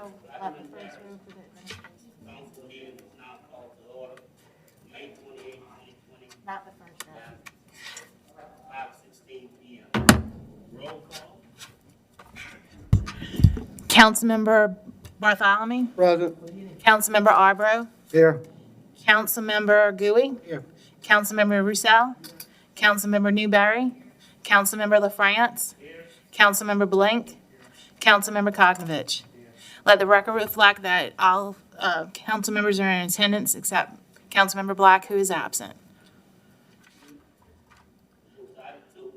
We'll let the first row for the administration. Council meeting is now called to order, May 28, 2020, Not the first row. 5:16 p.m. Roll call. Councilmember Bartholomew. Present. Councilmember Arbro. Here. Councilmember Gooey. Here. Councilmember Roussel. Councilmember Newberry. Councilmember LaFrance. Councilmember Blank. Councilmember Koknovich. Let the record reflect that all council members are in attendance except Councilmember Black, who is absent. Item 2.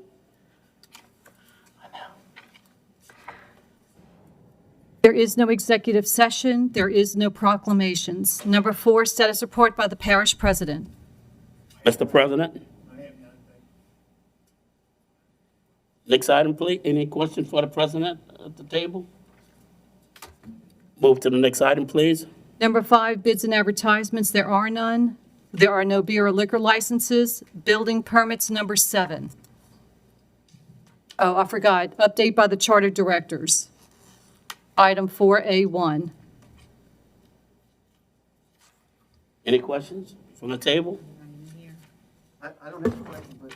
There is no executive session. There is no proclamations. Number 4, status report by the parish president. Mr. President. Next item, please. Any questions for the president at the table? Move to the next item, please. Number 5, bids and advertisements. There are none. There are no beer or liquor licenses. Building permits, number 7. Oh, I forgot. Update by the charter directors. Item 4A1. Any questions from the table? I don't have a question, but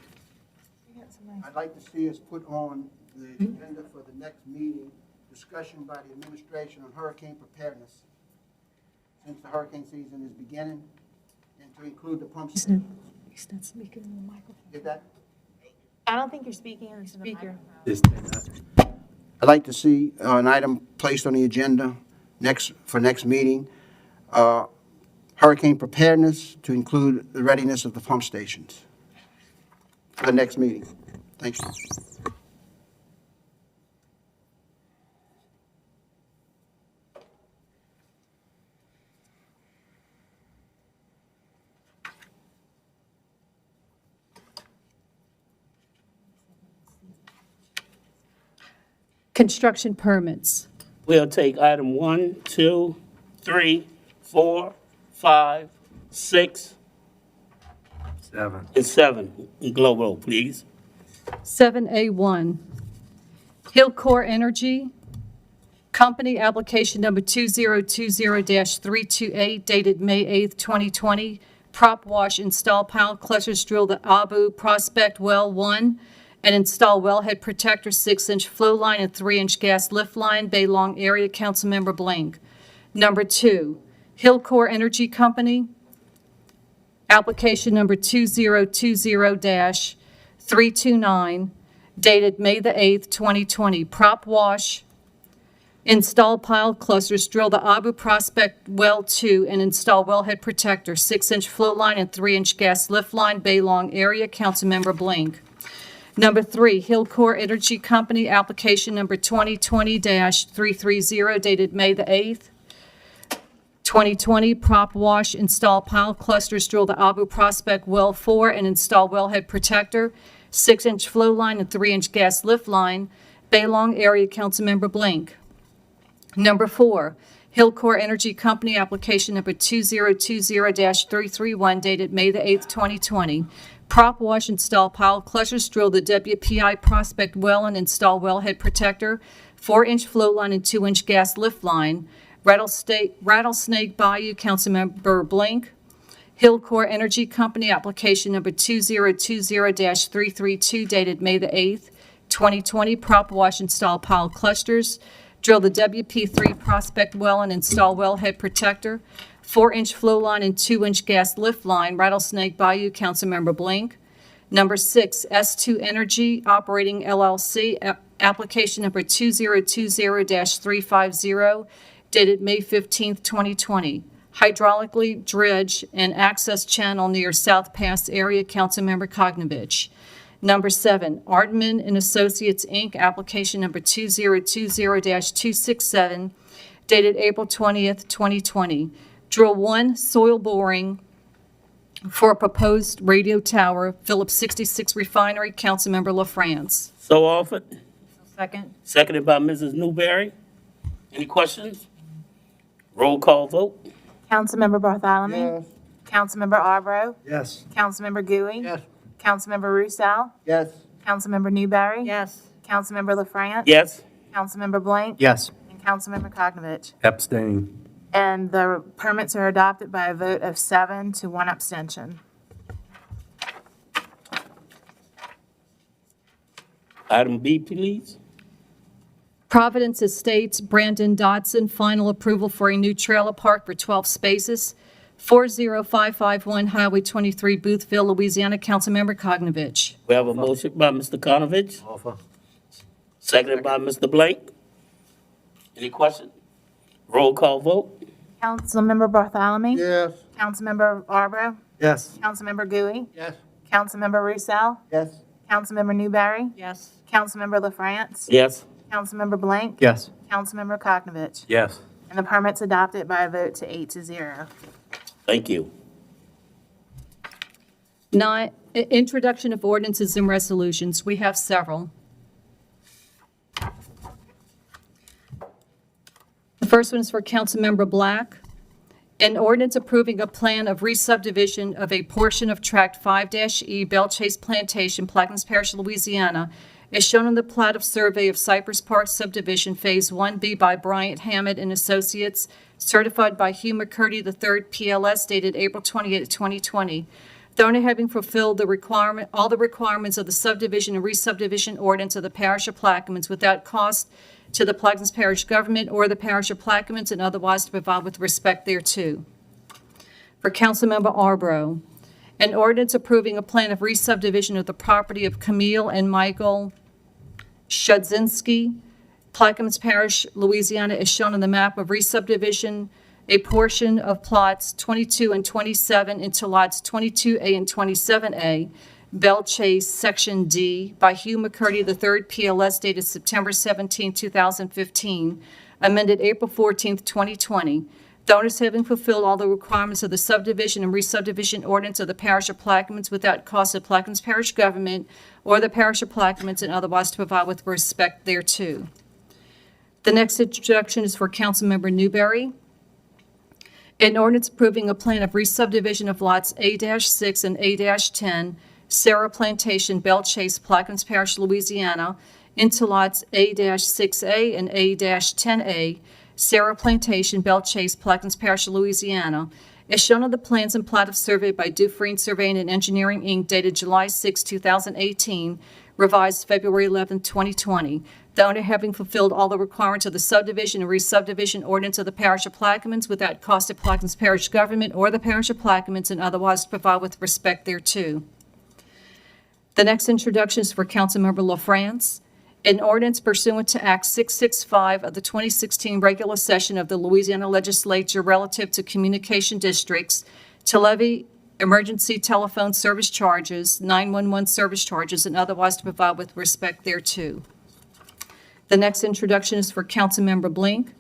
I'd like to see us put on the agenda for the next meeting, discussion by the administration on hurricane preparedness, since the hurricane season is beginning, and to include the pump station. He's not speaking in the microphone. Get that? I don't think you're speaking into the Speaker. microphone. I'd like to see an item placed on the agenda for next meeting, hurricane preparedness to include the readiness of the pump stations for the next meeting. Thank you. Construction permits. We'll take item 1, 2, 3, 4, 5, 6, 7. and 7. Global, please. 7A1, Hillcore Energy Company, application number 2020-328, dated May 8th, 2020. Prop wash, install pile clusters, drill the Abu Prospect Well 1, and install wellhead protector, 6-inch flow line and 3-inch gas lift line, Baylong area, Councilmember Blank. Number 2, Hillcore Energy Company, application number 2020-329, dated May the 8th, 2020. Prop wash, install pile clusters, drill the Abu Prospect Well 2, and install wellhead protector, 6-inch flow line and 3-inch gas lift line, Baylong area, Councilmember Blank. Number 3, Hillcore Energy Company, application number 2020-330, dated May the 8th, 2020. Prop wash, install pile clusters, drill the Abu Prospect Well 4, and install wellhead protector, 6-inch flow line and 3-inch gas lift line, Baylong area, Councilmember Blank. Number 4, Hillcore Energy Company, application number 2020-331, dated May the 8th, 2020. Prop wash, install pile clusters, drill the WPI Prospect Well and install wellhead protector, 4-inch flow line and 2-inch gas lift line, Rattlesnake Bayou, Councilmember Blank. Hillcore Energy Company, application number 2020-332, dated May the 8th, 2020. Prop wash, install pile clusters, drill the WP3 Prospect Well and install wellhead protector, 4-inch flow line and 2-inch gas lift line, Rattlesnake Bayou, Councilmember Blank. Number 6, S2 Energy Operating LLC, application number 2020-350, dated May 15th, 2020. Hydraulically dredge and access channel near South Pass area, Councilmember Koknovich. Number 7, Ardman and Associates, Inc., application number 2020-267, dated April 20th, 2020. Drill 1 soil boring for a proposed radio tower, Phillips 66 Refinery, Councilmember LaFrance. So offered. Second. Seconded by Mrs. Newberry. Any questions? Roll call vote. Councilmember Bartholomew. Yes. Councilmember Arbro. Yes. Councilmember Gooey. Yes. Councilmember Roussel. Yes. Councilmember Newberry. Yes. Councilmember LaFrance. Yes. Councilmember Blank. Yes. And Councilmember Kokavich. Abstain. And the permits are adopted by a vote of 7 to 1 abstention. Item B, please. Providence Estates, Brandon Dodson, final approval for a new trailer park for 12 spaces, 40551 Highway 23, Boothville, Louisiana. Councilmember Kokavich. We have a motion by Mr. Konovich, Offer. seconded by Mr. Blank. Any questions? Roll call vote. Councilmember Bartholomew. Yes. Councilmember Arbro. Yes. Councilmember Gooey. Yes. Councilmember Roussel. Yes. Councilmember Newberry. Yes. Councilmember LaFrance. Yes. Councilmember Blank. Yes. Councilmember Kokavich. Yes. And the permit's adopted by a vote to 8 to 0. Thank you. 9, introduction of ordinances and resolutions. We have several. The first one is for Councilmember Black. An ordinance approving a plan of re-subdivision of a portion of Tract 5-E Bell Chase Plantation, Plaquemines Parish, Louisiana, as shown on the plat of survey of Cypress Park Subdivision Phase 1B by Bryant Hammond and Associates, certified by Hugh McCurdy III, PLS, dated April 28, 2020. The owner having fulfilled all the requirements of the subdivision and re-subdivision ordinance of the parish of Plaquemines without cost to the Plaquemines Parish government or the parish of Plaquemines, and otherwise to provide with respect thereto. For Councilmember Arbro, an ordinance approving a plan of re-subdivision of the property of Camille and Michael Shudzinski, Plaquemines Parish, Louisiana, as shown on the map of re-subdivision, a portion of plots 22 and 27 into lots 22A and 27A, Bell Chase, Section D, by Hugh McCurdy III, PLS, dated September 17, 2015, amended April 14, 2020. The owners having fulfilled all the requirements of the subdivision and re-subdivision ordinance of the parish of Plaquemines without cost of Plaquemines Parish government or the parish of Plaquemines, and otherwise to provide with respect thereto. The next introduction is for Councilmember Newberry. An ordinance approving a plan of re-subdivision of lots A-6 and A-10, Sarah Plantation, Bell Chase, Plaquemines Parish, Louisiana, into lots A-6A and A-10A, Sarah Plantation, Bell Chase, Plaquemines Parish, Louisiana, as shown on the plans and plat of survey by Dufresne Surveying and Engineering, Inc., dated July 6, 2018, revised February 11, 2020. The owner having fulfilled all the requirements of the subdivision and re-subdivision ordinance of the parish of Plaquemines without cost to Plaquemines Parish government or the parish of Plaquemines, and otherwise to provide with respect thereto. The next introduction is for Councilmember LaFrance. An ordinance pursuant to Act 665 of the 2016 regular session of the Louisiana Legislature relative to communication districts to levy emergency telephone service charges, 911 service charges, and otherwise to provide with respect thereto. The next introduction is for Councilmember Blink.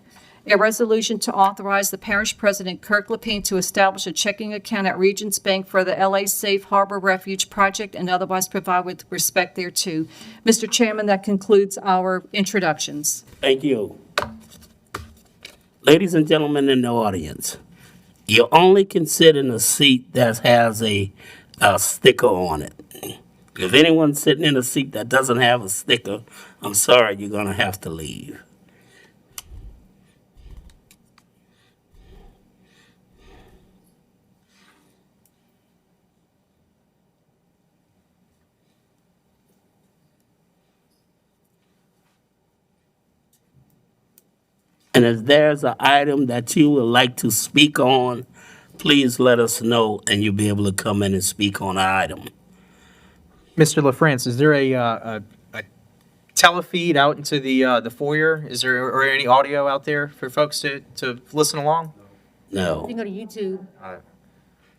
A resolution to authorize the parish president, Kirk Lapine, to establish a checking account at Regions Bank for the LA Safe Harbor Refuge Project and otherwise provide with respect thereto. Mr. Chairman, that concludes our introductions. Thank you. Ladies and gentlemen in the audience, you only can sit in a seat that has a sticker on it. If anyone's sitting in a seat that doesn't have a sticker, I'm sorry, you're going to have to leave. And if there's an item that you would like to speak on, please let us know and you'll be able to come in and speak on the item. Mr. LaFrance, is there a telefeed out into the foyer? Is there or any audio out there for folks to listen along? No. You can go to YouTube.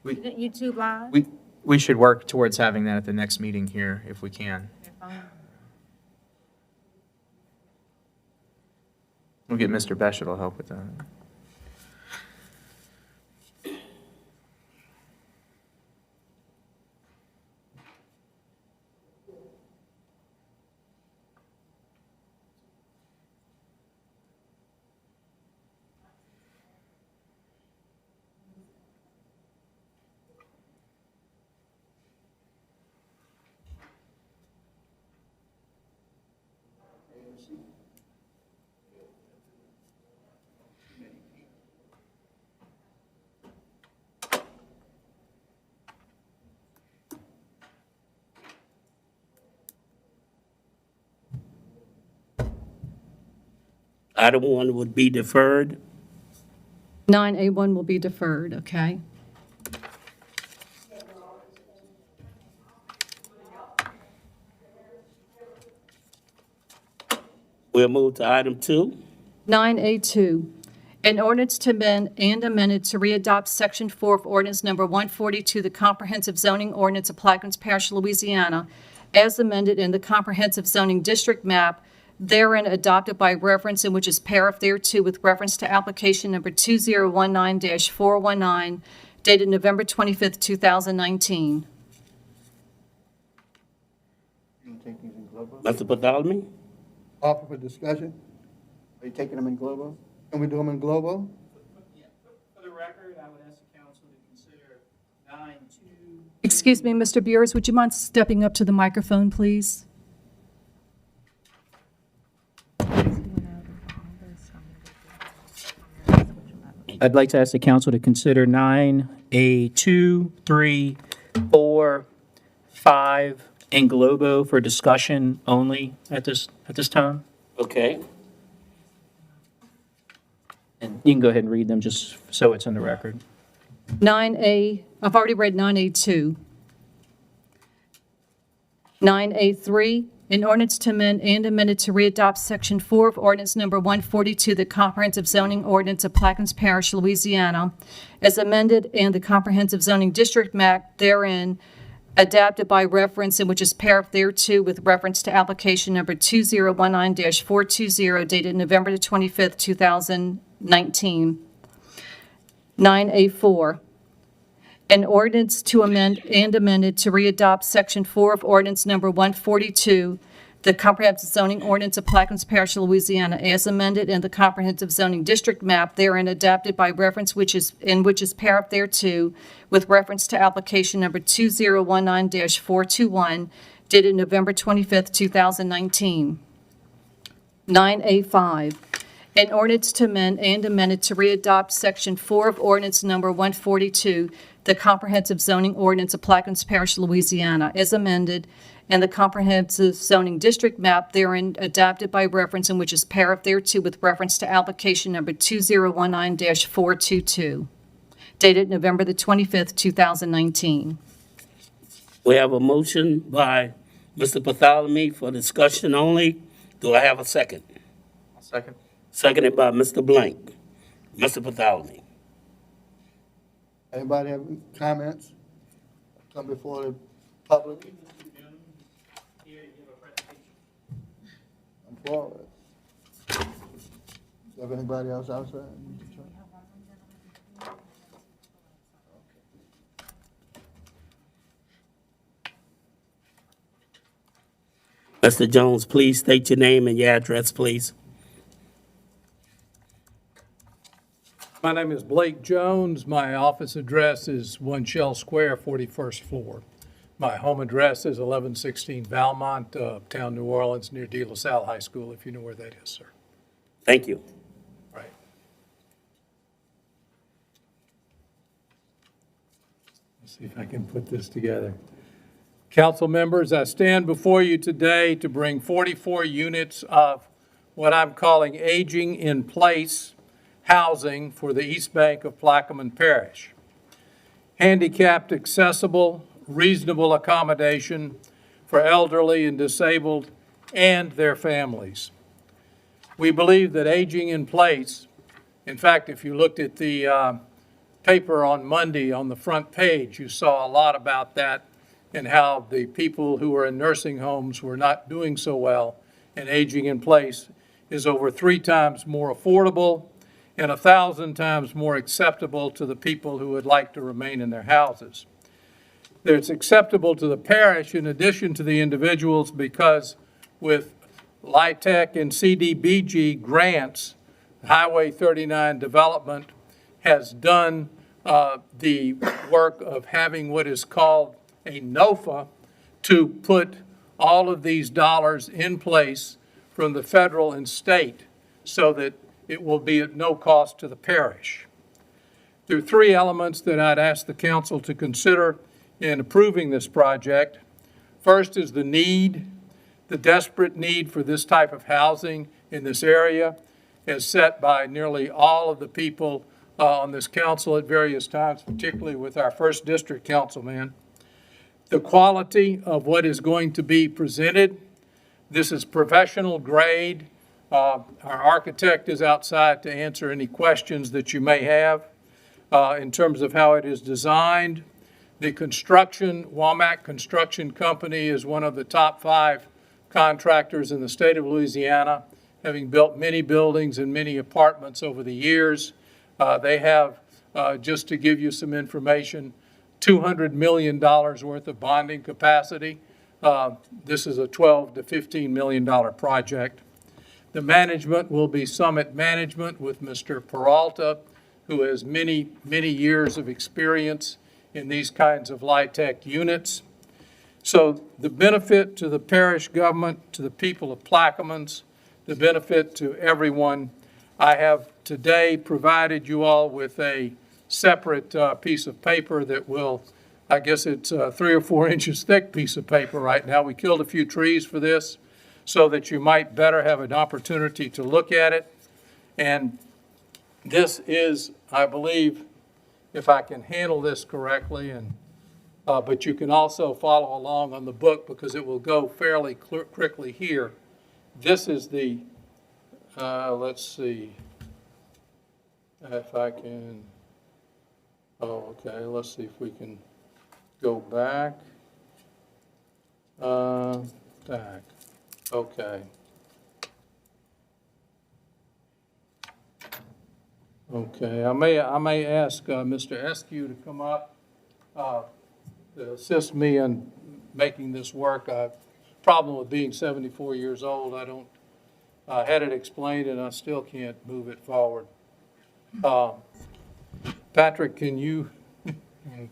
We- Isn't it YouTube Live? We should work towards having that at the next meeting here if we can. We'll get Mr. Beshett will help with that. Item 1 would be deferred. 9A1 will be deferred, okay? We'll move to item 2. 9A2, an ordinance to amend and amended to readopt Section 4 of Ordinance Number 142, the Comprehensive Zoning Ordinance of Plaquemines Parish, Louisiana, as amended in the Comprehensive Zoning District Map, therein adopted by reference and which is paraphrased thereto with reference to application number 2019-419, dated November 25th, 2019. You gonna take these in global? Mr. Bartholomew? Offer for discussion? Are you taking them in global? Can we do them in global? For the record, I would ask the council to consider 9-2. Excuse me, Mr. Beers, would you mind stepping up to the microphone, please? I'd like to ask the council to consider 9A2, 3, 4, 5, and Globo for discussion only at this time. Okay. And you can go ahead and read them just so it's in the record. 9A, I've already read 9A2. 9A3, an ordinance to amend and amended to readopt Section 4 of Ordinance Number 142, the Comprehensive Zoning Ordinance of Plaquemines Parish, Louisiana, as amended and the Comprehensive Zoning District Map therein adapted by reference and which is paraphrased thereto with reference to application number 2019-420 dated November the 25th, 2019. 9A4, an ordinance to amend and amended to readopt Section 4 of Ordinance Number 142, the Comprehensive Zoning Ordinance of Plaquemines Parish, Louisiana, as amended in the Comprehensive Zoning District Map therein adapted by reference which is paraphrased thereto with reference to application number 2019-421 dated November 25th, 2019. 9A5, an ordinance to amend and amended to readopt Section 4 of Ordinance Number 142, the Comprehensive Zoning Ordinance of Plaquemines Parish, Louisiana, as amended, and the Comprehensive Zoning District Map therein adapted by reference and which is paraphrased thereto with reference to application number 2019-422, dated November the 25th, 2019. We have a motion by Mr. Bartholomew for discussion only. Do I have a second? Second. Seconded by Mr. Blank. Mr. Bartholomew. Anybody have any comments? Come before the public? I'm for it. Do you have anybody else outside? Mr. Jones, please state your name and your address, please. My name is Blake Jones. My office address is 1 Shell Square, 41st floor. My home address is 1116 Valmont, uptown New Orleans, near De La Salle High School, if you know where that is, sir. Thank you. Right. Let's see if I can put this together. Council members, I stand before you today to bring 44 units of what I'm calling aging in place housing for the East Bank of Plaquemines Parish. Handicapped, accessible, reasonable accommodation for elderly and disabled and their families. We believe that aging in place, in fact, if you looked at the paper on Monday on the front page, you saw a lot about that and how the people who are in nursing homes were not doing so well, and aging in place is over 3 times more affordable and 1,000 times more acceptable to the people who would like to remain in their houses. It's acceptable to the parish in addition to the individuals because with LIHTC and CDBG grants, Highway 39 development has done the work of having what is called a NOFA to put all of these dollars in place from the federal and state so that it will be at no cost to the parish. There are 3 elements that I'd ask the council to consider in approving this project. First is the desperate need for this type of housing in this area. as set by nearly all of the people on this council at various times, particularly with our first district councilman. The quality of what is going to be presented, this is professional grade. Our architect is outside to answer any questions that you may have in terms of how it is designed. The construction, Womack Construction Company is one of the top 5 contractors in the state of Louisiana, having built many buildings and many apartments over the years. They have, just to give you some information, $200 million worth of bonding capacity. This is a $12 to $15 million project. The management will be Summit Management with Mr. Peralta, who has many, many years of experience in these kinds of LIHTC units. So the benefit to the parish government, to the people of Plaquemines, the benefit to everyone. I have today provided you all with a separate piece of paper that will, I guess it's a 3 or 4 inches thick piece of paper right now. We killed a few trees for this so that you might better have an opportunity to look at it. And this is, I believe, if I can handle this correctly, and but you can also follow along on the book because it will go fairly quickly here. This is the, let's see if I can, oh, okay, let's see if we can go back. Back, okay. Okay, I may ask Mr. Eskew to come up to assist me in making this work. Problem with being 74 years old, I had it explained and I still can't move it forward. Patrick, can you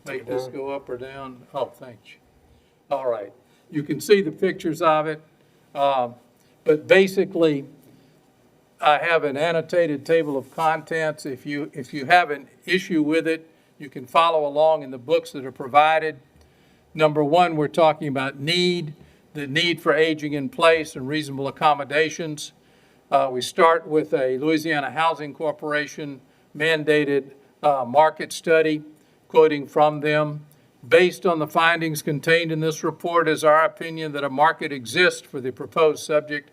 make this go up or down? Oh, thank you. All right. You can see the pictures of it, but basically, I have an annotated table of contents. If you have an issue with it, you can follow along in the books that are provided. Number 1, we're talking about the need for aging in place and reasonable accommodations. We start with a Louisiana Housing Corporation mandated market study, quoting from them. Based on the findings contained in this report, it is our opinion that a market exists for the proposed subject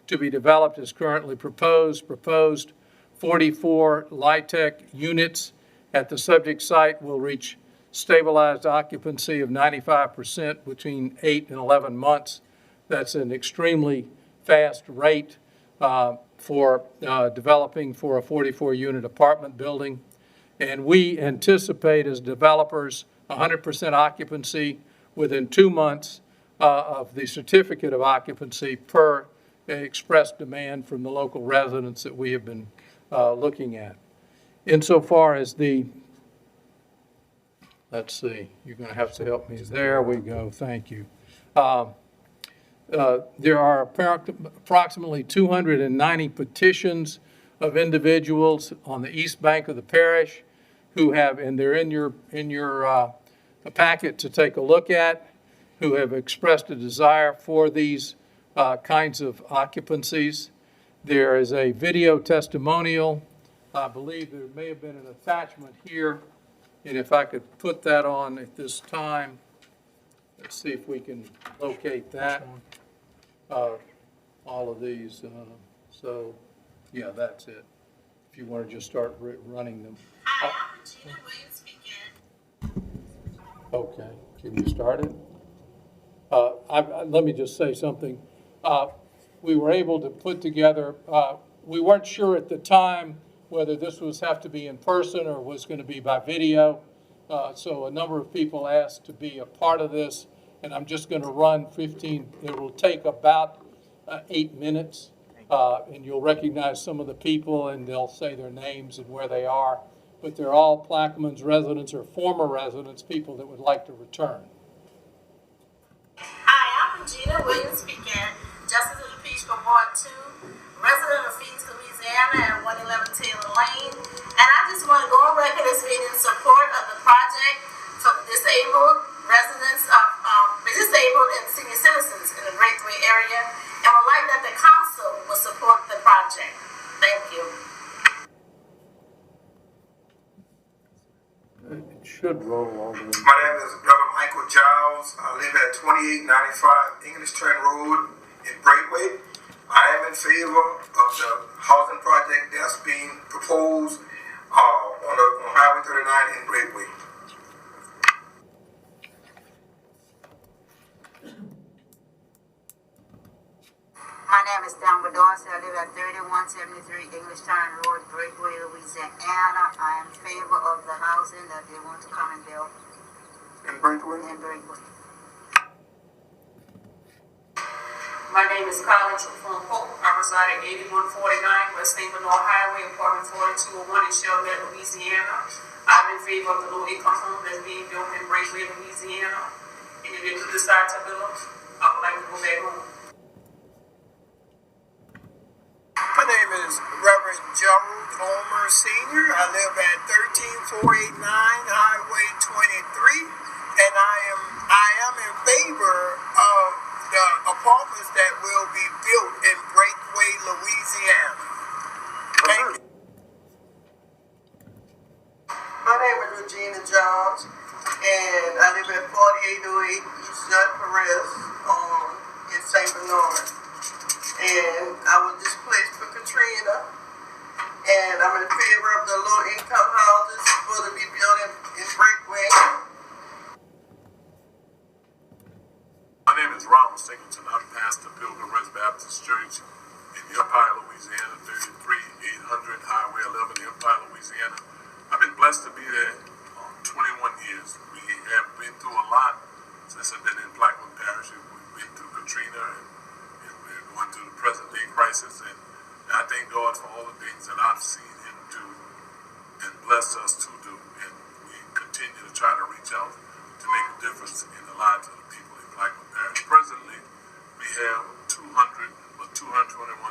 to be developed as currently proposed. Proposed 44 LIHTC units at the subject site will reach stabilized occupancy of 95% between 8 and 11 months. That's an extremely fast rate for developing for a 44-unit apartment building. And we anticipate as developers 100% occupancy within 2 months of the certificate of occupancy per express demand from the local residents that we have been looking at. Insofar as the, let's see, you're going to have to help me. There we go. Thank you. There are approximately 290 petitions of individuals on the east bank of the parish who have, and they're in your packet to take a look at, who have expressed a desire for these kinds of occupancies. There is a video testimonial. I believe there may have been an attachment here, and if I could put that on at this time, let's see if we can locate that. All of these, so yeah, that's it. If you want to just start running them. Okay, can you start it? Let me just say something. We were able to put together, we weren't sure at the time whether this was have to be in person or was going to be by video. So a number of people asked to be a part of this, and I'm just going to run 15. It will take about 8 minutes, and you'll recognize some of the people, and they'll say their names and where they are. But they're all Plaquemines residents or former residents, people that would like to return. Hi, I'm Regina Williams speaking, Justice of the Peace for Ward 2, resident of Phoenix, Louisiana at 111 Taylor Lane. And I just want to go on record as being in support of the project for disabled residents of disabled and senior citizens in the Great 3 area, and would like that the council will support the project. Thank you. It should roll all the way. My name is Brother Michael Giles. I live at 2895 English Turn Road in Braithwaite. I am in favor of the housing project that's being proposed on Highway 39 in Braithwaite. My name is Don Dorsey. I live at 3173 English Town Road, Breakaway, Louisiana. I am in favor of the housing that they want to come and build In Braithwaite? in Breakaway. My name is Colin Trufon Pope. I reside at 8149 West St. Bernard Highway, apartment 4201 in Chalmette, Louisiana. I'm in favor of the low-income home that's being built in Braithwaite, Louisiana. And if they do decide to build, I would like to go back home. My name is Reverend Gerald Homer Sr. I live at 13489 Highway 23, and I am in favor of the apartments that will be built in Breakaway, Louisiana. Thank you. My name is Regina Jones, and I live at 4808 East Judd Perez in St. Bernard. And I was displaced for Katrina, and I'm in favor of the low-income houses for to be built in Breakaway. My name is Ronald Singleton. I'm pastor of Pilgrim Rest Baptist Church in Empire, Louisiana, 33800 Highway 11, Empire, Louisiana. I've been blessed to be there 21 years. We have been through a lot since I've been in Blackwood Parish. We've been through Katrina, and we're going through the present day crisis, and I thank God for all the things that I've seen him do and bless us to do, and we continue to try to reach out to make a difference in the lives of the people in Blackwood Parish. Presently, we have 221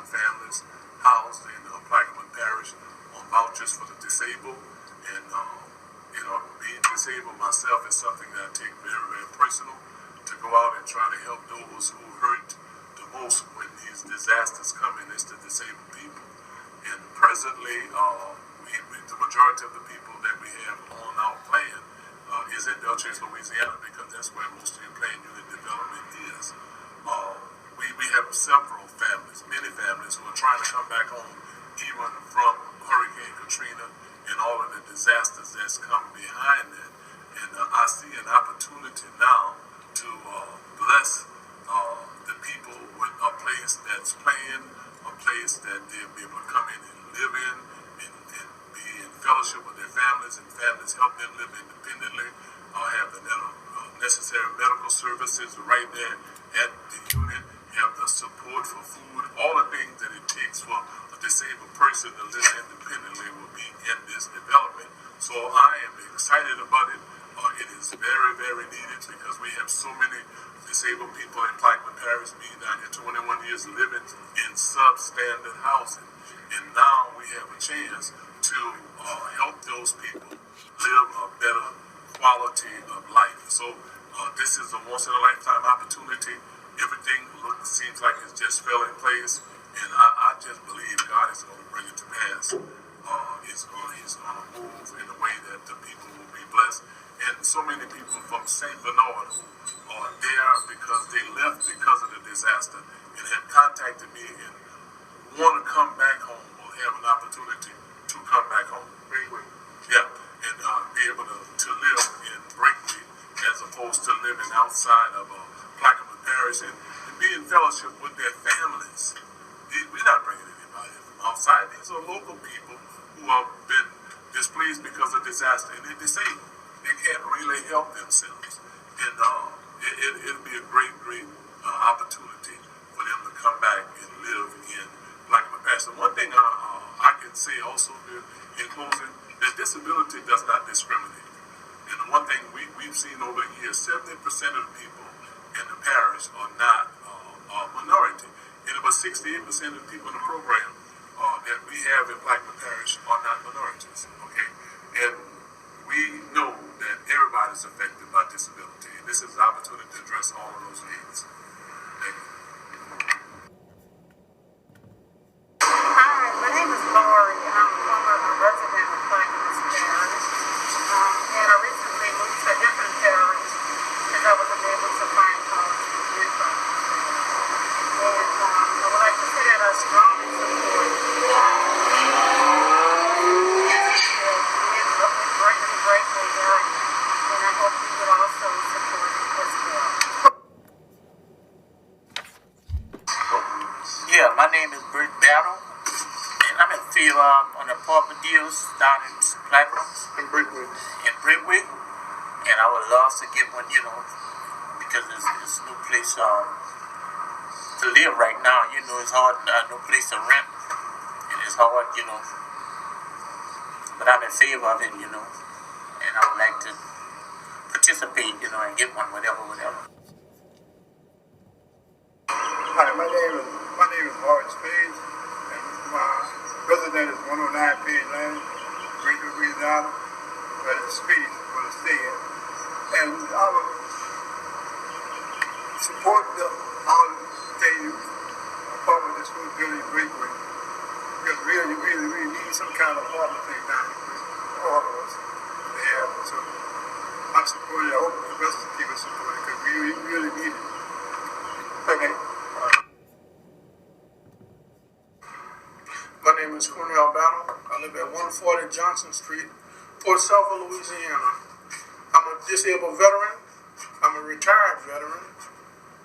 families housed in Blackwood Parish on vouchers for the disabled, and being disabled myself is something that I take very, very personal, to go out and try to help those who hurt the most when these disasters come in. It's the disabled people. And presently, the majority of the people that we have on our plan is in Dutchess, Louisiana, because that's where most of your plan unit development is. We have several families, many families, who are trying to come back home, even from Hurricane Katrina and all of the disasters that's come behind that. And I see an opportunity now to bless the people with a place that's planned, a place that they'll be able to come in and live in, and be in fellowship with their families, and families help them live independently, have the necessary medical services right there at the unit, have the support for food, all the things that it takes for a disabled person to live independently will be in this development. So I am excited about it. It is very, very needed, because we have so many disabled people in Blackwood Parish, being down here 21 years living in substandard housing. And now we have a chance to help those people live a better quality of life. So this is a once-in-a-lifetime opportunity. Everything seems like it's just fell in place, and I just believe God is going to bring it to pass. He's going to move in a way that the people will be blessed. And so many people from St. Bernard who are there because they left because of the disaster and have contacted me and want to come back home, will have an opportunity to come back home. Yeah, and be able to live in Braithwaite as opposed to living outside of Plaquemine Parish, and be in fellowship with their families. We're not bringing anybody from outside. These are local people who have been displaced because of disaster, and they're disabled. They can't really help themselves. And it'll be a great, great opportunity for them to come back and live in Plaquemine Parish. And one thing I can say also in closing, that disability does not discriminate. And the one thing we've seen over the years, 70% of the people in the parish are not a minority. And about 68% of the people in the program that we have in Plaquemine Parish are not minorities. Okay? And we know that everybody's affected by disability, and this is an opportunity to address all of those needs. Thank you. Hi, my name is Lori. I'm a former resident of Plaquemine Parish. And in Platinum. In Brickwood. In Brickwood. And I would love to get one, you know, because it's no place to live right now. You know, it's hard, no place to rent. And it's hard, you know. But I'm in favor of it, you know. And I would like to participate, you know, and get one, whatever. Hi, my name is Howard Spades, and my resident is 109 Page Lane, Brickwood, Louisiana. But it's Spades for the state. And I would support all the state apartment that's going to build in Brickwood. Because we need some kind of apartment thing down here for all of us to have. So I'm supporting it. I hope the rest of the people support it because we really need it. Okay. My name is Cornell Battle. I live at 140 Johnson Street, Port Sulphur, Louisiana. I'm a disabled veteran. I'm a retired veteran.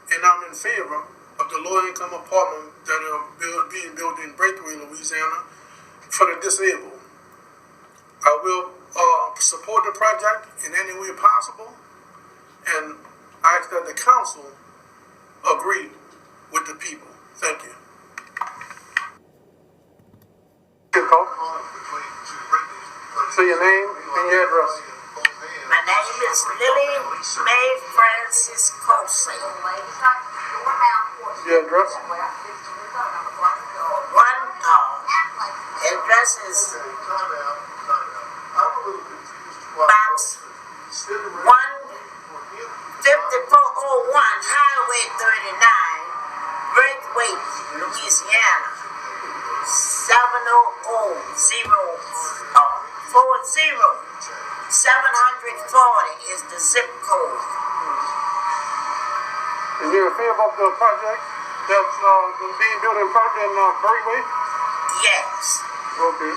And I'm in favor of the low-income apartment that are being built in Breakaway, Louisiana for the disabled. I will support the project in any way possible. And I ask that the council agree with the people. Thank you. Say your name and your address. My name is Lily Mae Francis Colson. Your address? One address is box 15401 Highway 39, Breakaway, Louisiana. 740 is the zip code. And you're in favor of the project that's being built in Breakaway? Yes. Okay.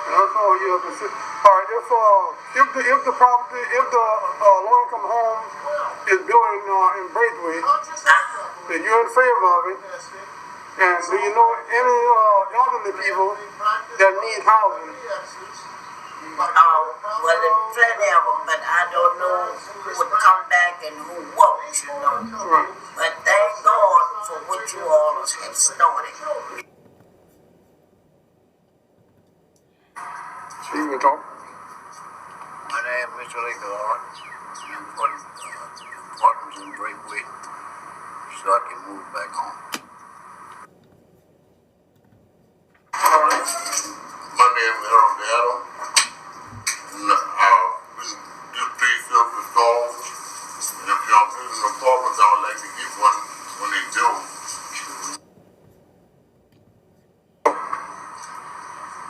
And that's all you have to say. All right, if the low-income home is built in Breakaway, then you're in favor of it. And do you know any elderly people that need housing? Well, there's plenty of them, but I don't know who would come back and who won't, you know. Right. But thank God for what you all have started. You can talk. My name is Mr. Lake Lawrence. I'm putting apartments in Breakaway so I can move back home. My name is Harold Gatto. This place up the stalls. And if y'all building apartments, I would like to get one when they do.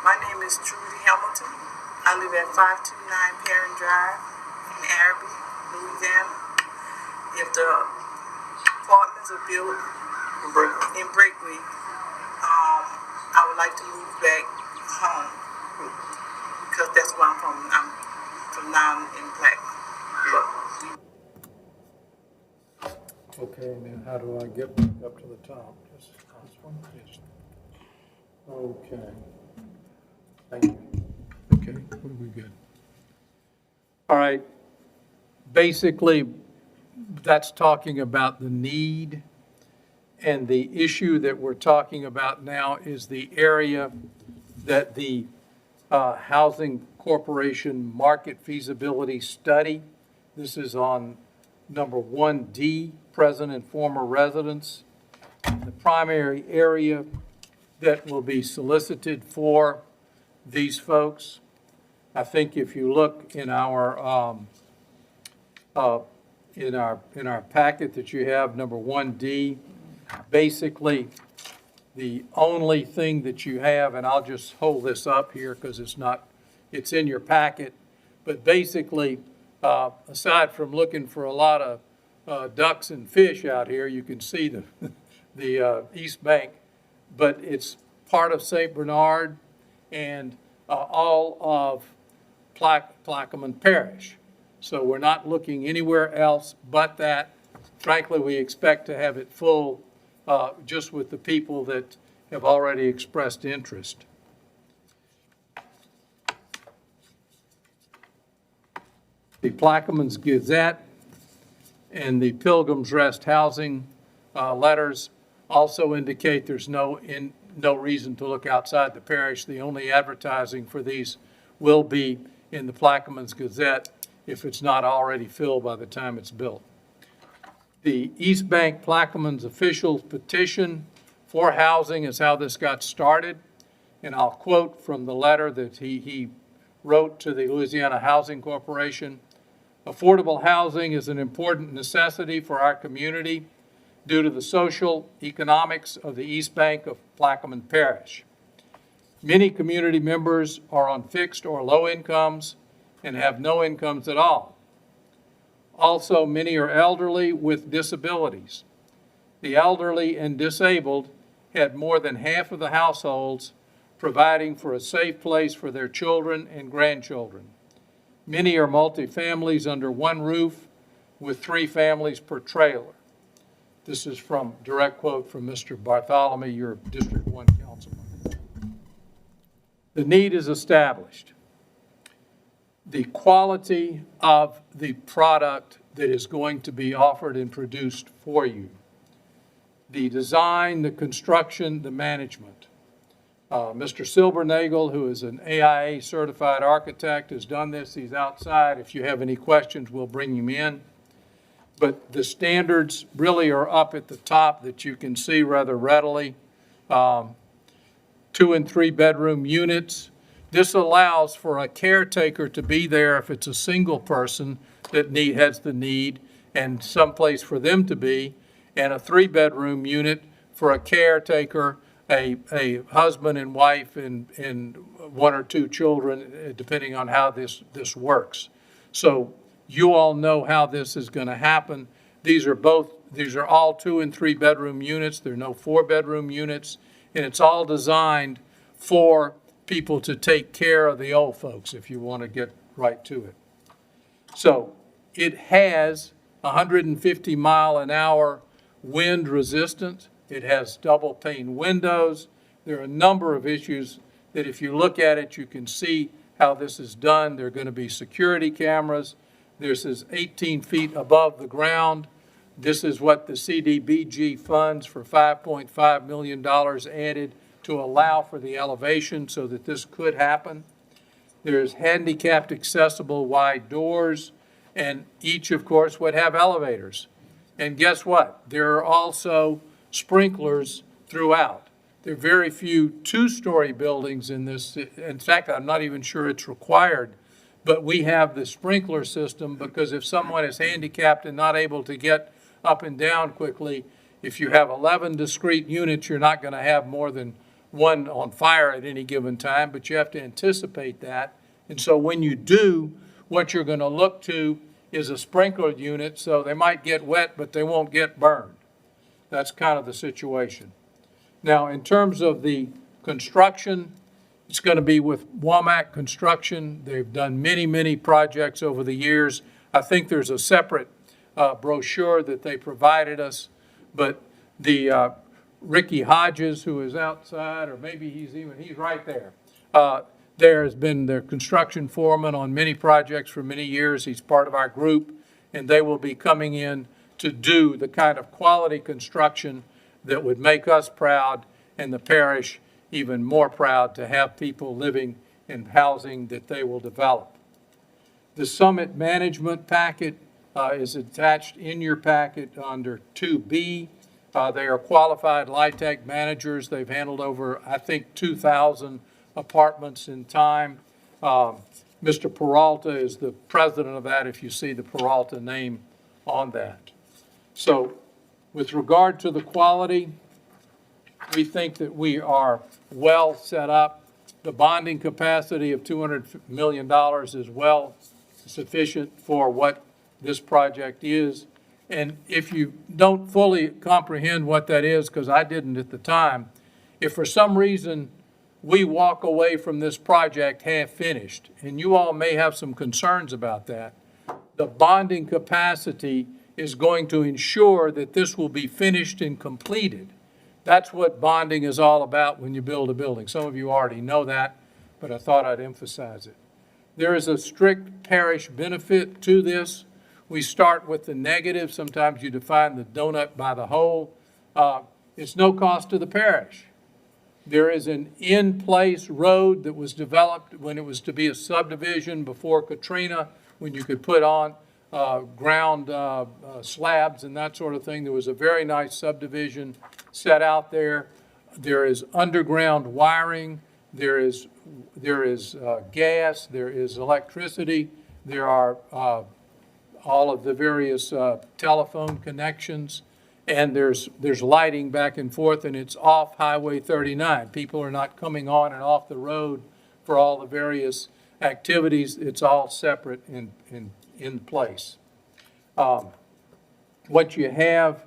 My name is Trudy Hamilton. I live at 529 Perrin Drive in Araby, Louisiana. If the apartments are built in Breakaway, I would like to move back home because that's where I'm from. I'm from down in Blackman. Okay, now how do I get back up to the top? Just this one, yes. Okay. Thank you. Okay, we're good. All right. Basically, that's talking about the need, and the issue that we're talking about now is the area that the Housing Corporation Market Feasibility Study. This is on number 1D, present and former residents. The primary area that will be solicited for these folks. I think if you look in our packet that you have, number 1D, basically the only thing that you have, and I'll just hold this up here because it's in your packet, but basically, aside from looking for a lot of ducks and fish out here, you can see the East Bank, but it's part of St. Bernard and all of Plaquemine Parish. So we're not looking anywhere else but that. Frankly, we expect to have it full just with the people that have already expressed interest. The Plaquemines Gazette and the Pilgrim's Rest housing letters also indicate there's no reason to look outside the parish. The only advertising for these will be in the Plaquemines Gazette if it's not already filled by the time it's built. The East Bank Plaquemines official petition for housing is how this got started. And I'll quote from the letter that he wrote to the Louisiana Housing Corporation. Affordable housing is an important necessity for our community due to the social economics of the East Bank of Plaquemine Parish. Many community members are on fixed or low incomes and have no incomes at all. Also, many are elderly with disabilities. The elderly and disabled had more than half of the households providing for a safe place for their children and grandchildren. Many are multi-families under one roof with 3 families per trailer. This is from direct quote from Mr. Bartholomew, your District 1 councilman. The need is established. The quality of the product that is going to be offered and produced for you. The design, the construction, the management. Mr. Silbernagel, who is an AIA certified architect, has done this. He's outside. If you have any questions, we'll bring him in. But the standards really are up at the top that you can see rather readily. 2 and 3 bedroom units. This allows for a caretaker to be there if it's a single person that has the need and someplace for them to be, and a 3-bedroom unit for a caretaker, a husband and wife and 1 or 2 children, depending on how this works. So you all know how this is going to happen. These are all 2 and 3 bedroom units. There are no 4-bedroom units, and it's all designed for people to take care of the old folks, if you want to get right to it. So it has 150-mile-an-hour wind resistance. It has double pane windows. There are a number of issues that if you look at it, you can see how this is done. There are going to be security cameras. This is 18 feet above the ground. This is what the CDBG funds for $5.5 million added to allow for the elevation so that this could happen. There's handicapped accessible wide doors, and each, of course, would have elevators. And guess what? There are also sprinklers throughout. There are very few 2-story buildings in this. In fact, I'm not even sure it's required, but we have the sprinkler system because if someone is handicapped and not able to get up and down quickly, if you have 11 discrete units, you're not going to have more than 1 on fire at any given time, but you have to anticipate that. And so when you do, what you're going to look to is a sprinkler unit, so they might get wet, but they won't get burned. That's kind of the situation. Now, in terms of the construction, it's going to be with Womack Construction. They've done many, many projects over the years. I think there's a separate brochure that they provided us, but the Ricky Hodges, who is outside, or maybe he's right there. There has been their construction foreman on many projects for many years. He's part of our group, and they will be coming in to do the kind of quality construction that would make us proud and the parish even more proud to have people living in housing that they will develop. The Summit Management Packet is attached in your packet under 2B. They are qualified LIHTC managers. They've handled over, I think, 2,000 apartments in time. Mr. Peralta is the president of that, if you see the Peralta name on that. So with regard to the quality, we think that we are well set up. The bonding capacity of $200 million is well sufficient for what this project is. And if you don't fully comprehend what that is, because I didn't at the time, if for some reason we walk away from this project half finished, and you all may have some concerns about that, the bonding capacity is going to ensure that this will be finished and completed. That's what bonding is all about when you build a building. Some of you already know that, but I thought I'd emphasize it. There is a strict parish benefit to this. We start with the negative. Sometimes you define the donut by the hole. It's no cost to the parish. There is an in-place road that was developed when it was to be a subdivision before Katrina, when you could put on ground slabs and that sort of thing. There was a very nice subdivision set out there. There is underground wiring. There is gas. There is electricity. There are all of the various telephone connections. And there's lighting back and forth, and it's off Highway 39. People are not coming on and off the road for all the various activities. It's all separate in place. What you have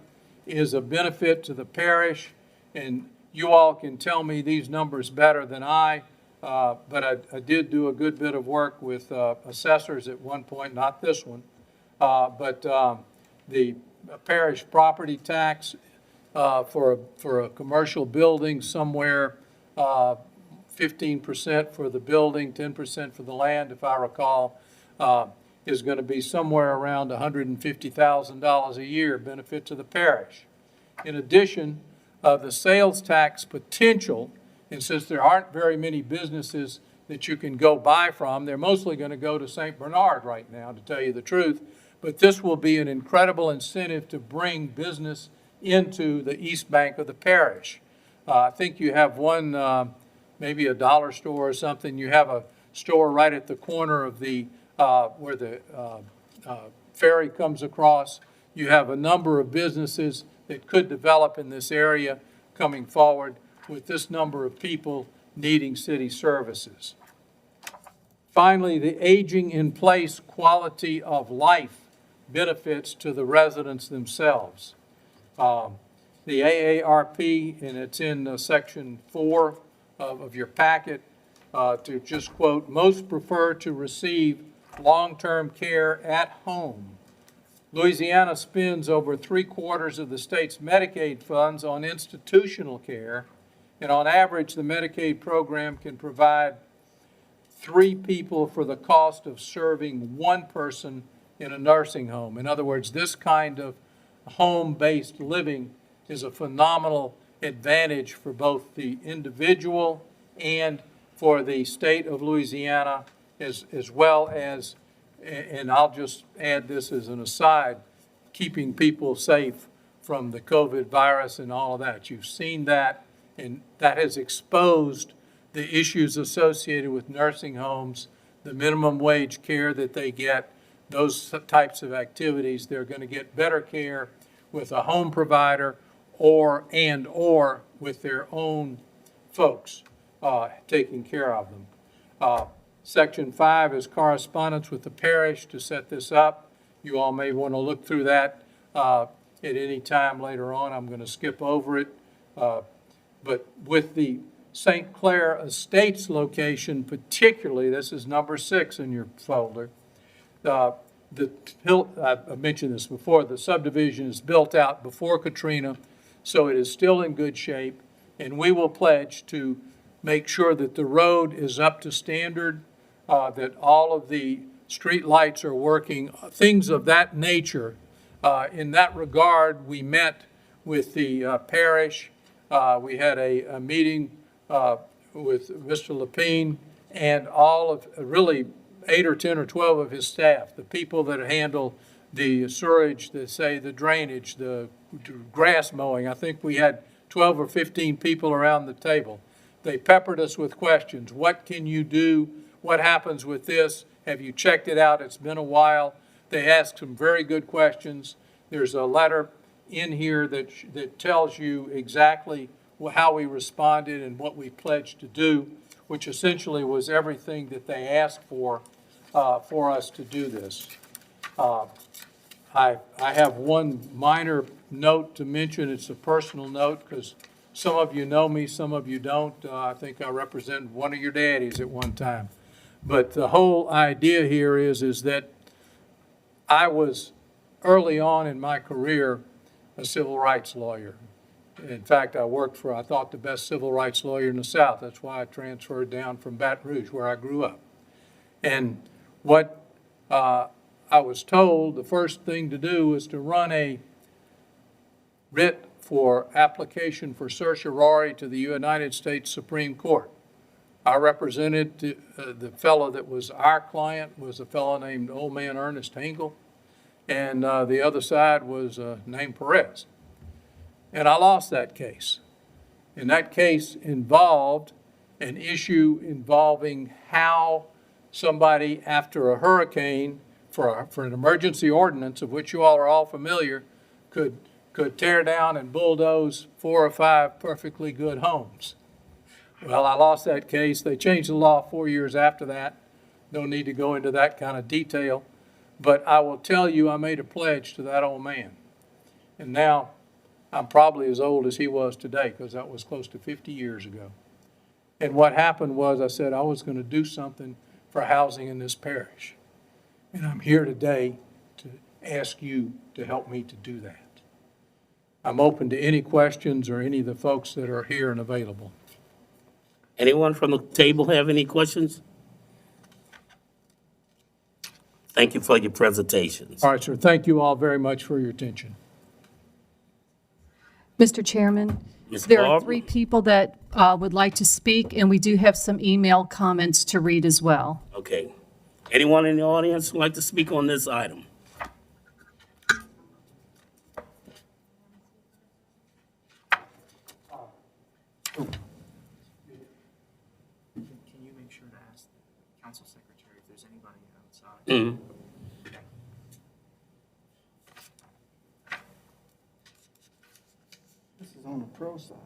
is a benefit to the parish, and you all can tell me these numbers better than I, but I did do a good bit of work with assessors at one point, not this one, but the parish property tax for a commercial building, somewhere 15% for the building, 10% for the land, if I recall, is going to be somewhere around $150,000 a year benefit to the parish. In addition, the sales tax potential, and since there aren't very many businesses that you can go buy from, they're mostly going to go to St. Bernard right now, to tell you the truth. But this will be an incredible incentive to bring business into the east bank of the parish. I think you have one, maybe a dollar store or something. You have a store right at the corner of the where the ferry comes across. You have a number of businesses that could develop in this area coming forward with this number of people needing city services. Finally, the aging in place quality of life benefits to the residents themselves. The AARP, and it's in section 4 of your packet, to just quote, most prefer to receive long-term care at home. Louisiana spends over 3/4 of the state's Medicaid funds on institutional care, and on average, the Medicaid program can provide 3 people for the cost of serving 1 person in a nursing home. In other words, this kind of home-based living is a phenomenal advantage for both the individual and for the state of Louisiana, as well as, and I'll just add this as an aside, keeping people safe from the COVID virus and all of that. You've seen that, and that has exposed the issues associated with nursing homes, the minimum wage care that they get, those types of activities. They're going to get better care with a home provider or with their own folks taking care of them. Section 5 is correspondence with the parish to set this up. You all may want to look through that at any time later on. I'm going to skip over it. But with the St. Clair Estates location particularly, this is number 6 in your folder, I mentioned this before, the subdivision is built out before Katrina, so it is still in good shape, and we will pledge to make sure that the road is up to standard, that all of the street lights are working, things of that nature. In that regard, we met with the parish. We had a meeting with Mr. Lapine and all of, really 8 or 10 or 12 of his staff, the people that handle the sewerage, the drainage, the grass mowing. I think we had 12 or 15 people around the table. They peppered us with questions. What can you do? What happens with this? Have you checked it out? It's been a while. They asked some very good questions. There's a letter in here that tells you exactly how we responded and what we pledged to do, which essentially was everything that they asked for us to do this. I have one minor note to mention. It's a personal note because some of you know me, some of you don't. I think I represent one of your daddies at one time. But the whole idea here is that I was early on in my career a civil rights lawyer. In fact, I thought, the best civil rights lawyer in the South. That's why I transferred down from Baton Rouge, where I grew up. And what I was told, the first thing to do was to run a writ for application for certiorari to the United States Supreme Court. I represented the fellow that was our client was a fellow named Old Man Ernest Hingle, and the other side was named Perez. And I lost that case. And that case involved an issue involving how somebody, after a hurricane, for an emergency ordinance, of which you all are all familiar, could tear down and bulldoze 4 or 5 perfectly good homes. Well, I lost that case. They changed the law 4 years after that. No need to go into that kind of detail. But I will tell you, I made a pledge to that old man. And now I'm probably as old as he was today, because that was close to 50 years ago. And what happened was I said I was going to do something for housing in this parish. And I'm here today to ask you to help me to do that. I'm open to any questions or any of the folks that are here and available. Anyone from the table have any questions? Thank you for your presentations. All right, sir. Thank you all very much for your attention. Mr. Chairman, Ms. there are Barber? 3 people that would like to speak, and we do have some email comments to read as well. Okay. Anyone in the audience who would like to speak on this item? Can you make sure to ask the council secretary if there's anybody outside? This is on the pro side.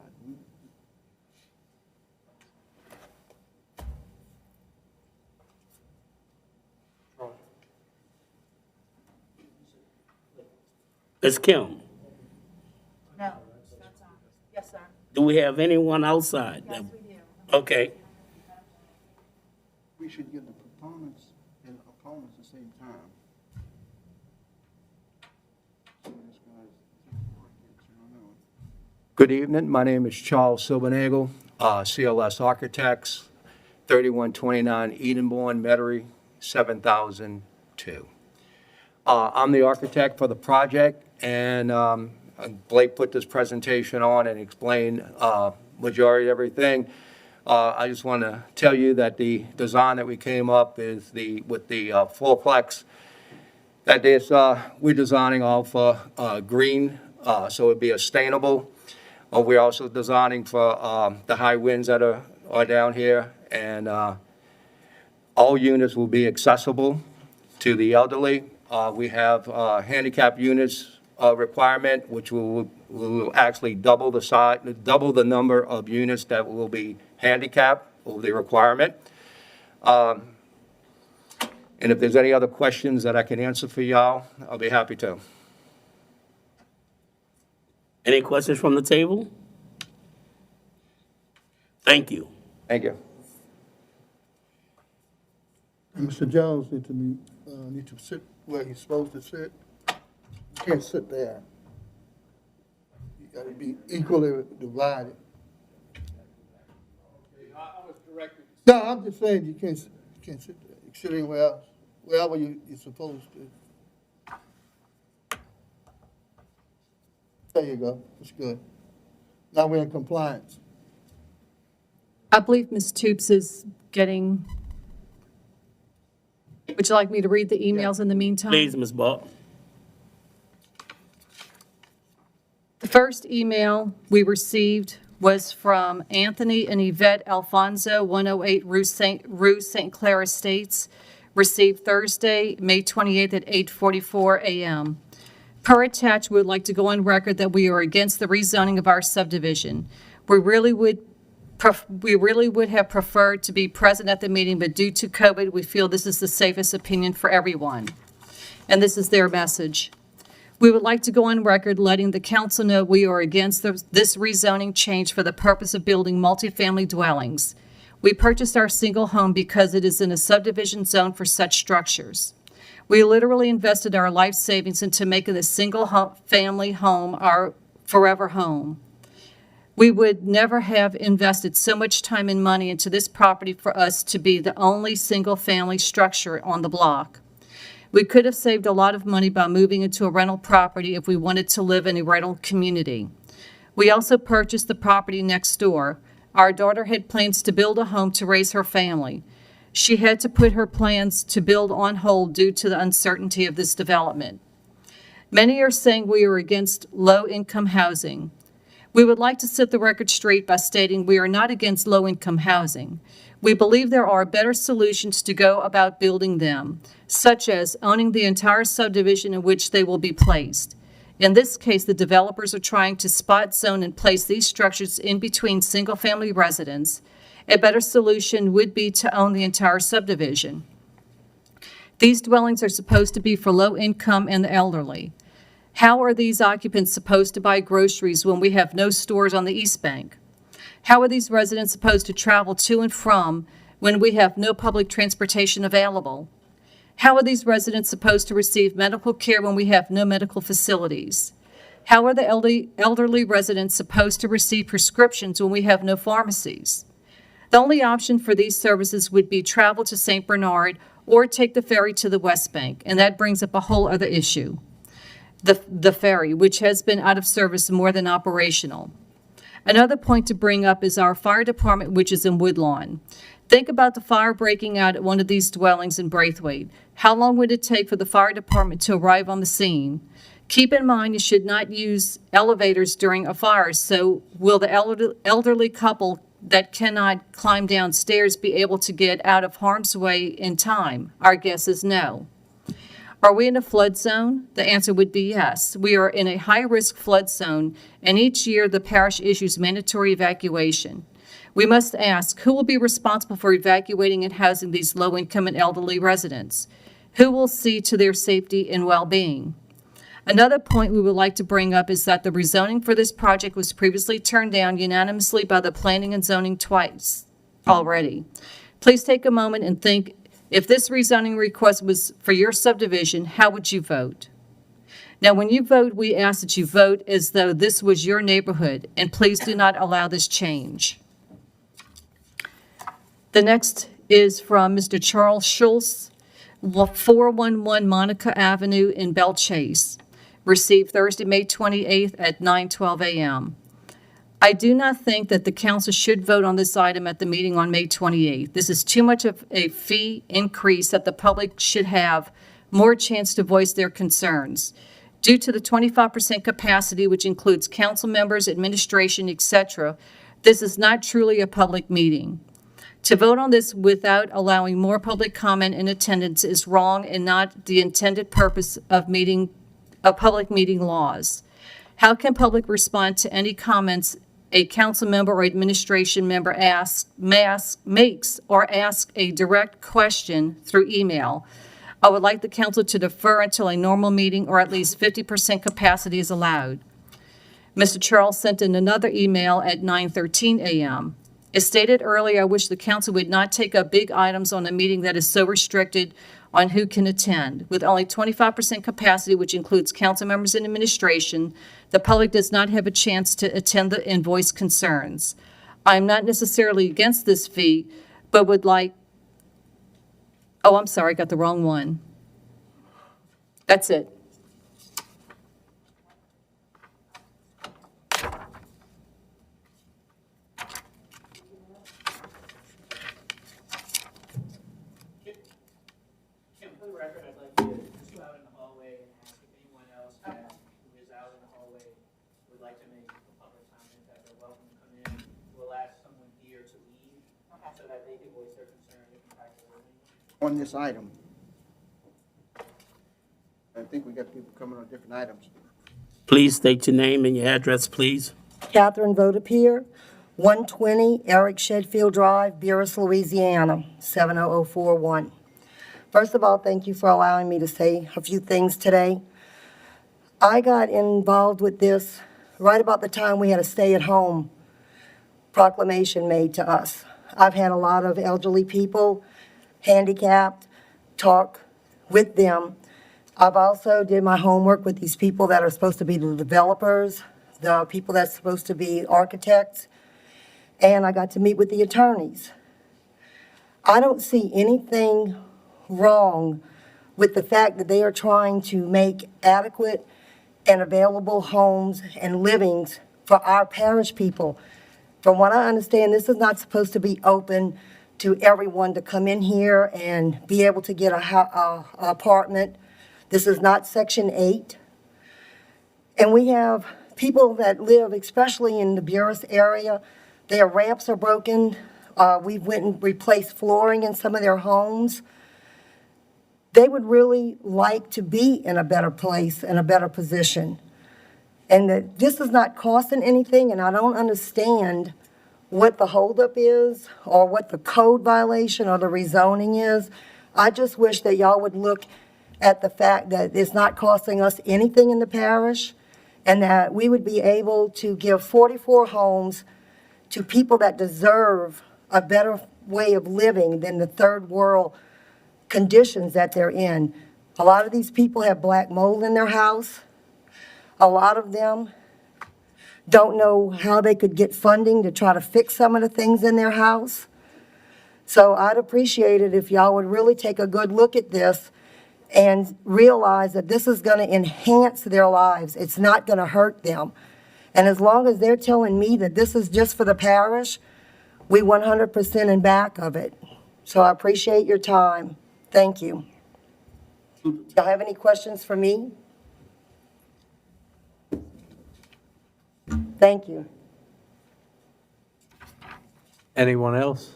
Ms. Kim, No, that's on. Yes, sir. do we have anyone outside? Yes, we do. Okay. We should give the proponents and opponents at the same time. Good evening. My name is Charles Silvernagle, CLS Architects, 3129 Edenbourne, Metairie, 7002. I'm the architect for the project, and Blake put this presentation on and explained majority of everything. I just want to tell you that the design that we came up is with the fourplex. That is, we're designing off green, so it'd be sustainable. We're also designing for the high winds that are down here, and all units will be accessible to the elderly. We have handicap units requirement, which will actually double the number of units that will be handicapped over the requirement. And if there's any other questions that I can answer for y'all, I'll be happy to. Any questions from the table? Thank you. Thank you. Mr. Jones need to sit where he's supposed to sit. You can't sit there. You got to be equally divided. No, I'm just saying you can't sit there. You sit anywhere else, wherever you're supposed to. There you go. That's good. Now we're in compliance. I believe Ms. Toops is getting, would you like me to read the emails in the meantime? Please, Ms. Barb. The first email we received was from Anthony and Yvette Alfonso, 108 Rue St. Clair Estates, received Thursday, May 28th at 8:44 a.m. Per attached, we would like to go on record that we are against the rezoning of our subdivision. We really would have preferred to be present at the meeting, but due to COVID, we feel this is the safest opinion for everyone. And this is their message. We would like to go on record letting the council know we are against this rezoning change for the purpose of building multifamily dwellings. We purchased our single home because it is in a subdivision zone for such structures. We literally invested our life savings into making the single family home our forever home. We would never have invested so much time and money into this property for us to be the only single-family structure on the block. We could have saved a lot of money by moving into a rental property if we wanted to live in a rental community. We also purchased the property next door. Our daughter had plans to build a home to raise her family. She had to put her plans to build on hold due to the uncertainty of this development. Many are saying we are against low-income housing. We would like to set the record straight by stating we are not against low-income housing. We believe there are better solutions to go about building them, such as owning the entire subdivision in which they will be placed. In this case, the developers are trying to spot zone and place these structures in between single-family residents. A better solution would be to own the entire subdivision. These dwellings are supposed to be for low income and the elderly. How are these occupants supposed to buy groceries when we have no stores on the East Bank? How are these residents supposed to travel to and from when we have no public transportation available? How are these residents supposed to receive medical care when we have no medical facilities? How are the elderly residents supposed to receive prescriptions when we have no pharmacies? The only option for these services would be travel to St. Bernard or take the ferry to the West Bank, and that brings up a whole other issue. The ferry, which has been out of service more than operational. Another point to bring up is our fire department, which is in Woodlawn. Think about the fire breaking out at one of these dwellings in Braithwaite. How long would it take for the fire department to arrive on the scene? Keep in mind you should not use elevators during a fire, so will the elderly couple that cannot climb downstairs be able to get out of harm's way in time? Our guess is no. Are we in a flood zone? The answer would be yes. We are in a high-risk flood zone, and each year the parish issues mandatory evacuation. We must ask, who will be responsible for evacuating and housing these low-income and elderly residents? Who will see to their safety and well-being? Another point we would like to bring up is that the rezoning for this project was previously turned down unanimously by the Planning and Zoning twice already. Please take a moment and think, if this rezoning request was for your subdivision, how would you vote? Now, when you vote, we ask that you vote as though this was your neighborhood, and please do not allow this change. The next is from Mr. Charles Schultz, 411 Monica Avenue in Belle Chase. Received Thursday, May 28th at 9:12 a.m. I do not think that the council should vote on this item at the meeting on May 28th. This is too much of a fee increase that the public should have more chance to voice their concerns. Due to the 25% capacity, which includes council members, administration, etc., this is not truly a public meeting. To vote on this without allowing more public comment and attendance is wrong and not the intended purpose of public meeting laws. How can public respond to any comments a council member or administration member makes or ask a direct question through email? I would like the council to defer until a normal meeting or at least 50% capacity is allowed. Mr. Charles sent in another email at 9:13 a.m. As stated earlier, I wish the council would not take up big items on a meeting that is so restricted on who can attend. With only 25% capacity, which includes council members and administration, the public does not have a chance to attend and voice concerns. I am not necessarily against this fee, but would like, oh, I'm sorry, I got the wrong one. That's it. On this item. I think we got people coming on different items. Please state your name and your address, please. Catherine Vodapier, 120 Eric Shedfield Drive, Beerus, Louisiana, 70041. First of all, thank you for allowing me to say a few things today. I got involved with this right about the time we had a stay-at-home proclamation made to us. I've had a lot of elderly people, handicapped, talk with them. I've also did my homework with these people that are supposed to be the developers, the people that's supposed to be architects, and I got to meet with the attorneys. I don't see anything wrong with the fact that they are trying to make adequate and available homes and livings for our parish people. From what I understand, this is not supposed to be open to everyone to come in here and be able to get a apartment. This is not Section 8. And we have people that live, especially in the Buras area, their ramps are broken. We went and replaced flooring in some of their homes. They would really like to be in a better place, in a better position. And that this is not costing anything, and I don't understand what the holdup is or what the code violation or the rezoning is. I just wish that y'all would look at the fact that it's not costing us anything in the parish, and that we would be able to give 44 homes to people that deserve a better way of living than the third world conditions that they're in. A lot of these people have black mold in their house. A lot of them don't know how they could get funding to try to fix some of the things in their house. So I'd appreciate it if y'all would really take a good look at this and realize that this is going to enhance their lives. It's not going to hurt them. And as long as they're telling me that this is just for the parish, we 100% in back of it. So I appreciate your time. Thank you. Y'all have any questions for me? Thank you. Anyone else?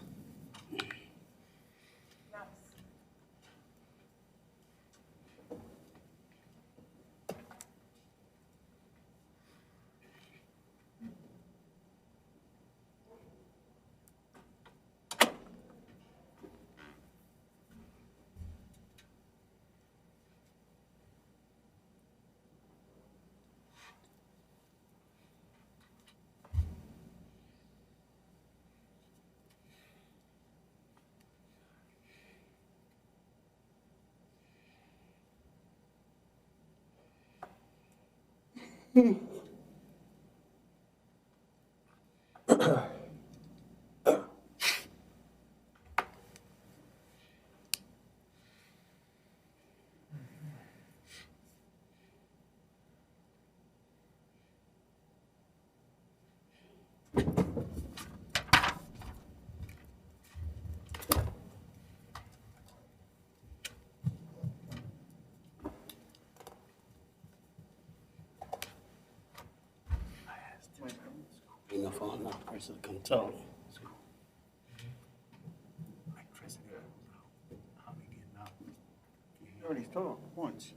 Enough on that person can tell. He already talked once.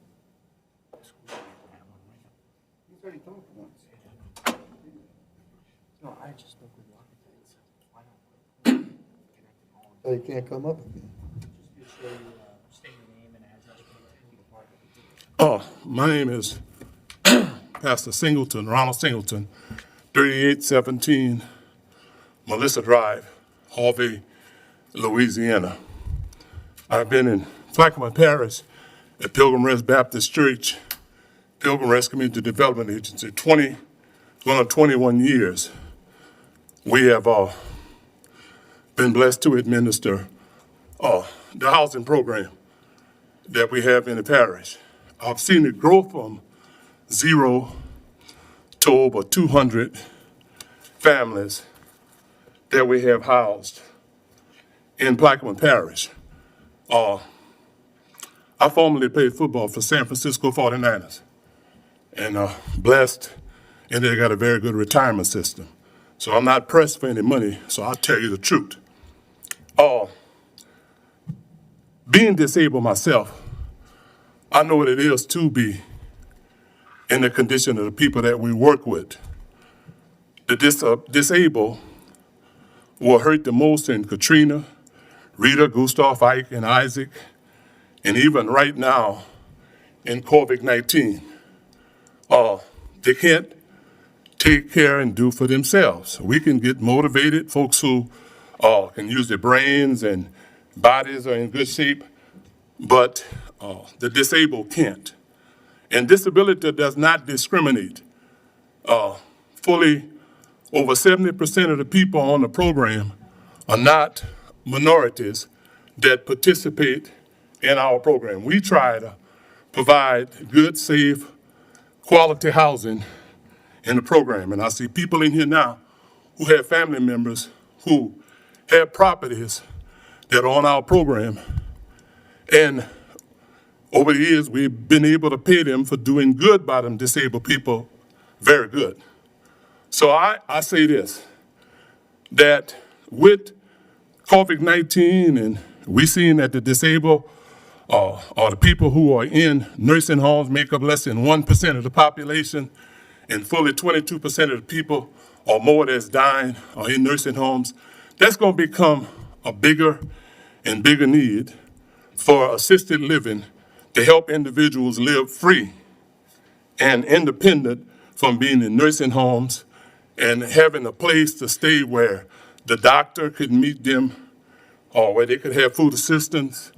He's already talked once. No, I just spoke with the architects. So you can't come up again. State your name and address for the department. Oh, my name is Pastor Singleton, Ronald Singleton, 3817 Melissa Drive, Harvey, Louisiana. I've been in Plaquemine Parish at Pilgrim Rest Baptist Church, Pilgrim Rest Community Development Agency, 21 years. We have been blessed to administer the housing program that we have in the parish. I've seen it grow from 0 to over 200 families that we have housed in Plaquemine Parish. I formerly played football for San Francisco 49ers and blessed, and they got a very good retirement system. So I'm not pressed for any money, so I'll tell you the truth. Being disabled myself, I know what it is to be in the condition of the people that we work with. The disabled were hurt the most in Katrina, Rita, Gustav, Ike, and Isaac, and even right now in COVID-19. They can't take care and do for themselves. We can get motivated, folks who can use their brains and bodies are in good shape, but the disabled can't. And disability does not discriminate over 70% of the people on the program are not minorities that participate in our program. We try to provide good, safe, quality housing in the program. And I see people in here now who have family members who have properties that are on our program. And over the years, we've been able to pay them for doing good by them disabled people, very good. So I say this, that with COVID-19 and we seen that the disabled or the people who are in nursing homes make up less than 1% of the population, and fully 22% of the people or more that's dying are in nursing homes, that's going to become a bigger and bigger need for assisted living to help individuals live free and independent from being in nursing homes and having a place to stay where the doctor could meet them or where they could have food assistance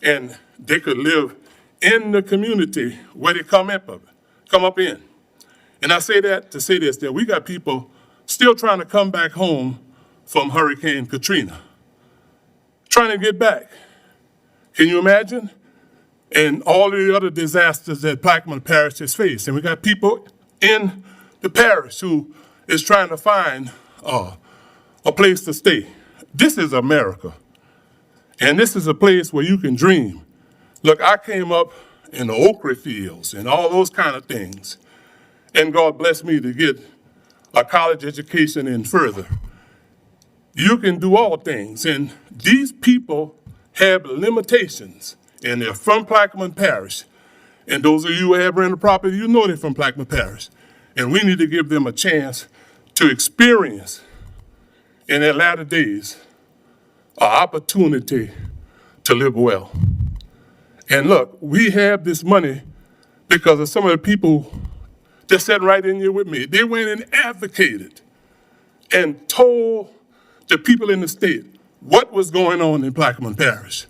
and they could live in the community where they come up in. And I say that to say this, that we got people still trying to come back home from Hurricane Katrina, trying to get back. Can you imagine? And all the other disasters that Plaquemine Parish has faced. And we got people in the parish who is trying to find a place to stay. This is America. And this is a place where you can dream. Look, I came up in the okra fields and all those kind of things. And God blessed me to get a college education and further. You can do all things. And these people have limitations. And they're from Plaquemine Parish. And those of you who have rented property, you know they're from Plaquemine Parish. And we need to give them a chance to experience in their latter days an opportunity to live well. And look, we have this money because of some of the people that sat right in here with me. They went and advocated and told the people in the state what was going on in Plaquemine Parish.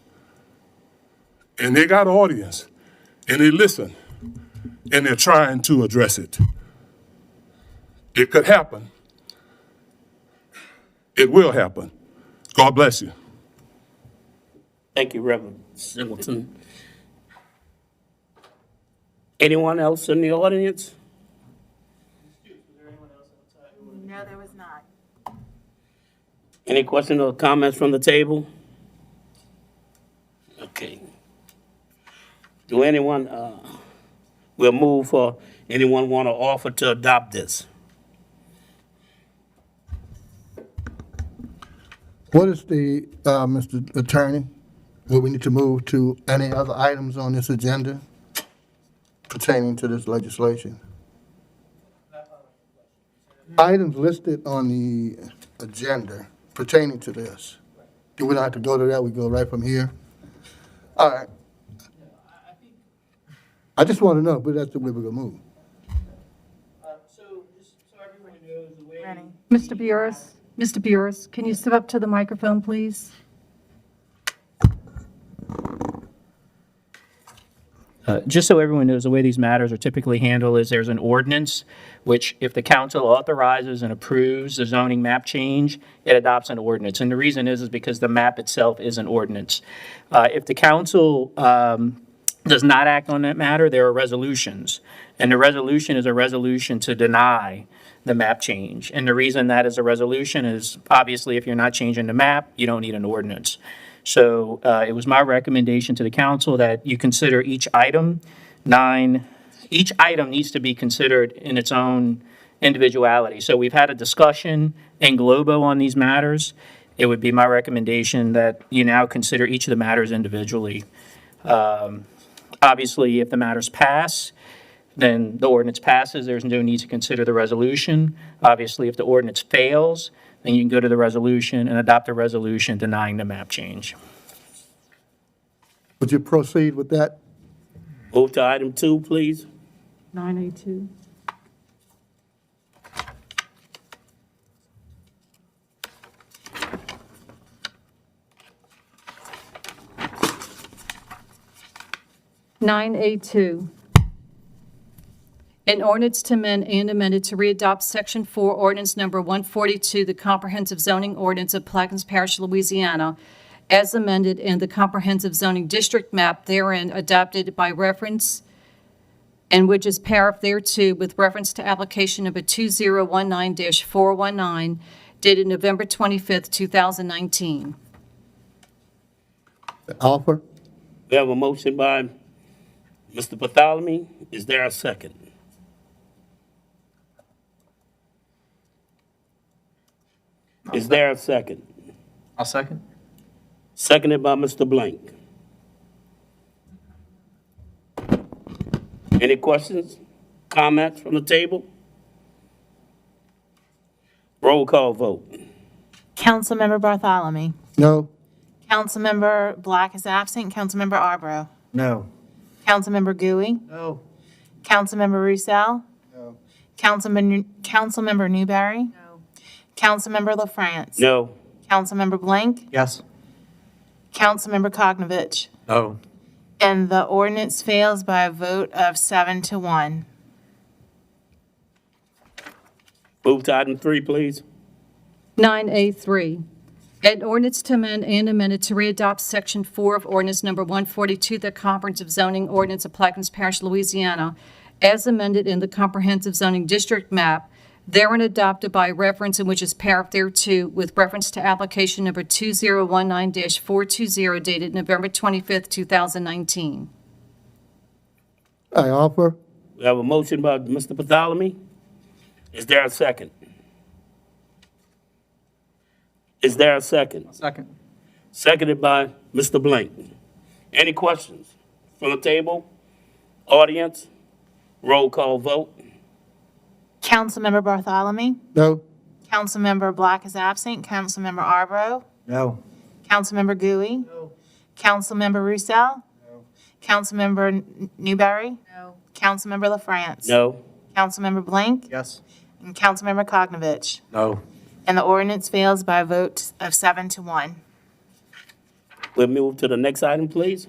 And they got an audience, and they listen, and they're trying to address it. It could happen. It will happen. God bless you. Thank you, Reverend Singleton. Anyone else in the audience? No, there was not. Any questions or comments from the table? Okay. Do anyone, we'll move for, anyone want to offer to adopt this? What is the, Mr. Attorney, what we need to move to any other items on this agenda pertaining to this legislation? Items listed on the agenda pertaining to this. Do we not have to go to that? We go right from here? All right. I just want to know, but that's the way we're going to move. So, just so everyone knows, the way... Mr. Burris, can you step up to the microphone, please? Just so everyone knows, the way these matters are typically handled is there's an ordinance, which if the council authorizes and approves the zoning map change, it adopts an ordinance. And the reason is because the map itself is an ordinance. If the council does not act on that matter, there are resolutions. And the resolution is a resolution to deny the map change. And the reason that is a resolution is obviously if you're not changing the map, you don't need an ordinance. So it was my recommendation to the council that you consider each item. Each item needs to be considered in its own individuality. So we've had a discussion in Globo on these matters. It would be my recommendation that you now consider each of the matters individually. Obviously, if the matters pass, then the ordinance passes. There's no need to consider the resolution. Obviously, if the ordinance fails, then you can go to the resolution and adopt a resolution denying the map change. Would you proceed with that? Move to item 2, please. 9A2. An ordinance to amend and amended to readopt Section 4, Ordinance Number 142, the Comprehensive Zoning Ordinance of Plaquemines Parish, Louisiana, as amended in the Comprehensive Zoning District Map therein adopted by reference and which is paraphrased thereto with reference to application number 2019-419 dated November 25th, 2019. Offer. We have a motion by Mr. Bartholomew. Is there a second? Is there a second? I'll second. Seconded by Mr. Blank. Any questions, comments from the table? Roll call vote. Councilmember Bartholomew. No. Councilmember Black is absent. Councilmember Arbro. No. Councilmember Gooey. No. Councilmember Roussel. No. Councilmember Newberry. No. Councilmember LaFrance. No. Councilmember Blank. Yes. Councilmember Koknovich. No. And the ordinance fails by a vote of 7-1. Move to item 3, please. 9A3, an ordinance to amend and amended to readopt Section 4 of Ordinance Number 142, the Comprehensive Zoning Ordinance of Plaquemines Parish, Louisiana, as amended in the Comprehensive Zoning District Map, therein adopted by reference and which is paraphrased thereto with reference to application number 2019-420 dated November 25th, 2019. I offer. We have a motion by Mr. Bartholomew. Is there a second? Is there a second? Second. Seconded by Mr. Blank. Any questions from the table? Audience? Roll call vote. Councilmember Bartholomew. No. Councilmember Black is absent. Councilmember Arbro. No. Councilmember Gooey. No. Councilmember Roussel. No. Councilmember Newberry. No. Councilmember LaFrance. No. Councilmember Blank. Yes. And Councilmember Koknovich. No. And the ordinance fails by a vote of 7-1. We'll move to the next item, please.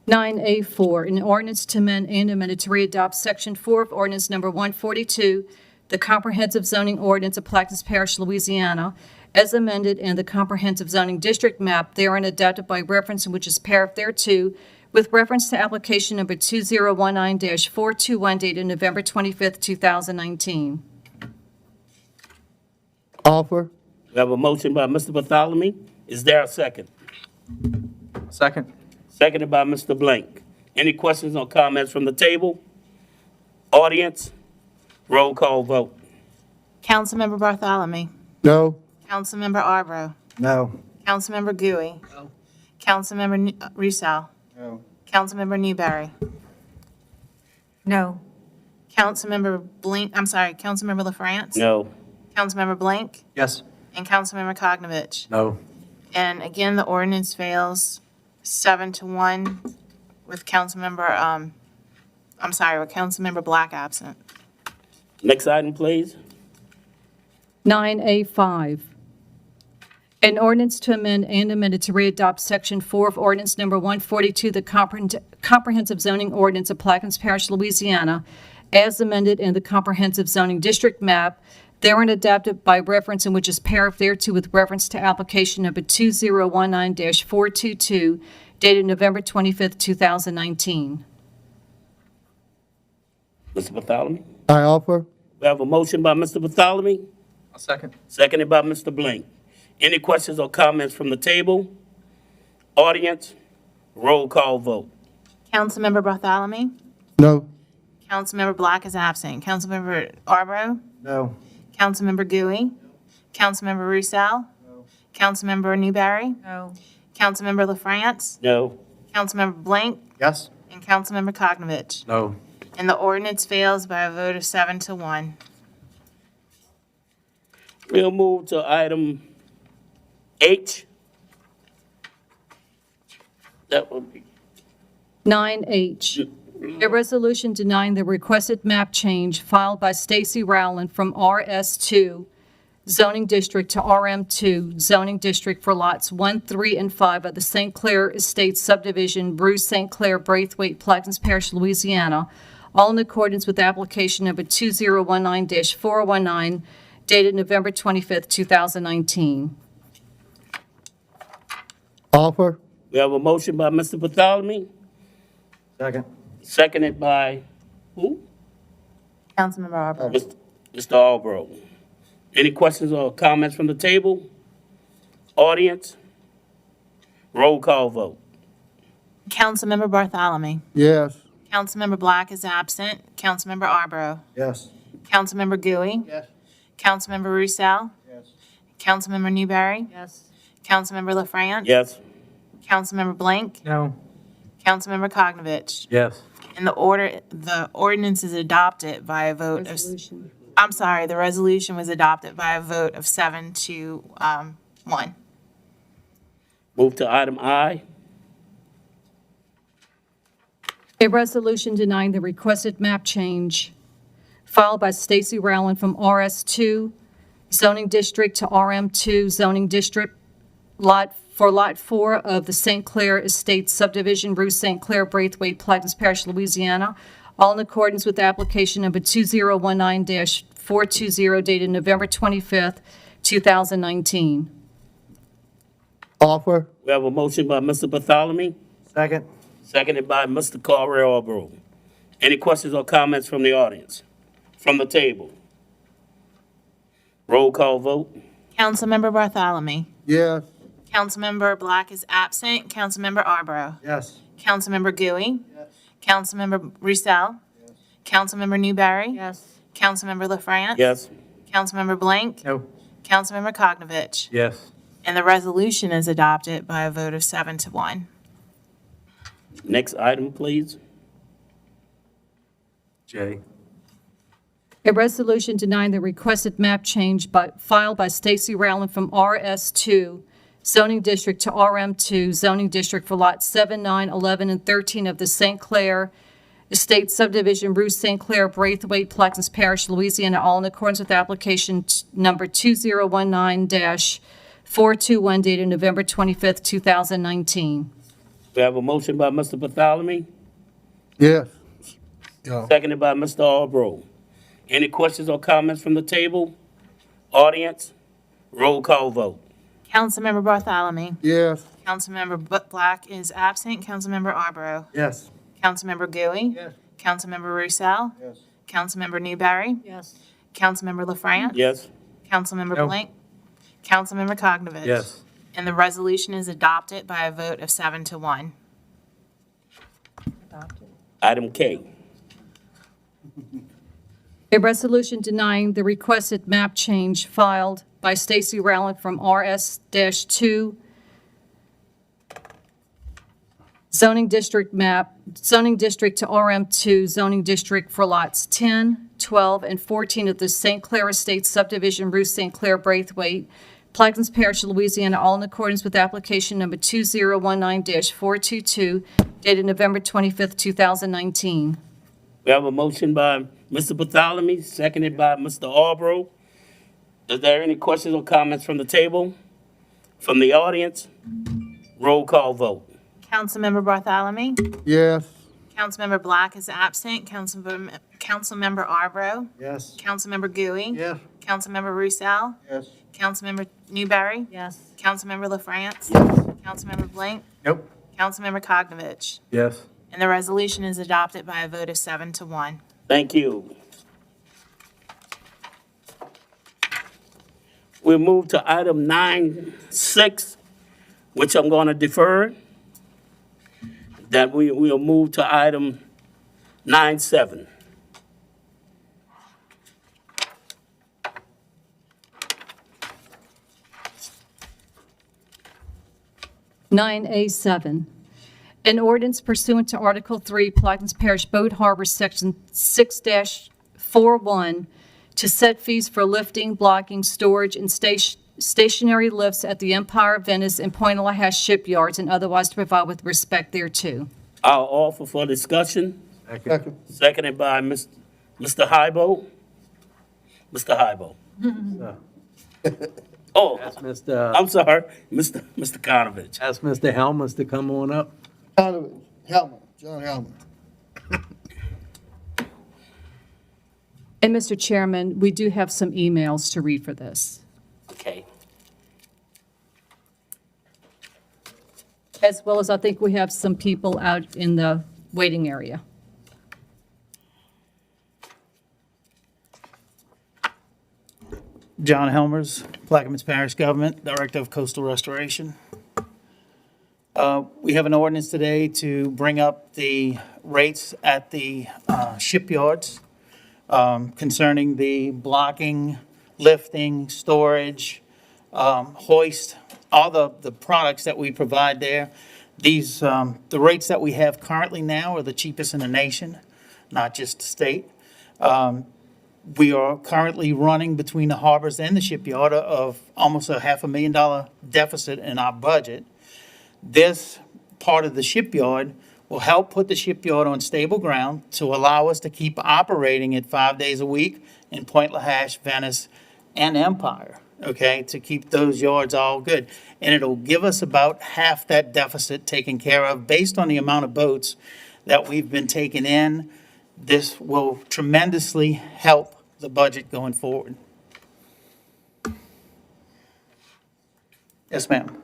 9A4, an ordinance to amend and amended to readopt Section 4 of Ordinance Number 142, the Comprehensive Zoning Ordinance of Plaquemines Parish, Louisiana, as amended in the Comprehensive Zoning District Map, therein adopted by reference and which is paraphrased thereto, with reference to application number 2019-421 dated November 25th, 2019. Offer. We have a motion by Mr. Bartholomew. Is there a second? Second. Seconded by Mr. Blank. Any questions or comments from the table? Audience? Roll call vote. Councilmember Bartholomew. No. Councilmember Arbro. No. Councilmember Gooey. No. Councilmember Roussel. No. Councilmember Newberry. No. Councilmember Councilmember LaFrance. No. Councilmember Blank. Yes. And Councilmember Koknovich. No. And again, the ordinance fails 7-1 with Councilmember Black absent. Next item, please. 9A5, an ordinance to amend and amended to readopt Section 4 of Ordinance Number 142, the Comprehensive Zoning Ordinance of Plaquemines Parish, Louisiana, as amended in the Comprehensive Zoning District Map, therein adopted by reference and which is paraphrased thereto with reference to application number 2019-422 dated November 25th, 2019. Mr. Bartholomew? I offer. We have a motion by Mr. Bartholomew, I'll second. seconded by Mr. Blank. Any questions or comments from the table? Audience? Roll call vote. Councilmember Bartholomew. No. Councilmember Black is absent. Councilmember Arbro. No. Councilmember Gooey. Councilmember Roussel. Councilmember Newberry. No. Councilmember LaFrance. No. Councilmember Blank. Yes. And Councilmember Koknovich. No. And the ordinance fails by a vote of 7-1. We'll move to item H. That would be 9H, a resolution denying the requested map change filed by Stacy Rowland from RS2 zoning district to RM2 zoning district for lots 1, 3, and 5 of the St. Clair Estates subdivision, Bruce St. Clair, Braithwaite, Plaquemines Parish, Louisiana, all in accordance with application number 2019-419 dated November 25th, 2019. Offer. We have a motion by Mr. Bartholomew, Second. seconded by who? Councilmember Arbor. Mr. Albro. Any questions or comments from the table? Audience? Roll call vote. Councilmember Bartholomew. Yes. Councilmember Black is absent. Councilmember Arbro. Yes. Councilmember Gooey. Yes. Councilmember Roussel. Yes. Councilmember Newberry. Yes. Councilmember LaFrance. Yes. Councilmember Blank. No. Councilmember Koknovich. Yes. And the ordinance is adopted by a vote of, Resolution. I'm sorry, the resolution was adopted by a vote of 7 to 1. Move to item I. A resolution denying the requested map change filed by Stacy Rowland from RS2 zoning district to RM2 zoning district Lot 4 of the St. Clair Estates subdivision, Rue St. Clair, Braithwaite, Plaquemines Parish, Louisiana, all in accordance with application number 2019-420 dated November 25th, 2019. Offer. We have a motion by Mr. Bartholomew, Second. seconded by Mr. Carver Albro. Any questions or comments from the audience? From the table? Roll call vote. Councilmember Bartholomew. Yes. Councilmember Black is absent. Councilmember Arbro. Yes. Councilmember Gooey. Yes. Councilmember Roussel. Yes. Councilmember Newberry. Yes. Councilmember LaFrance. Yes. Councilmember Blank. No. Councilmember Koknovich. Yes. And the resolution is adopted by a vote of 7 to 1. Next item, please. J. A resolution denying the requested map change filed by Stacy Rowland from RS2 zoning district to RM2 zoning district for lots 7, 9, 11, and 13 of the St. Clair Estate subdivision, Rue St. Clair, Braithwaite, Plaquemines Parish, Louisiana, all in accordance with application number 2019-421 dated November 25th, 2019. We have a motion by Mr. Bartholomew, Yes. Yeah. seconded by Mr. Albro. Any questions or comments from the table? Audience? Roll call vote. Councilmember Bartholomew. Yes. Councilmember Black is absent. Councilmember Arbro. Yes. Councilmember Gooey. Yes. Councilmember Roussel. Yes. Councilmember Newberry. Yes. Councilmember LaFrance. Yes. Councilmember No. Blank. Councilmember Koknovich. Yes. And the resolution is adopted by a vote of 7 to 1. Item K. A resolution denying the requested map change filed by Stacy Rowland from RS-2 zoning district to RM2 zoning district for lots 10, 12, and 14 of the St. Clair Estates subdivision, Rue St. Clair, Braithwaite, Plaquemines Parish, Louisiana, all in accordance with application number 2019-422 dated November 25th, 2019. We have a motion by Mr. Bartholomew, seconded by Mr. Albro. Is there any questions or comments from the table? From the audience? Roll call vote. Councilmember Bartholomew. Yes. Councilmember Black is absent. Councilmember Arbro. Yes. Councilmember Gooey. Yes. Councilmember Roussel. Yes. Councilmember Newberry. Yes. Councilmember LaFrance. Yes. Councilmember Blank. Nope. Councilmember Koknovich. Yes. And the resolution is adopted by a vote of 7 to 1. Thank you. We'll move to item 9.6, which I'm going to defer. That we'll move to item 9.7. Nine A7, an ordinance pursuant to Article 3, Plaquemines Parish Boat Harbor, Section 6-41, to set fees for lifting, blocking, storage, and stationary lifts at the Empire, Venice, and Point La Hache shipyards, and otherwise to provide with respect thereto. I'll offer for discussion. Second. Seconded by Mr. Hybo. Mr. Hybo. Oh, Ask Mr. I'm sorry, Mr. Konovich. Ask Mr. Helmus to come on up. Helmet. John Helmet. And Mr. Chairman, we do have some emails to read for this, Okay. as well as I think we have some people out in the waiting area. John Helmers, Plaquemines Parish Government, Director of Coastal Restoration. We have an ordinance today to bring up the rates at the shipyards concerning the blocking, lifting, storage, hoist, all the products that we provide there. These, the rates that we have currently now are the cheapest in the nation, not just the state. We are currently running between the harbors and the shipyard of almost a $500,000 deficit in our budget. This part of the shipyard will help put the shipyard on stable ground to allow us to keep operating it 5 days a week in Point Lahash, Venice, and Empire, okay, to keep those yards all good. And it'll give us about half that deficit taken care of based on the amount of boats that we've been taking in. This will tremendously help the budget going forward. Yes, ma'am.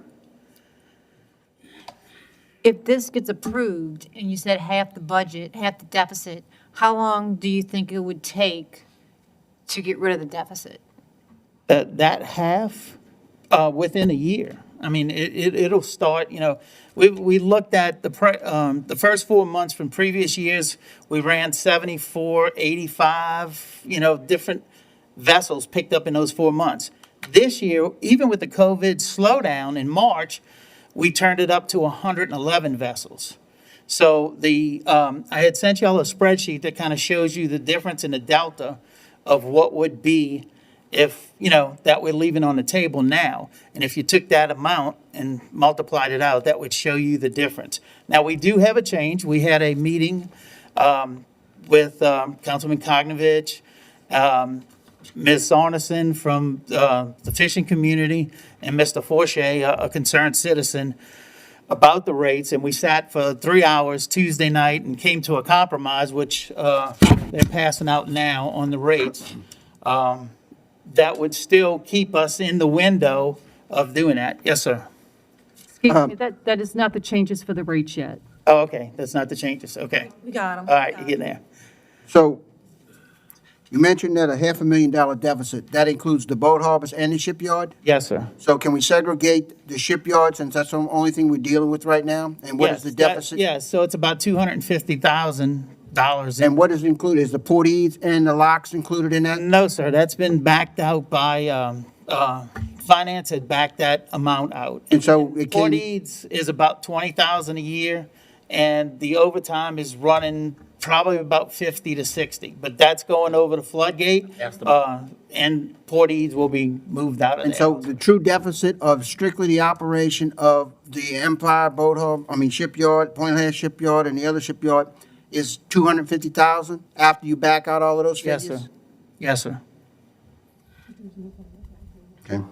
If this gets approved, and you said half the budget, half the deficit, how long do you think it would take to get rid of the deficit? That half, within a year. I mean, it'll start, you know, we looked at the first 4 months from previous years, we ran 74, 85, you know, different vessels picked up in those 4 months. This year, even with the COVID slowdown in March, we turned it up to 111 vessels. So I had sent y'all a spreadsheet that kind of shows you the difference in the delta of what would be if, you know, that we're leaving on the table now. And if you took that amount and multiplied it out, that would show you the difference. Now, we do have a change. We had a meeting with Councilman Kognovich, Ms. Arneson from the fishing community, and Mr. Forshey, a concerned citizen, about the rates. And we sat for 3 hours Tuesday night and came to a compromise, which they're passing out now on the rates. That would still keep us in the window of doing that. Yes, sir. Excuse me, that is not the changes for the rates yet. Oh, okay, that's not the changes, okay. We got them. All right, you get there. So you mentioned that a $500,000 deficit, that includes the boat harbors and the shipyard? Yes, sir. So can we segregate the shipyard since that's the only thing we're dealing with right now? And what is the deficit? Yes, so it's about $250,000. And what is included? Is the port eaves and the locks included in that? No, sir, that's been backed out by, finance had backed that amount out. And so it Port came, eaves is about $20,000 a year, and the overtime is running probably about 50 to 60, but that's going over the floodgate, and port eaves will be moved out of there. and so the true deficit of strictly the operation of the Empire Boat Harbor, Shipyard, Point Lahash Shipyard, and the other shipyard is $250,000 after you back out all of those figures? Yes, sir. Yes, sir. Okay.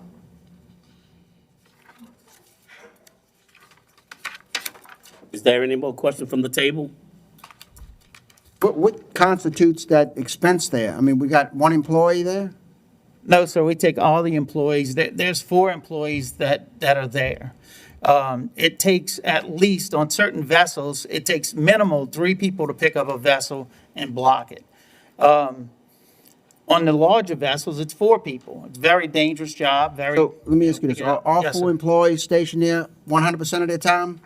Is there any more questions from the table? What constitutes that expense there? I mean, we got one employee there? No, sir, we take all the employees. There's 4 employees that are there. It takes at least, on certain vessels, it takes minimal 3 people to pick up a vessel and block it. On the larger vessels, it's 4 people. It's a very dangerous job, very. So let me ask you this, are all Yes, 4 sir. employees stationed there 100% of their time?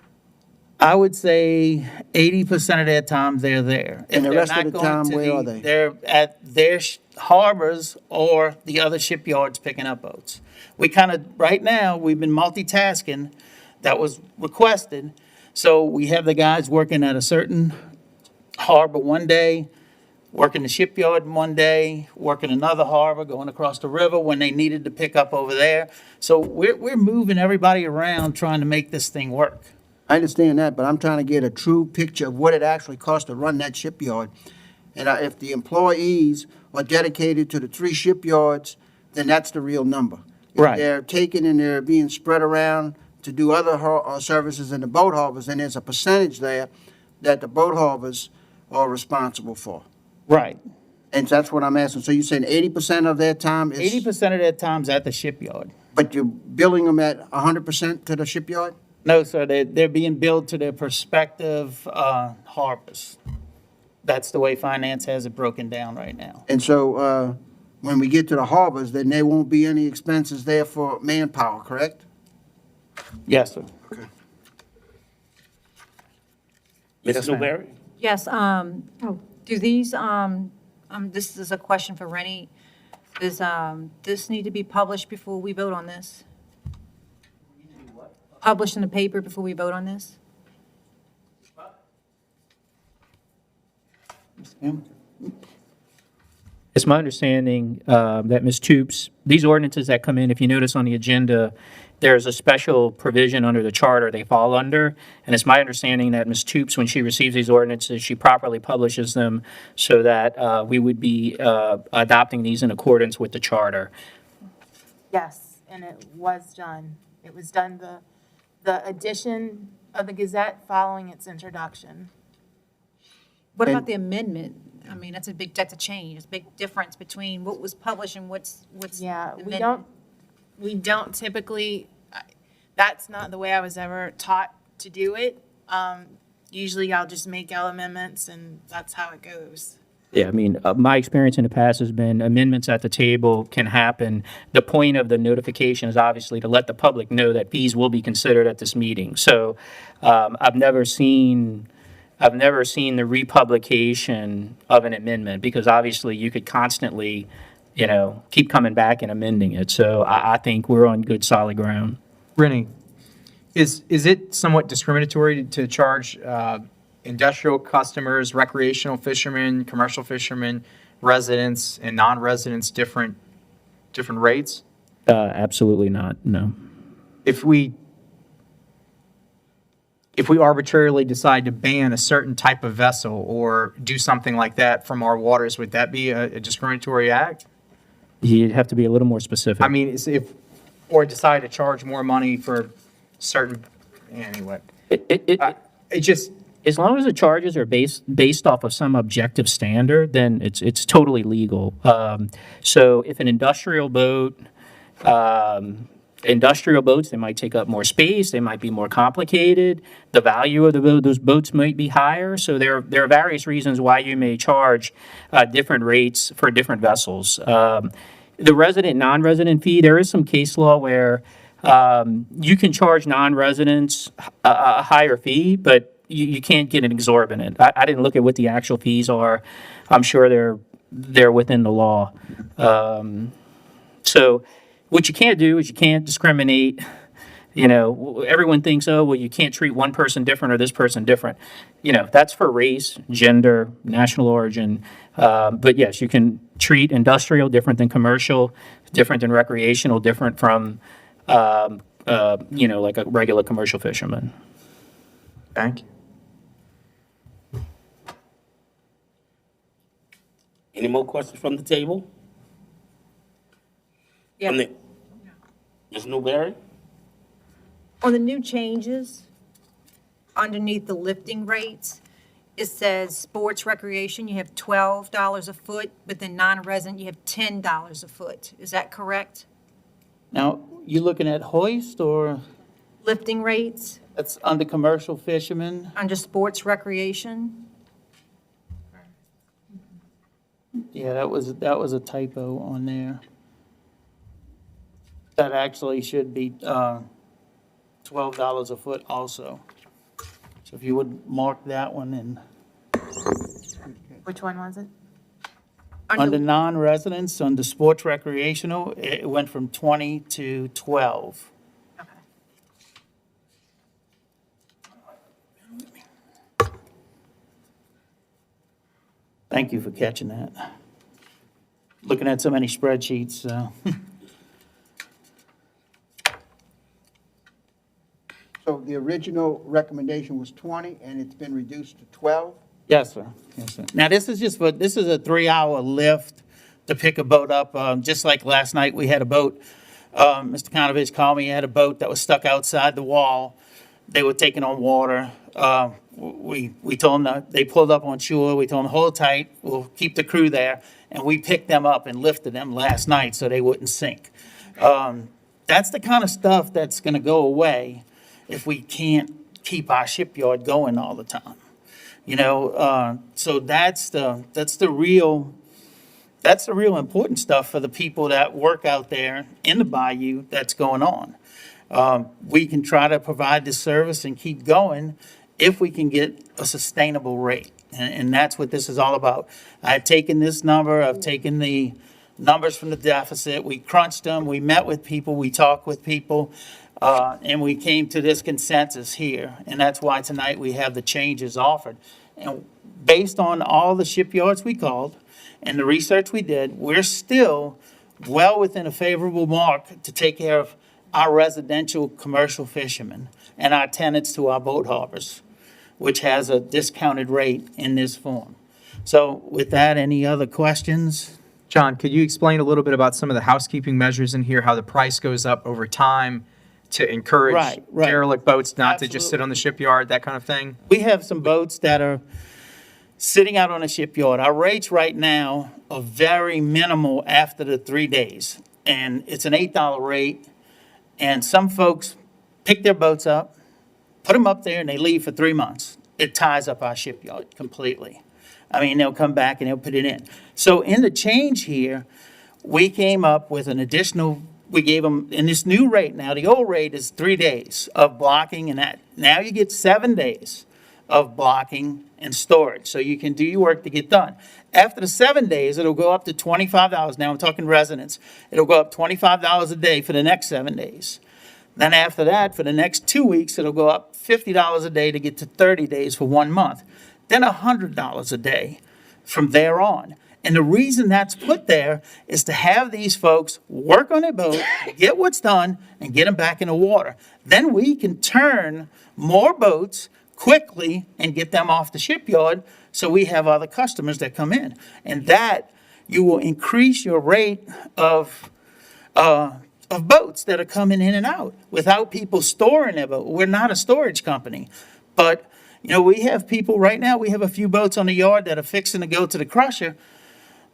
I would say 80% of their time they're there. If And the they're rest of not the going time, to where are they? They're at their harbors or the other shipyards picking up boats. We kind of, right now, we've been multitasking. That was requested. So we have the guys working at a certain harbor one day, working the shipyard one day, working another harbor, going across the river when they needed to pick up over there. So we're moving everybody around trying to make this thing work. I understand that, but I'm trying to get a true picture of what it actually costs to run that shipyard. And if the employees are dedicated to the 3 shipyards, then that's the real number. Right. If they're taken and they're being spread around to do other services in the boat harbors, then there's a percentage there that the boat harbors are responsible for. Right. And that's what I'm asking. So you're saying 80% of their time is? 80% of their time's at the shipyard. But you're billing them at 100% to the shipyard? No, sir, they're being billed to their prospective harbors. That's the way finance has it broken down right now. And so, when we get to the harbors, then there won't be any expenses there for manpower, correct? Yes, sir. Okay. Ms. Newberry? Yes, do these, this is a question for Rennie. Does, this need to be published before we vote on this? Published in the paper before we vote on this? It's my understanding that Ms. Toops, these ordinances that come in, if you notice on the agenda, there's a special provision under the charter they fall under, and it's my understanding that Ms. Toops, when she receives these ordinances, she properly publishes them so that we would be adopting these in accordance with the charter. Yes, and it was done. It was done, the addition of the Gazette following its introduction. What about the amendment? I mean, that's a change. It's a big difference between what was published and what's Yeah, amended. we don't typically, that's not the way I was ever taught to do it. Usually I'll just make out amendments and that's how it goes. Yeah, I mean, my experience in the past has been amendments at the table can happen. The point of the notification is obviously to let the public know that fees will be considered at this meeting. So I've never seen the republication of an amendment because obviously you could constantly, keep coming back and amending it. So I think we're on good solid ground. Rennie, is it somewhat discriminatory to charge industrial customers, recreational fishermen, commercial fishermen, residents, and non-residents different rates? Absolutely not, no. If we arbitrarily decide to ban a certain type of vessel or do something like that from our waters, would that be a discriminatory act? You'd have to be a little more specific. I mean, or decide to charge more money for certain, anyway. It just, as long as the charges are based off of some objective standard, then it's totally legal. So if an industrial boats, they might take up more space, they might be more complicated, the value of those boats might be higher, so there are various reasons why you may charge different rates for different vessels. The resident, non-resident fee, there is some case law where you can charge non-residents a higher fee, but you can't get an exorbitant. I didn't look at what the actual fees are. I'm sure they're within the law. So what you can't do is you can't discriminate. Everyone thinks, oh, well, you can't treat one person different or this person different. That's for race, gender, national origin. But yes, you can treat industrial different than commercial, different than recreational, different from, like a regular commercial fisherman. Thank you. Any more questions from the table? Yeah. Ms. Newberry? On the new changes, underneath the lifting rates, it says sports recreation, you have $12 a foot, but then non-resident, you have $10 a foot. Is that correct? Now, you looking at hoist or Lifting rates that's under commercial fishermen? under sports recreation? Yeah, that was a typo on there. That actually should be $12 a foot also. So if you would mark that one in. Which one was it? Under non-residents, under sports recreational, it went from 20 to 12. Thank you for catching that. Looking at so many spreadsheets, so. So the original recommendation was 20 and it's been reduced to 12? Yes, sir. Yes, sir. Now, this is a 3-hour lift to pick a boat up. Just like last night, we had a boat. Mr. Konovich called me, he had a boat that was stuck outside the wall. They were taking on water we told them that they pulled up on shore, we told them hold tight, we'll keep the crew there, and we picked them up and lifted them last night so they wouldn't sink. That's the kind of stuff that's gonna go away if we can't keep our shipyard going all the time. So that's the real important stuff for the people that work out there in the bayou that's going on. We can try to provide this service and keep going if we can get a sustainable rate. And that's what this is all about. I've taken this number, I've taken the numbers from the deficit, we crunched them, we met with people, we talked with people, and we came to this consensus here. And that's why tonight we have the changes offered. And based on all the shipyards we called and the research we did, we're still well within a favorable mark to take care of our residential commercial fishermen and our tenants to our boat harbors, which has a discounted rate in this form. So with that, any other questions? John, could you explain a little bit about some of the housekeeping measures in here, how the price goes up over time to encourage Right. derelict boats not to just sit on the shipyard, that kind of thing? We have some boats that are sitting out on a shipyard. Our rates right now are very minimal after the 3 days. And it's an $8 rate. And some folks pick their boats up, put them up there, and they leave for 3 months. It ties up our shipyard completely. I mean, they'll come back and they'll put it in. So in the change here, we came up with an additional, we gave them, in this new rate now, the old rate is 3 days of blocking and that. Now you get 7 days of blocking and storage, so you can do your work to get done. After the 7 days, it'll go up to $25. Now I'm talking residents. It'll go up $25 a day for the next 7 days. Then after that, for the next 2 weeks, it'll go up $50 a day to get to 30 days for 1 month. Then $100 a day from there on. And the reason that's put there is to have these folks work on their boat, get what's done, and get them back in the water. Then we can turn more boats quickly and get them off the shipyard so we have other customers that come in. And that, you will increase your rate of boats that are coming in and out without people storing their boat. We're not a storage company, but we have people right now, we have a few boats on the yard that are fixing to go to the crusher.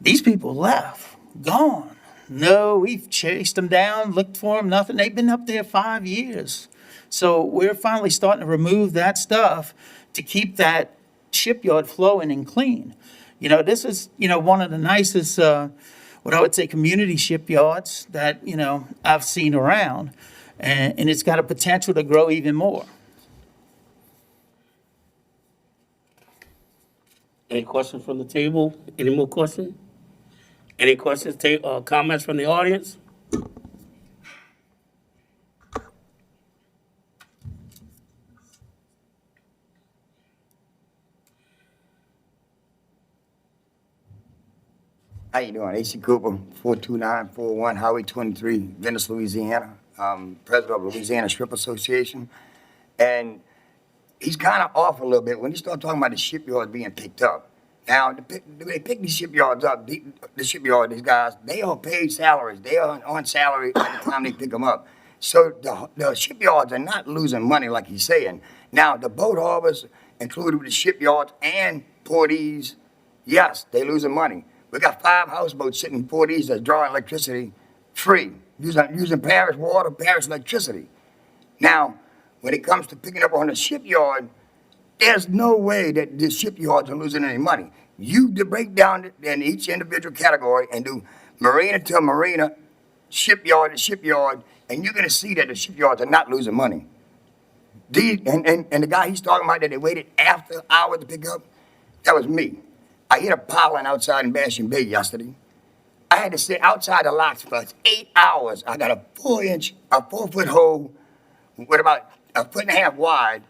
These people left, gone. No, we've chased them down, looked for them, nothing. They've been up there 5 years. So we're finally starting to remove that stuff to keep that shipyard flowing and clean. This is, one of the nicest, what I would say, community shipyards that, I've seen around. And it's got a potential to grow even more. Any questions from the table? Any more questions? Any questions, comments from the audience? How you doing? A.C. Cooper, 42941 Highway 23, Venice, Louisiana. President of Louisiana Strip Association. And he's kind of off a little bit when he started talking about the shipyards being picked up. Now, they pick these shipyards up, these guys, they are paid salaries. They are on salary at the time they pick them up. So the shipyards are not losing money like he's saying. Now, the boat harbors, included with the shipyards and porties, yes, they losing money. We got 5 houseboats sitting in porties that's drawing electricity free, using parish water, parish electricity. Now, when it comes to picking up on the shipyard, there's no way that the shipyards are losing any money. You break down in each individual category and do marina to marina, shipyard to shipyard, and you're going to see that the shipyards are not losing money. And the guy he's talking about that they waited after hours to pick up, that was me. I hit a piling outside in Bastion Bay yesterday. I had to sit outside the locks for 8 hours. I got a 4-foot hole with about 1.5 feet wide.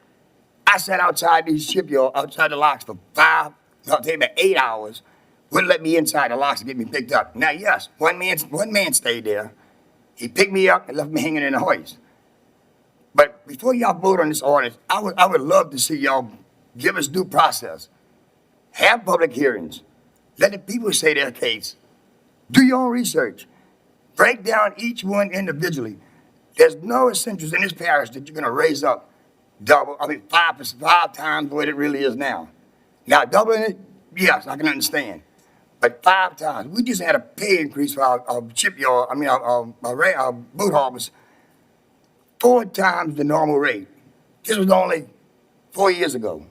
I sat outside these shipyard, outside the locks for 8 hours. Wouldn't let me inside the locks to get me picked up. Now, yes, one man stayed there. He picked me up and left me hanging in the hoist. But before y'all vote on this ordinance, I would love to see y'all give us due process. Have public hearings. Let the people say their case. Do your own research. Break down each one individually. There's no essentials in this parish that you're going to raise up five times what it really is now. Now, doubling it, yes, I can understand. But 5 times. We just had a pay increase for our shipyard, our boat harbors, 4 times the normal rate. This was only 4 years ago.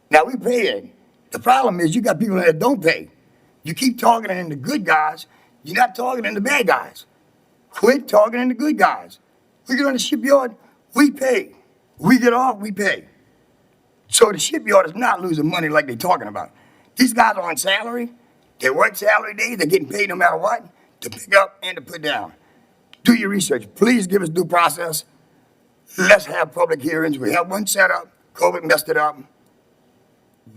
Now, we pay it. The problem is you got people that don't pay. You keep talking in the good guys, you're not talking in the bad guys. Quit talking in the good guys. We get on the shipyard, we pay. We get off, we pay. So the shipyard is not losing money like they're talking about. These guys are on salary. They work salary days. They're getting paid no matter what to pick up and to put down. Do your research. Please give us due process. Let's have public hearings. We have one set up. COVID messed it up.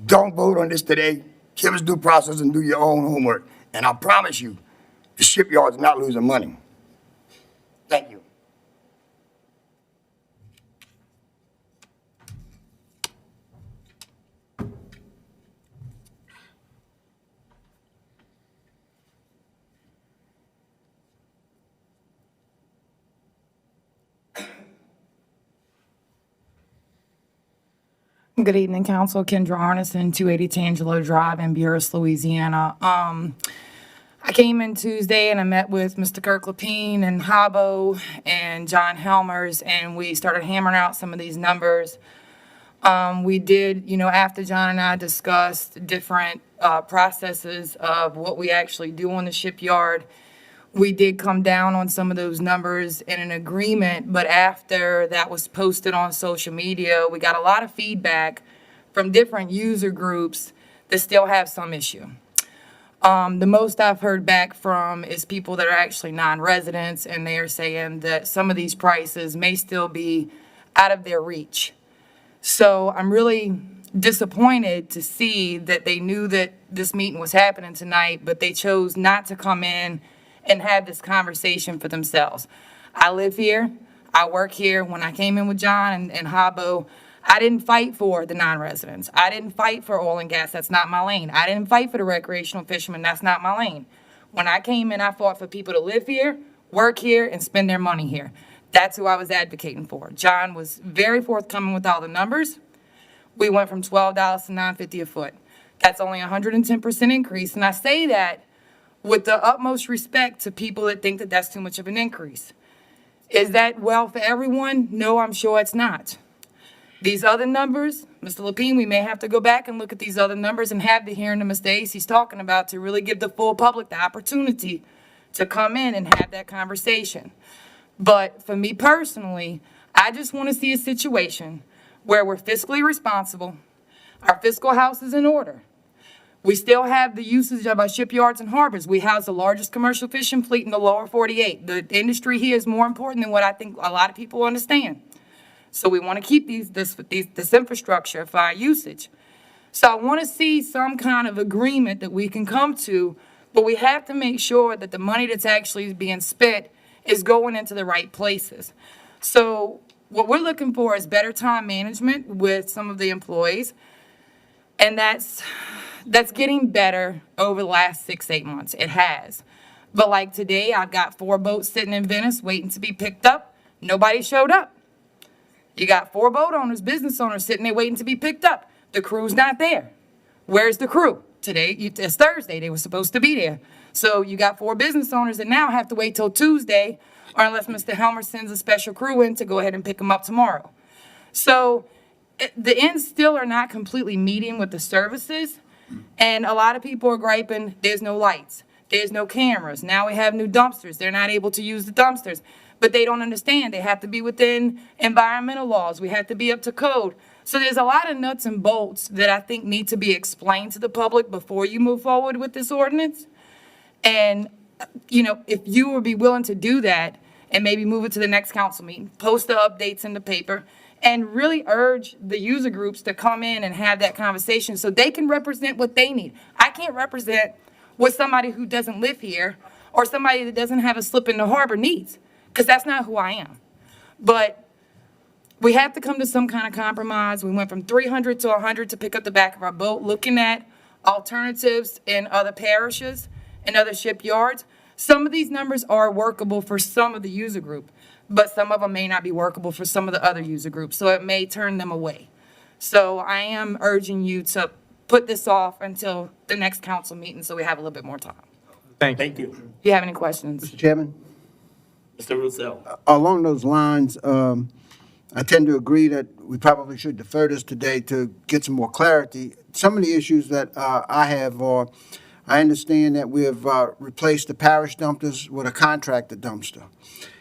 Don't vote on this today. Give us due process and do your own homework. And I promise you, the shipyard's not losing money. Thank you. Good evening, Council. Kendra Arneson, 280 Tangelo Drive in Buras, Louisiana. I came in Tuesday and I met with Mr. Kirk Lapine and Habo and John Helmers, and we started hammering out some of these numbers. We did, after John and I discussed different processes of what we actually do on the shipyard, we did come down on some of those numbers in an agreement, but after that was posted on social media, we got a lot of feedback from different user groups that still have some issue. The most I've heard back from is people that are actually non-residents, and they are saying that some of these prices may still be out of their reach. So I'm really disappointed to see that they knew that this meeting was happening tonight, but they chose not to come in and have this conversation for themselves. I live here, I work here. When I came in with John and Habo, I didn't fight for the non-residents. I didn't fight for oil and gas, that's not my lane. I didn't fight for the recreational fishermen, that's not my lane. When I came in, I fought for people to live here, work here, and spend their money here. That's who I was advocating for. John was very forthcoming with all the numbers. We went from $12 to $9.50 a foot. That's only a 110% increase, and I say that with the utmost respect to people that think that that's too much of an increase. Is that well for everyone? No, I'm sure it's not. These other numbers, Mr. Lapine, we may have to go back and look at these other numbers and have the hearing that Mr. Acey's talking about to really give the full public the opportunity to come in and have that conversation. But for me personally, I just want to see a situation where we're fiscally responsible, our fiscal house is in order. We still have the usage of our shipyards and harbors. We house the largest commercial fishing fleet in the lower 48. The industry here is more important than what I think a lot of people understand. So we want to keep this infrastructure for our usage. So I want to see some kind of agreement that we can come to, but we have to make sure that the money that's actually being spent is going into the right places. So what we're looking for is better time management with some of the employees, and that's getting better over the last 6-8 months. It has. But like today, I've got 4 boats sitting in Venice waiting to be picked up. Nobody showed up. You got 4 boat owners, business owners sitting there waiting to be picked up. The crew's not there. Where's the crew? Today, it's Thursday. They were supposed to be there. So you got 4 business owners that now have to wait till Tuesday, or unless Mr. Helmer sends a special crew in to go ahead and pick them up tomorrow. So the ends still are not completely meeting with the services. And a lot of people are griping, there's no lights, there's no cameras. Now we have new dumpsters. They're not able to use the dumpsters. But they don't understand. They have to be within environmental laws. We have to be up to code. So there's a lot of nuts and bolts that I think need to be explained to the public before you move forward with this ordinance. And, if you would be willing to do that and maybe move it to the next council meeting, post the updates in the paper, and really urge the user groups to come in and have that conversation so they can represent what they need. I can't represent what somebody who doesn't live here or somebody that doesn't have a slip in the harbor needs, because that's not who I am. But we have to come to some kind of compromise. We went from 300 to 100 to pick up the back of our boat, looking at alternatives in other parishes and other shipyards. Some of these numbers are workable for some of the user group. but some of them may not be workable for some of the other user groups, so it may turn them away. So I am urging you to put this off until the next council meeting, so we have a little bit more time. Thank you. Do you have any questions? Mr. Chairman? Mr. Russell. Along those lines, I tend to agree that we probably should defer this today to get some more clarity. Some of the issues that I have are, I understand that we have replaced the parish dumpsters with a contractor dumpster.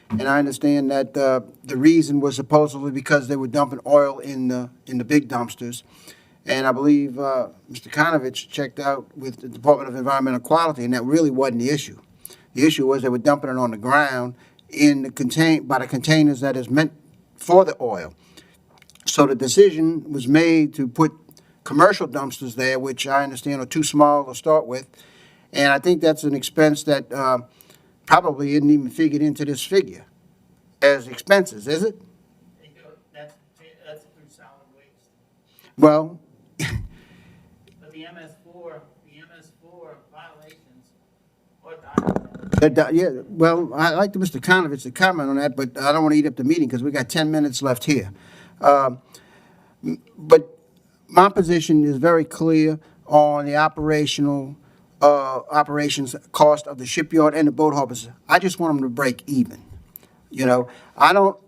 And I understand that the reason was supposedly because they were dumping oil in the big dumpsters. And I believe Mr. Konovich checked out with the Department of Environmental Quality, and that really wasn't the issue. The issue was they were dumping it on the ground by the containers that is meant for the oil. So the decision was made to put commercial dumpsters there, which I understand are too small to start with. And I think that's an expense that probably isn't even figured into this figure as expenses, is it? That's through solid waste. Well, But the MS4 violations, yeah, well, I like Mr. Konovich to comment on that, but I don't want to eat up the meeting because we got 10 minutes left here. But my position is very clear on the operations cost of the shipyard and the boat harbors. I just want them to break even. You know, I don't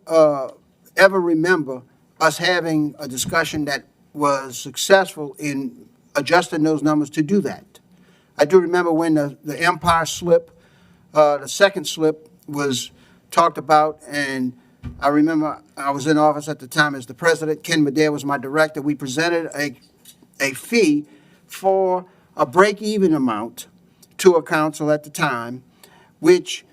ever remember us having a discussion that was successful in adjusting those numbers to do that. I do remember when the Empire slip, the second slip was talked about, and I remember I was in office at the time as the president. Ken Madere was my director. We presented a fee for a break-even amount to a council at the time, which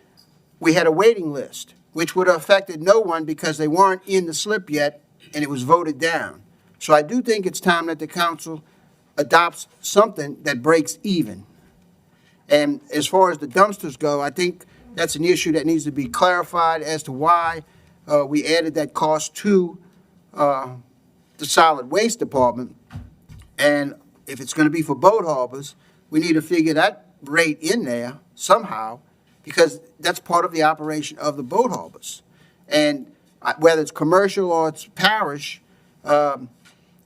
we had a waiting list, which would have affected no one because they weren't in the slip yet, and it was voted down. So I do think it's time that the council adopts something that breaks even. And as far as the dumpsters go, I think that's an issue that needs to be clarified as to why we added that cost to the solid waste department. And if it's going to be for boat harbors, we need to figure that rate in there somehow, because that's part of the operation of the boat harbors. And whether it's commercial or it's parish,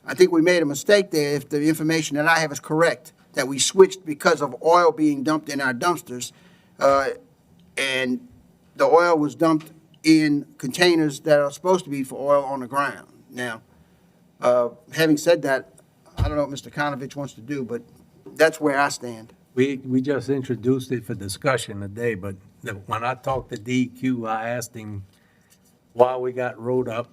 I think we made a mistake there if the information that I have is correct, that we switched because of oil being dumped in our dumpsters, and the oil was dumped in containers that are supposed to be for oil on the ground. Now, having said that, I don't know what Mr. Konovich wants to do, but that's where I stand. We just introduced it for discussion today, but when I talked to DQ, I asked him why we got rolled up.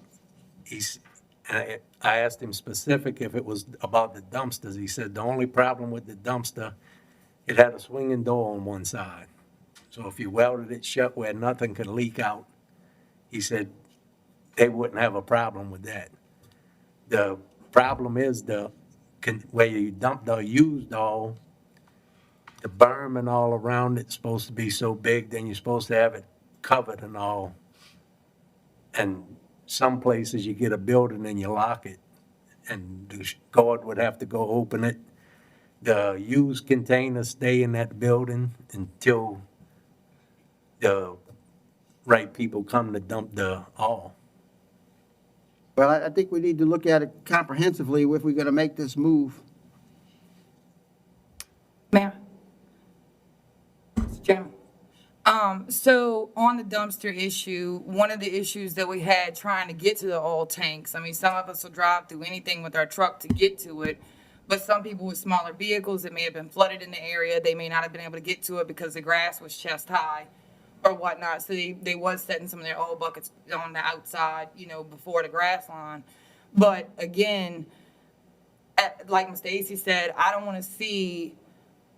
I asked him specific if it was about the dumpsters. He said the only problem with the dumpster, it had a swinging door on one side. So if you welded it shut where nothing could leak out, he said they wouldn't have a problem with that. The problem is where you dump the used oil, the berm and all around it's supposed to be so big, then you're supposed to have it covered and all. And some places you get a building and you lock it, and the guard would have to go open it. The used containers stay in that building until the right people come to dump the oil. Well, I think we need to look at it comprehensively if we're going to make this move. Ma'am? Mr. Chairman? So on the dumpster issue, one of the issues that we had trying to get to the oil tanks, I mean, some of us will drive through anything with our truck to get to it, but some people with smaller vehicles, it may have been flooded in the area, they may not have been able to get to it because the grass was chest high or whatnot, so they was setting some of their oil buckets on the outside, you know, before the grass line. But again, like Ms. Stacy said, I don't want to see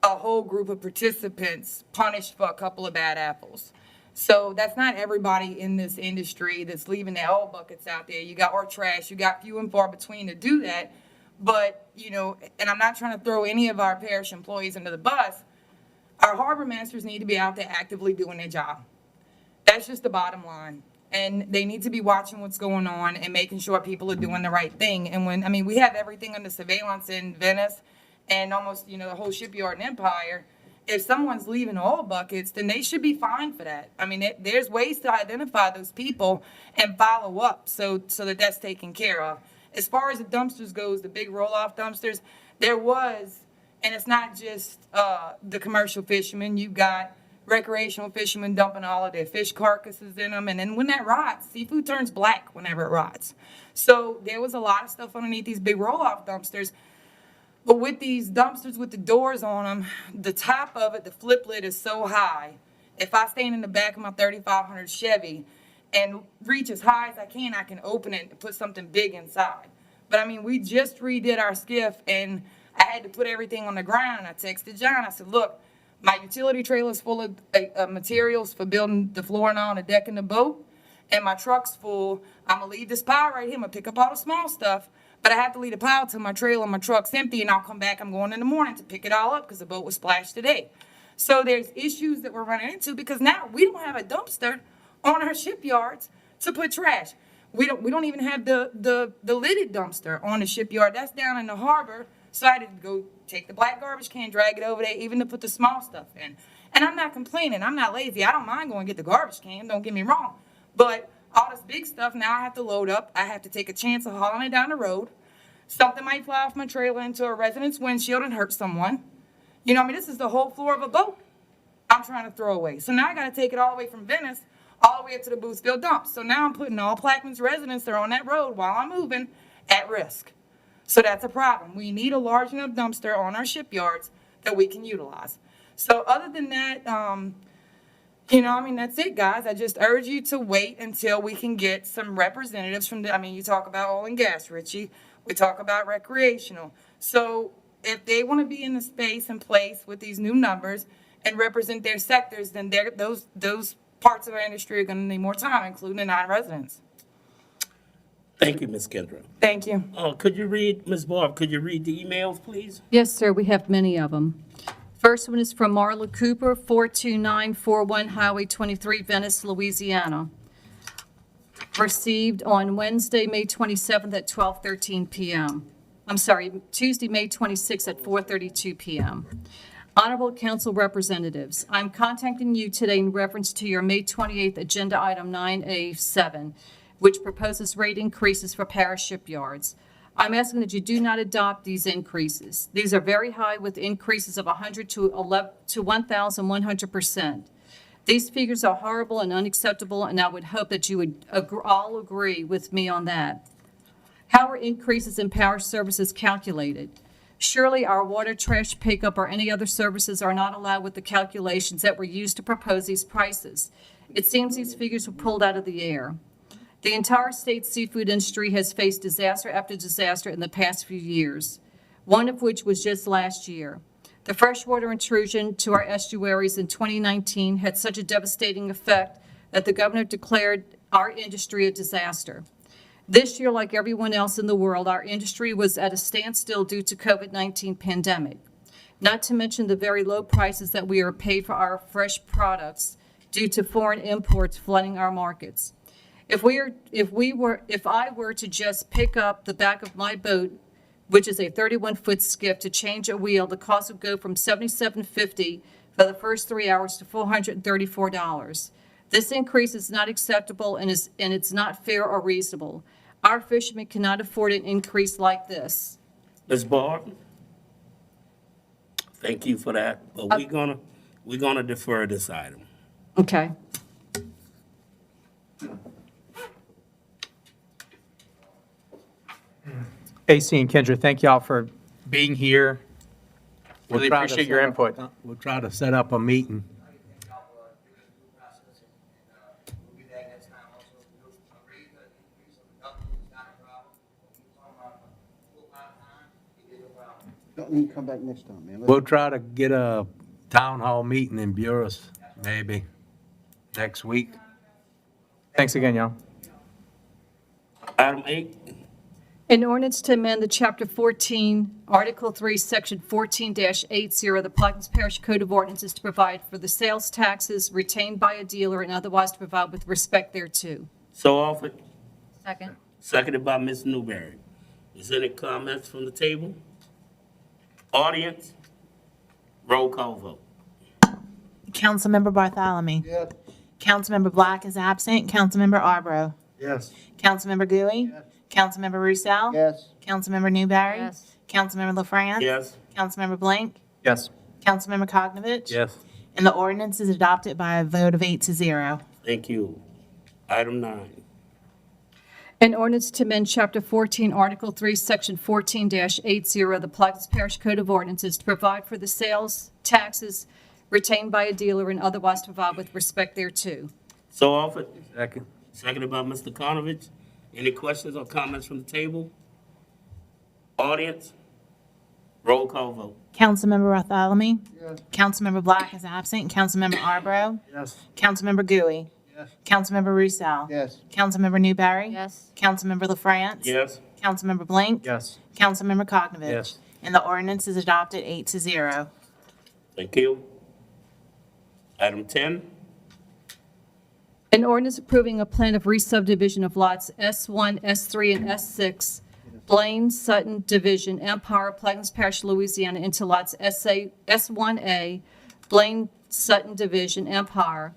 a whole group of participants punished for a couple of bad apples. So that's not everybody in this industry that's leaving their oil buckets out there. You got or trash, you got few and far between to do that. But, you know, and I'm not trying to throw any of our parish employees under the bus. Our harbor masters need to be out there actively doing their job. That's just the bottom line. And they need to be watching what's going on and making sure people are doing the right thing. And when, I mean, we have everything under surveillance in Venice and almost, you know, the whole Shipyard and Empire. if someone's leaving oil buckets, then they should be fined for that. I mean, there's ways to identify those people and follow up so that that's taken care of. As far as the dumpsters goes, the big roll-off dumpsters, there was, and it's not just the commercial fishermen. You've got recreational fishermen dumping all of their fish carcasses in them, and then when that rots, seafood turns black whenever it rots. So there was a lot of stuff underneath these big roll-off dumpsters. But with these dumpsters with the doors on them, the top of it, the flip lid is so high. If I stand in the back of my 3500 Chevy and reach as high as I can open it and put something big inside. But I mean, we just redid our skiff and I had to put everything on the ground, and I texted John. I said, look, my utility trailer is full of materials for building the flooring on the deck in the boat, and my truck's full. I'm going to leave this pile right here. I'm going to pick up all the small stuff, but I have to leave the pile till my trailer and my truck's empty, and I'll come back. I'm going in the morning to pick it all up because the boat was splashed today. So there's issues that we're running into because now we don't have a dumpster on our shipyards to put trash. We don't even have the lidded dumpster on the shipyard. That's down in the harbor. So I had to go take the black garbage can, drag it over there, even to put the small stuff in. And I'm not complaining. I'm not lazy. I don't mind going to get the garbage can. Don't get me wrong. But all this big stuff, now I have to load up. I have to take a chance of hauling it down the road. Something might fly off my trailer into a resident's windshield and hurt someone. You know, I mean, this is the whole floor of a boat I'm trying to throw away. So now I got to take it all the way from Venice all the way up to the Boothville dump. So now I'm putting all Plaquemines residents that are on that road while I'm moving at risk. So that's a problem. We need a large enough dumpster on our shipyards that we can utilize. So other than that, you know, I mean, that's it, guys. I just urge you to wait until we can get some representatives from the, I mean, you talk about oil and gas, Richie. We talk about recreational. So if they want to be in the space and place with these new numbers and represent their sectors, then those parts of our industry are going to need more time, including the non-residents. Thank you, Ms. Kendra. Thank you. Could you read, Ms. Barb, could you read the emails, please? Yes, sir, we have many of them. First one is from Marla Cooper, 42941 Highway 23, Venice, Louisiana. Received on Wednesday, May 27th at 12:13 p.m. I'm sorry, Tuesday, May 26th at 4:32 p.m. Honorable Council Representatives, I'm contacting you today in reference to your May 28th Agenda Item 9A7, which proposes rate increases for parish shipyards. I'm asking that you do not adopt these increases. These are very high with increases of 100 to 1,100%. These figures are horrible and unacceptable, and I would hope that you would all agree with me on that. How are increases in power services calculated? Surely our water, trash pickup, or any other services are not allowed with the calculations that were used to propose these prices. It seems these figures were pulled out of the air. The entire state seafood industry has faced disaster after disaster in the past few years, one of which was just last year. The freshwater intrusion to our estuaries in 2019 had such a devastating effect that the governor declared our industry a disaster. This year, like everyone else in the world, our industry was at a standstill due to COVID-19 pandemic, not to mention the very low prices that we are paid for our fresh products due to foreign imports flooding our markets. If I were to just pick up the back of my boat, which is a 31-foot skiff, to change a wheel, the cost would go from $77.50 for the first 3 hours to $434. This increase is not acceptable and it's not fair or reasonable. Our fishermen cannot afford an increase like this. Ms. Barb? Thank you for that, but we're gonna defer this item. Okay. AC and Kendra, thank y'all for being here. Really try to appreciate your set input. We'll try to set up a meeting. Don't need to come back next time, man. We'll try to get a town hall meeting in Buras, maybe, next week. Thanks again, y'all. Item 8. An ordinance to amend the Chapter 14, Article 3, Section 14-80 of the Plaquemines Parish Code of Ordinances to provide for the sales taxes retained by a dealer and otherwise to provide with respect thereto. So offered. Second. Seconded by Ms. Newberry. Is there any comments from the table? Audience? Roll call vote. Councilmember Bartholomew. Yes. Councilmember Black is absent. Councilmember Arbro. Yes. Councilmember Gooey. Councilmember Roussel. Yes. Councilmember Newberry. Yes. Councilmember LaFrance. Yes. Councilmember Blank. Yes. Councilmember Koknovich. Yes. And the ordinance is adopted by a vote of 8-0. Thank you. Item 9. An ordinance to amend Chapter 14, Article 3, Section 14-80 of the Plaquemines Parish Code of Ordinances to provide for the sales taxes retained by a dealer and otherwise to provide with respect thereto. So offered. Second. Seconded by Mr. Konovich. Any questions or comments from the table? Audience? Roll call vote. Councilmember Bartholomew. Yes. Councilmember Black is absent. Councilmember Arbro. Yes. Councilmember Gooey. Yes. Councilmember Roussel. Yes. Councilmember Newberry. Yes. Councilmember LaFrance. Yes. Councilmember Blank. Yes. Councilmember Koknovich. Yes. And the ordinance is adopted 8-0. Thank you. Item 10. An ordinance approving a plan of re-subdivision of lots S1, S3, and S6, Blaine Sutton Division, Empire, Plaquemines Parish, Louisiana, into lots S1A, Blaine Sutton Division, Empire,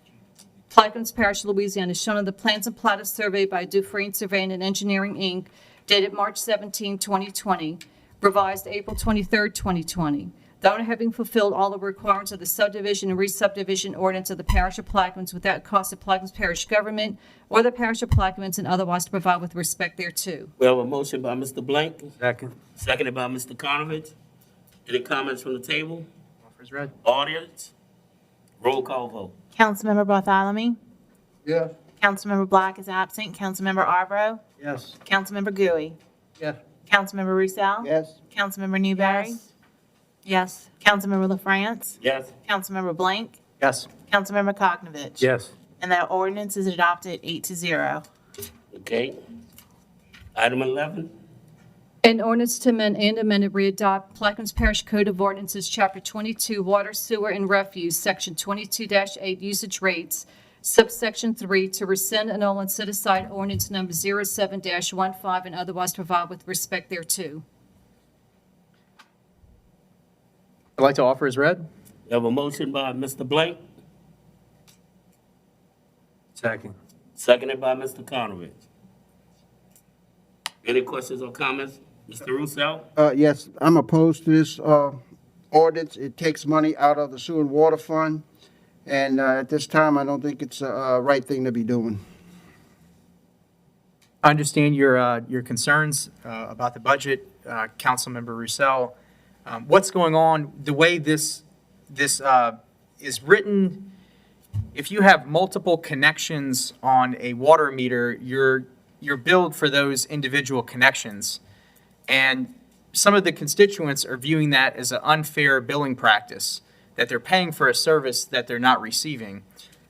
Plaquemines Parish, Louisiana, shown on the plans and plat of survey by Dufresne Surveying and Engineering, Inc., dated March 17, 2020, revised April 23, 2020. The owner having fulfilled all the requirements of the subdivision and re-subdivision ordinance of the parish of Plaquemines without cost of Plaquemines Parish government or the parish of Plaquemines, and otherwise to provide with respect thereto. We have a motion by Mr. Blank, Second. seconded by Mr. Konovich. Any comments from the table? Offer's read. Audience? Roll call vote. Councilmember Bartholomew. Yes. Councilmember Black is absent. Councilmember Arbro. Yes. Councilmember Gooey. Yes. Councilmember Roussel. Yes. Councilmember Newberry. Yes. Councilmember LaFrance. Yes. Councilmember Blank. Yes. Councilmember Koknovich. Yes. And that ordinance is adopted 8-0. Okay. Item 11. An ordinance to amend and readopt Plaquemines Parish Code of Ordinances, Chapter 22, Water, Sewer, and Refuse, Section 22-8, Usage Rates, Subsection 3, to rescind, annul, and set aside ordinance number 07-15 and otherwise provide with respect thereto. I'd like to offer as read. We have a motion by Mr. Blank, Second. seconded by Mr. Konovich. Any questions or comments? Mr. Roussel? Yes, I'm opposed to this ordinance. It takes money out of the sewer and water fund, and at this time, I don't think it's a right thing to be doing. I understand your concerns about the budget, Councilmember Roussel. What's going on, the way this is written, if you have multiple connections on a water meter, you're billed for those individual connections. And some of the constituents are viewing that as an unfair billing practice, that they're paying for a service that they're not receiving,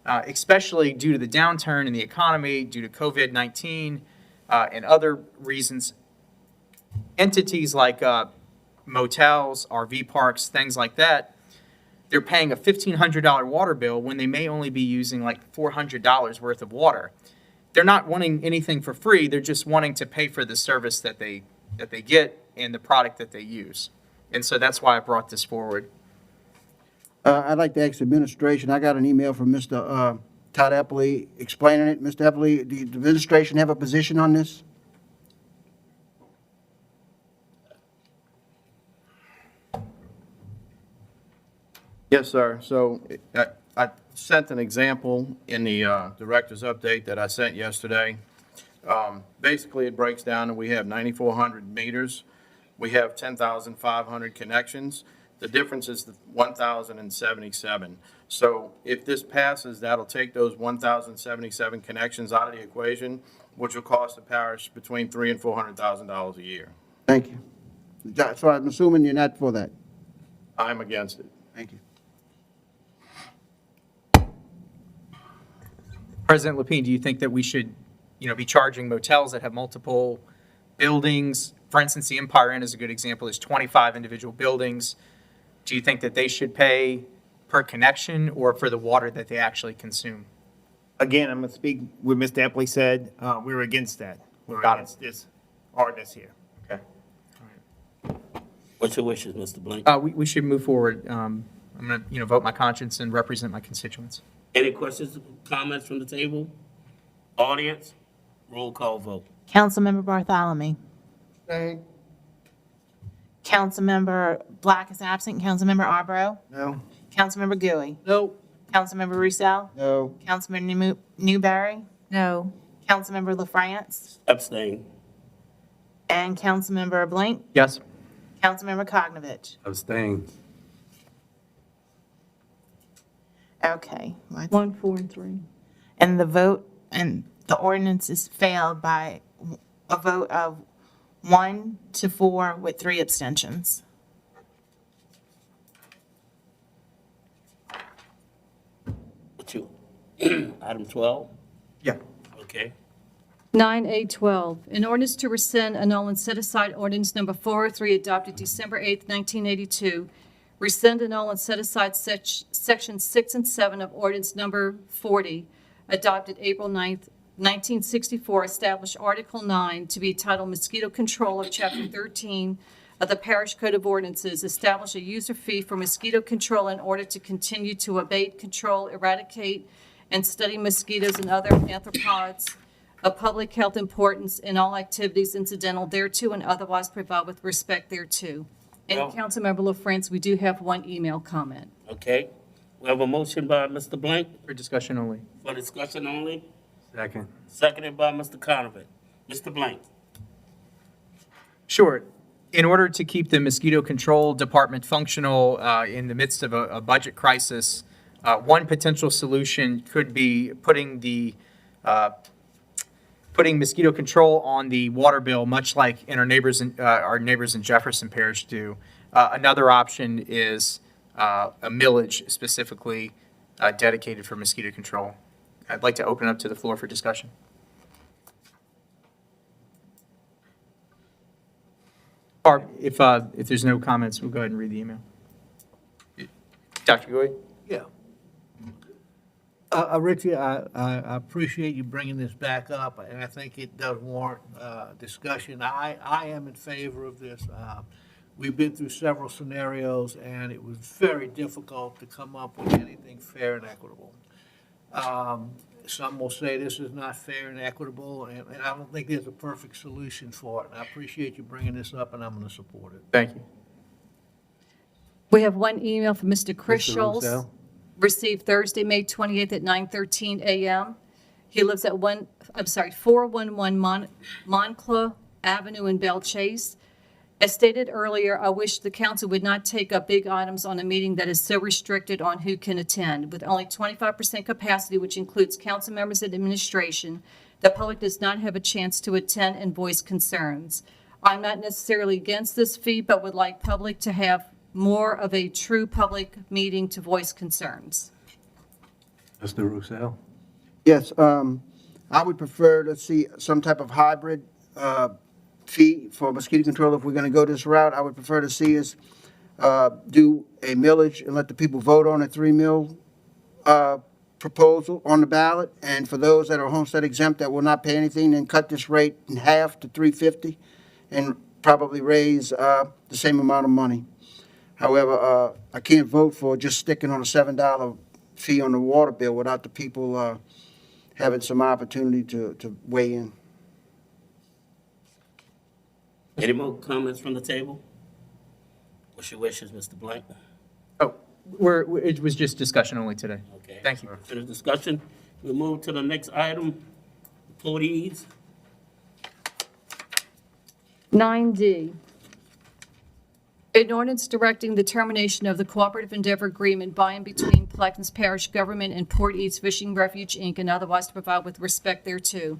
especially due to the downturn in the economy, due to COVID-19, and other reasons. Entities like motels, RV parks, things like that, they're paying a $1,500 water bill when they may only be using like $400 worth of water. They're not wanting anything for free. They're just wanting to pay for the service that they get and the product that they use. And so that's why I brought this forward. I'd like to ask the administration, I got an email from Mr. Todd Eppley explaining it. Mr. Eppley, do the administration have a position on this? Yes, sir. So I sent an example in the director's update that I sent yesterday. Basically, it breaks down and we have 9,400 meters. We have 10,500 connections. The difference is the 1,077. So if this passes, that'll take those 1,077 connections out of the equation, which will cost the parish between $300,000 and $400,000 a year. Thank you. So I'm assuming you're not for that. I'm against it. Thank you. President Lapine, do you think that we should, be charging motels that have multiple buildings? For instance, the Empire Inn is a good example. There's 25 individual buildings. Do you think that they should pay per connection or for the water that they actually consume? Again, I'm going to speak what Mr. Eppley said. We're against that. We're against this ordinance here. Okay. What's your wishes, Mr. Blank? We should move forward I'm going to, vote my conscience and represent my constituents. Any questions, comments from the table? Audience? Roll call vote. Councilmember Bartholomew. Abstain. Councilmember Black is absent. Councilmember Arborough. No. Councilmember Gooey. No. Councilmember Roussel. No. Councilmember Newberry. No. Councilmember LaFrance. Abstain. And Councilmember Blink. Yes. Councilmember Koknovich. Abstain. Okay. 1, 4, and 3. And the vote, and the ordinance is failed by a vote of 1 to 4 with 3 abstentions. What you, item 12? Yeah. Okay. 9A12, an ordinance to rescind, annul, and set aside ordinance number 403 adopted December 8, 1982. Rescind, annul, and set aside sections 6 and 7 of ordinance number 40 adopted April 9, 1964. Establish Article 9 to be titled Mosquito Control of Chapter 13 of the Parish Code of Ordinances. Establish a user fee for mosquito control in order to continue to abate, control, eradicate, and study mosquitoes and other arthropods of public health importance in all activities incidental thereto and otherwise provide with respect thereto. And Well- Councilmember LaFrance, we do have one email comment. Okay. We have a motion by Mr. Blank For discussion only. for discussion only, Second. seconded by Mr. Conover. Mr. Blank. Sure. In order to keep the mosquito control department functional in the midst of a budget crisis, one potential solution could be putting mosquito control on the water bill, much like in our neighbors in Jefferson Parish do. Another option is a millage specifically dedicated for mosquito control. I'd like to open up to the floor for discussion. Or if there's no comments, we'll go ahead and read the email. Dr. Goy? Yeah. Richie, I appreciate you bringing this back up, and I think it does warrant discussion. I am in favor of this. We've been through several scenarios, and it was very difficult to come up with anything fair and equitable. Some will say this is not fair and equitable, and I don't think there's a perfect solution for it. And I appreciate you bringing this up, and I'm going to support it. Thank you. We have one email from Mr. Chris Mr. Schultz, Roussel? received Thursday, May 28th at 9:13 a.m. He lives at 411 Moncla Avenue in Belle Chase. As stated earlier, I wish the council would not take up big items on a meeting that is so restricted on who can attend. With only 25% capacity, which includes council members and administration, the public does not have a chance to attend and voice concerns. I'm not necessarily against this fee, but would like public to have more of a true public meeting to voice concerns. Mr. Roussel? Yes, I would prefer to see some type of hybrid fee for mosquito control. If we're going to go this route, I would prefer to see us do a millage and let the people vote on a 3 mil proposal on the ballot. And for those that are homestead exempt that will not pay anything, then cut this rate in half to $3.50 and probably raise the same amount of money. However, I can't vote for just sticking on a $7 fee on the water bill without the people having some opportunity to weigh in. Any more comments from the table? What's your wishes, Mr. Blank? Oh, it was just discussion only today. Okay. Thank you. For the discussion, we move to the next item, employees. 9D, an ordinance directing the termination of the cooperative endeavor agreement by and between Plaquemines Parish Government and Port East Fishing Refuge, Inc., and otherwise to provide with respect thereto.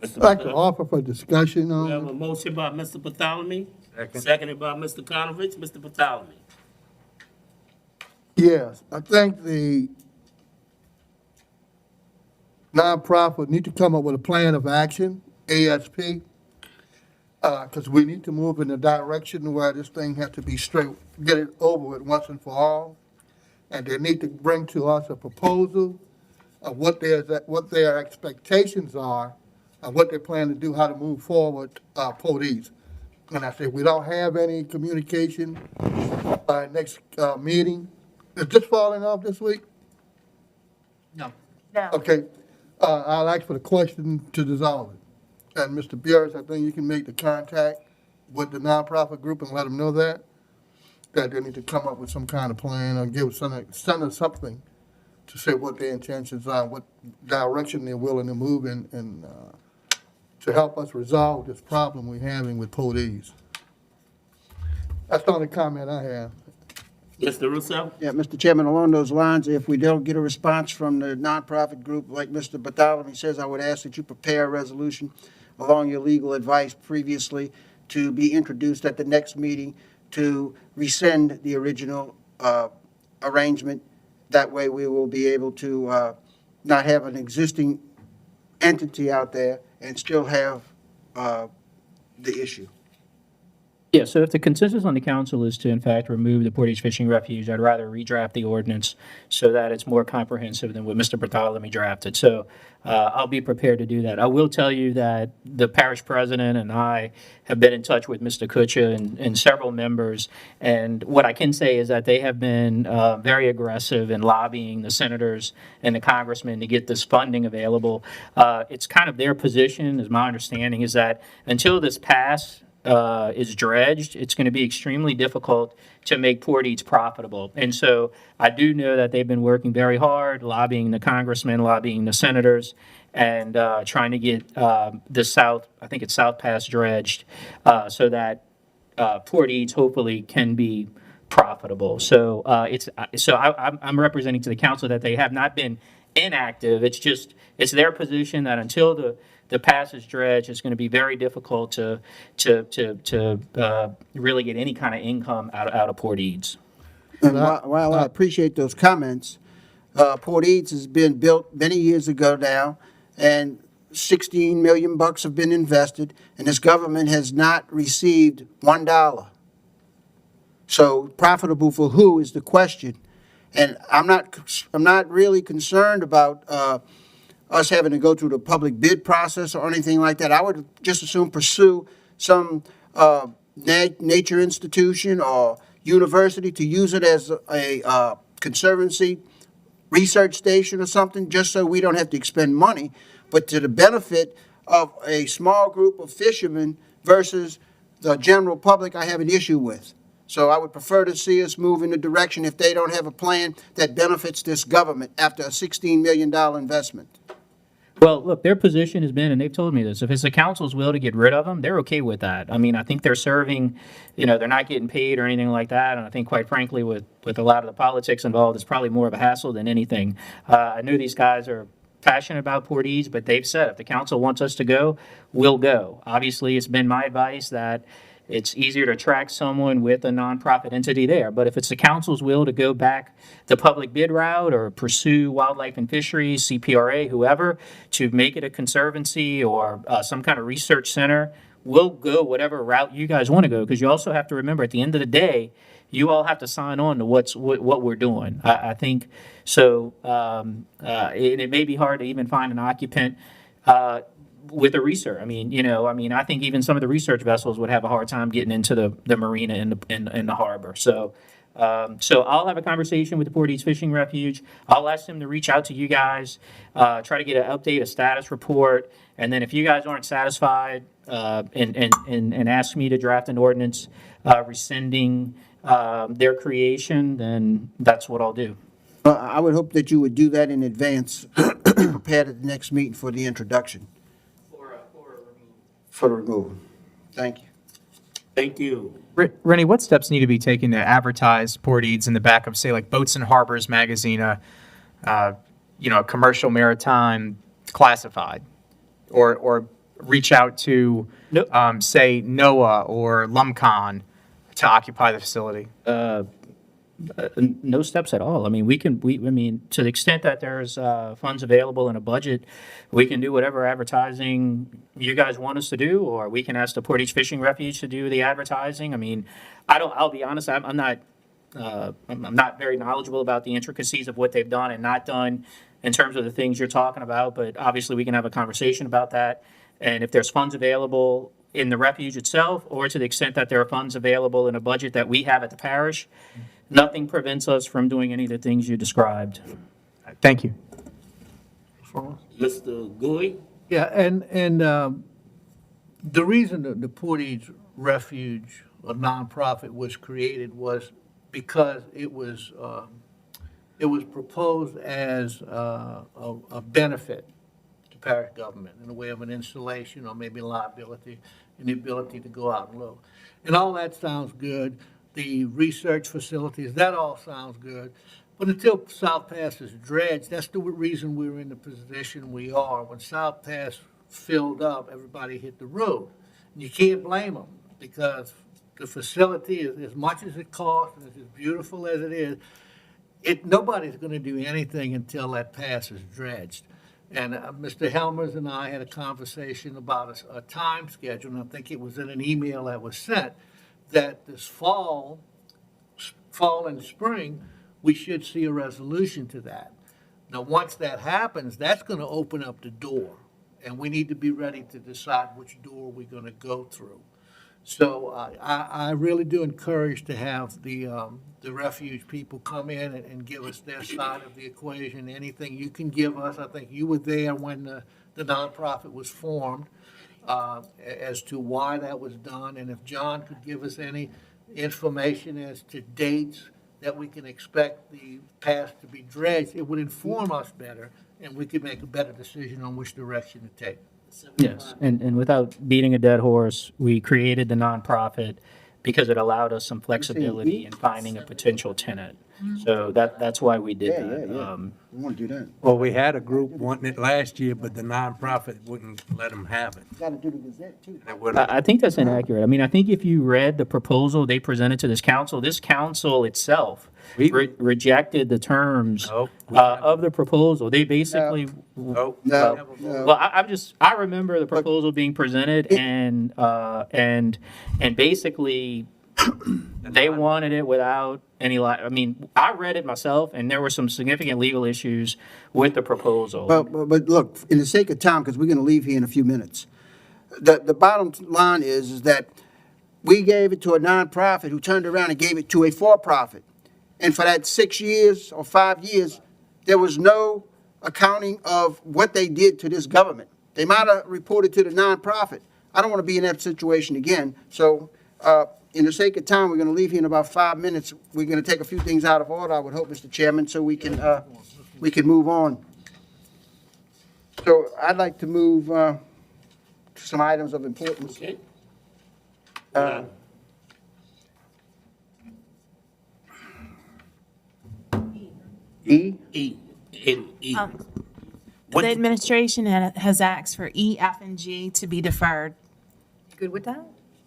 Mr. I'd like to Blank. offer for discussion We have on, a motion by Mr. Bartholomew, Second. seconded by Mr. Conovich. Mr. Bartholomew. yes, I think the nonprofit need to come up with a plan of action, ASP, because we need to move in the direction where this thing has to be straight, get it over with once and for all. And they need to bring to us a proposal of what their expectations are, of what they plan to do, how to move forward, Port East. And I said, we don't have any communication by next meeting. Is this falling off this week? No. No. Okay, I'll ask for the question to dissolve it. And Mr. Burris, I think you can make the contact with the nonprofit group and let them know that they need to come up with some kind of plan or send us something to say what their intentions are, what direction they're willing to move in, and to help us resolve this problem we're having with police. That's the only comment I have. Mr. Russo? Yeah, Mr. Chairman, along those lines, if we don't get a response from the nonprofit group, like Mr. Bartholomew says, I would ask that you prepare a resolution along your legal advice previously to be introduced at the next meeting to rescind the original arrangement. That way we will be able to not have an existing entity out there and still have the issue. Yeah, so if the consensus on the council is to in fact remove the Portage Fishing Refuge, I'd rather redraft the ordinance so that it's more comprehensive than what Mr. Bartholomew drafted. So I'll be prepared to do that. I will tell you that the parish president and I have been in touch with Mr. Kutcha and several members, and what I can say is that they have been very aggressive in lobbying the senators and the congressmen to get this funding available. It's kind of their position, is my understanding, is that until this passed, is dredged, it's going to be extremely difficult to make Port Eads profitable. And so I do know that they've been working very hard, lobbying the congressmen, lobbying the senators, and trying to get the South, I think it's South Pass dredged, so that Port Eads hopefully can be profitable. So I'm representing to the council that they have not been inactive. It's just, it's their position that until the passage dredge, it's going to be very difficult to really get any kind of income out of Port Eads. And while I appreciate those comments, Port Eads has been built many years ago now, and 16 million bucks have been invested, and this government has not received $1. So profitable for who is the question. And I'm not really concerned about us having to go through the public bid process or anything like that. I would just as soon pursue some nature institution or university to use it as a conservancy research station or something, just so we don't have to expend money, but to the benefit of a small group of fishermen versus the general public, I have an issue with. So I would prefer to see us move in the direction, if they don't have a plan that benefits this government after a $16 million investment. Well, look, their position has been, and they've told me this, if it's the council's will to get rid of them, they're okay with that. I mean, I think they're serving, they're not getting paid or anything like that. And I think, quite frankly, with a lot of the politics involved, it's probably more of a hassle than anything. I know these guys are passionate about Port Eads, but they've said if the council wants us to go, we'll go. Obviously, it's been my advice that it's easier to attract someone with a nonprofit entity there. But if it's the council's will to go back the public bid route or pursue wildlife and fisheries, CPRA, whoever, to make it a conservancy or some kind of research center, we'll go whatever route you guys want to go. Because you also have to remember, at the end of the day, you all have to sign on to what we're doing. I think so. It may be hard to even find an occupant with the research. I think even some of the research vessels would have a hard time getting into the marina in the harbor. So I'll have a conversation with the Port Eads Fishing Refuge. I'll ask them to reach out to you guys, try to get an update, a status report, and then if you guys aren't satisfied and ask me to draft an ordinance rescinding their creation, then that's what I'll do. I would hope that you would do that in advance, prepared at the next meeting for the introduction. For the removal. Thank you. Thank you. Rennie, what steps need to be taken to advertise Port Eads in the back of, say, like Boats and Harbors magazine, a commercial maritime classified, or reach out to, say, NOAA or LUMCON to occupy the facility? No steps at all. I mean, to the extent that there's funds available in a budget, we can do whatever advertising you guys want us to do, or we can ask the Port Eads Fishing Refuge to do the advertising. I mean, I'll be honest, I'm not very knowledgeable about the intricacies of what they've done and not done in terms of the things you're talking about, but obviously we can have a conversation about that. And if there's funds available in the refuge itself, or to the extent that there are funds available in a budget that we have at the parish, nothing prevents us from doing any of the things you described. Thank you. Mr. Gui? Yeah, and the reason that the Portage Refuge, a nonprofit, was created was because it was proposed as a benefit to parish government in the way of an installation or maybe liability and the ability to go out and look. And all that sounds good. The research facilities, that all sounds good. But until South Pass is dredged, that's the reason we're in the position we are. When South Pass filled up, everybody hit the road. And you can't blame them because the facility, as much as it costs and as beautiful as it is, nobody's going to do anything until that pass is dredged. And Mr. Helmers and I had a conversation about a time schedule, and I think it was in an email that was sent, that this fall and spring, we should see a resolution to that. Now, once that happens, that's going to open up the door, and we need to be ready to decide which door we're going to go through. So I really do encourage to have the refuge people come in and give us their side of the equation. Anything you can give us. I think you were there when the nonprofit was formed, as to why that was done. And if John could give us any information as to dates that we can expect the path to be dredged, it would inform us better, and we could make a better decision on which direction to take. Yes, and without beating a dead horse, we created the nonprofit because it allowed us some flexibility in finding a potential tenant. So that's why we did that. We want to do that. Well, we had a group wanting it last year, but the nonprofit wouldn't let them have it. Got to do the Gazette, too. They wouldn't. I think that's inaccurate. I mean, I think if you read the proposal they presented to this council itself rejected the terms of the proposal. They basically, No. well, I remember the proposal being presented and basically they wanted it without any, I mean, I read it myself and there were some significant legal issues with the proposal. But look, in the sake of time, because we're going to leave here in a few minutes, the bottom line is that we gave it to a nonprofit who turned around and gave it to a for-profit. And for that 6 years or 5 years, there was no accounting of what they did to this government. They might have reported to the nonprofit. I don't want to be in that situation again. So in the sake of time, we're going to leave here in about 5 minutes. We're going to take a few things out of order, I would hope, Mr. Chairman, so we can move on. So I'd like to move to some items of importance. Okay. E? E. The administration has asked for E, F, and G to be deferred. Good with that?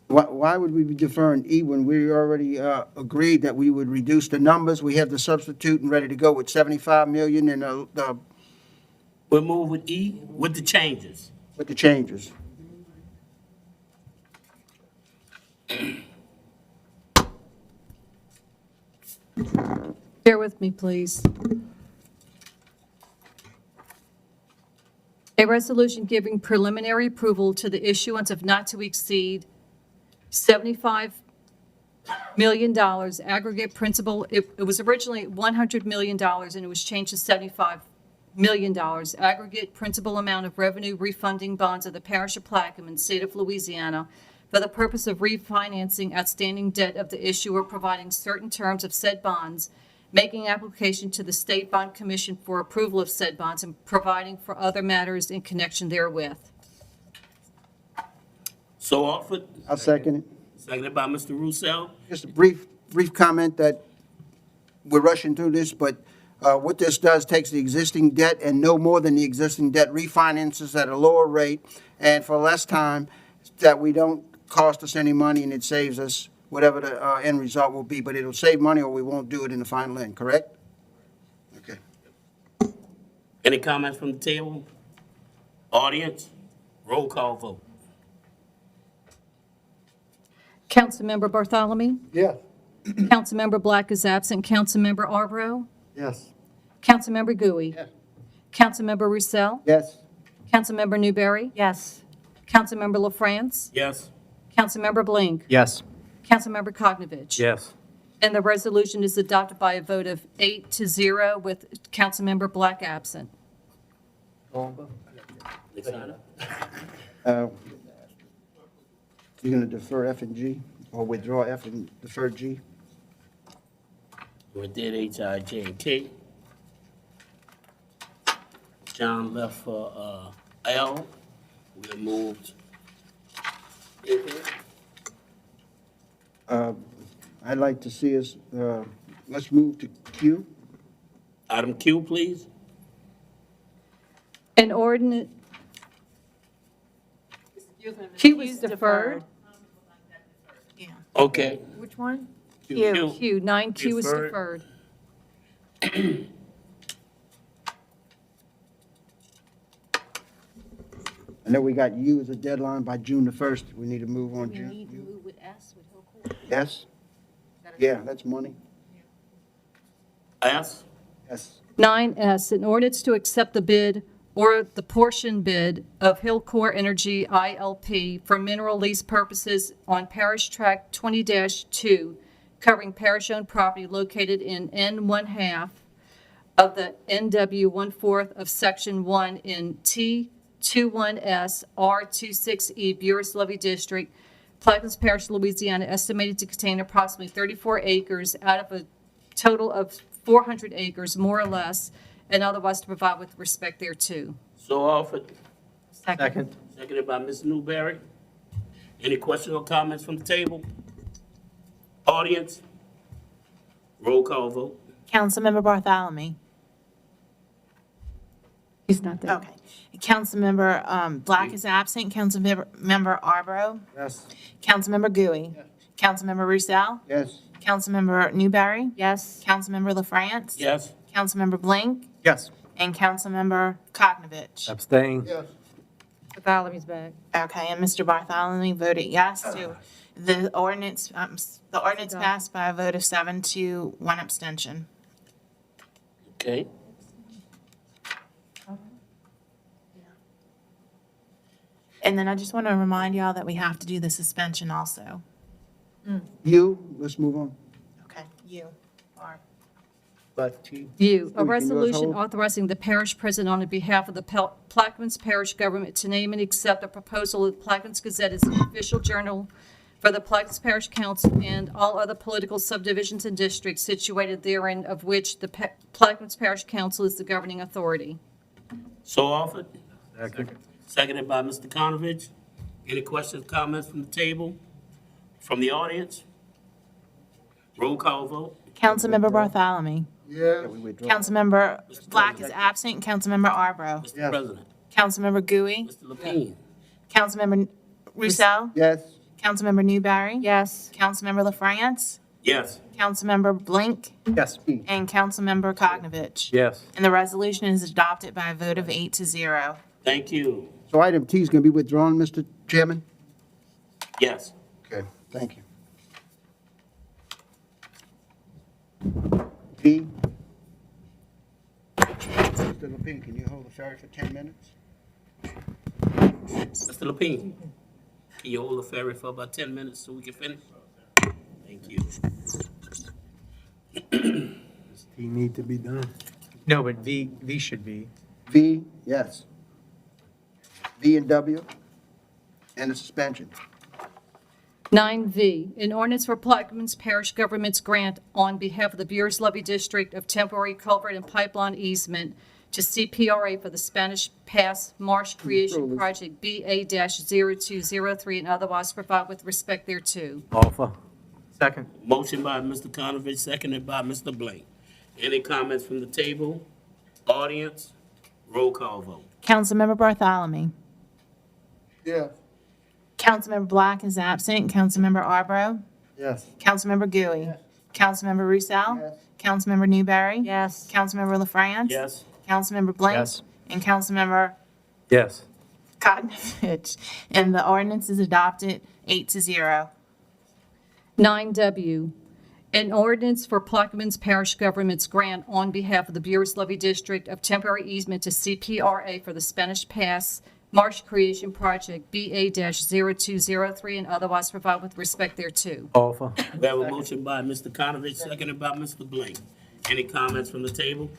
Why would we be deferring E when we already agreed that we would reduce the numbers? We have the substitute and ready to go with 75 million and We'll move with E with the changes. with the changes. Bear with me, please. A resolution giving preliminary approval to the issuance of not to exceed $75 million aggregate principal. It was originally $100 million, and it was changed to $75 million aggregate principal amount of revenue refunding bonds of the Parish of Plaquemine, State of Louisiana, for the purpose of refinancing outstanding debt of the issuer, providing certain terms of said bonds, making application to the State Bond Commission for approval of said bonds, and providing for other matters in connection therewith. So offered. I'll second it. Seconded by Mr. Roussel. Just a brief comment that we're rushing through this, but what this does takes the existing debt and no more than the existing debt, refinances at a lower rate and for less time, that we don't cost us any money and it saves us whatever the end result will be, but it'll save money or we won't do it in the final end, correct? Okay. Any comments from the table? Audience? Roll call vote. Councilmember Bartholomew? Yes. Councilmember Black is absent. Councilmember Arborough? Yes. Councilmember Gui? Yes. Councilmember Roussel? Yes. Councilmember Newberry? Yes. Councilmember LaFrance? Yes. Councilmember Blink? Yes. Councilmember Koknovich? Yes. And the resolution is adopted by a vote of 8-0 with Councilmember Black absent. Alexander? You're gonna defer F and G, or withdraw F and defer G? We did H, I, J, and K. John left for L. We moved. I'd like to see us, let's move to Q. Item Q, please. An ordinance. Q was deferred. Yeah. Okay. Which one? Q. Q, 9Q is deferred. I know we got U as a deadline by June the 1st. We need to move on June. move with S with Hillcourt. S? Yeah, that's money. S? Yes. 9S, an ordinance to accept the bid or the portion bid of Hillcore Energy ILP for mineral lease purposes on Parish Tract 20-2, covering parish-owned property located in N1/2 of the NW 1/4 of Section 1 in T21S R26E Buras Levy District, Plaquemines Parish, Louisiana, estimated to contain approximately 34 acres out of a total of 400 acres, more or less, and otherwise to provide with respect thereto. So offered. Second. Seconded by Ms. Newberry. Any questions or comments from the table? Audience? Roll call vote. Councilmember Bartholomew. He's not there. Okay. Councilmember Black is absent. Councilmember Arborough. Yes. Councilmember Gooey. Councilmember Roussel. Yes. Councilmember Newberry. Yes. Councilmember LaFrance. Yes. Councilmember Blink. Yes. And Councilmember Koknovich. Abstain. Yes. Bartholomew's back. Okay, and Mr. Bartholomew voted yes to the ordinance. The ordinance passed by a vote of 7 to 1 abstention. Okay. And then I just want to remind y'all that we have to do the suspension also. U, let's move on. Okay, you are. But T. U, a Can you resolution hold? authorizing the parish president on behalf of the Plaquemines Parish government to name and accept a proposal of the Plaquemines Gazette as the official journal for the Plaquemines Parish Council and all other political subdivisions and districts situated therein, of which the Plaquemines Parish Council is the governing authority. So offered. Second. Seconded by Mr. Koknovich. Any questions, comments from the table? From the audience? Roll call vote. Councilmember Bartholomew. Yes. Councilmember Black is absent. Councilmember Arborough. Mr. Yes. President. Councilmember Gooey. Mr. Lapine. Councilmember Roussel. Yes. Councilmember Newberry. Yes. Councilmember LaFrance. Yes. Councilmember Blink. Yes. And Councilmember Koknovich. Yes. And the resolution is adopted by a vote of 8 to 0. Thank you. So item T is gonna be withdrawn, Mr. Chairman? Yes. Okay, thank you. V. Mr. Levine, can you hold the ferry for 10 minutes? Mr. Lapine, can you hold the ferry for about 10 minutes so we can finish? Thank you. Does he need to be done? No, but V should be. V, yes. V and W, and the suspension. 9V, an ordinance for Plaquemines Parish government's grant on behalf of the Buras Levy District of temporary culvert and pipeline easement to CPRA for the Spanish Pass Marsh Creation Project BA-0203 and otherwise provide with respect thereto. Offer. Second. Motion by Mr. Koknovich, seconded by Mr. Blake. Any comments from the table? Audience? Roll call vote. Councilmember Bartholomew. Yes. Councilmember Black is absent. Councilmember Arborough. Yes. Councilmember Gooey. Yes. Councilmember Roussel. Yes. Councilmember Newberry. Yes. Councilmember LaFrance. Yes. Councilmember Blake. Yes. And Councilmember Yes. Koknovich. And the ordinance is adopted 8 to 0. 9W, an ordinance for Plaquemines Parish government's grant on behalf of the Buras Levy District of temporary easement to CPRA for the Spanish Pass Marsh Creation Project, BA-0203, and otherwise provide with respect thereto. Offer. We have a motion by Mr. Conovich, seconded by Mr. Blank. Any comments from the table?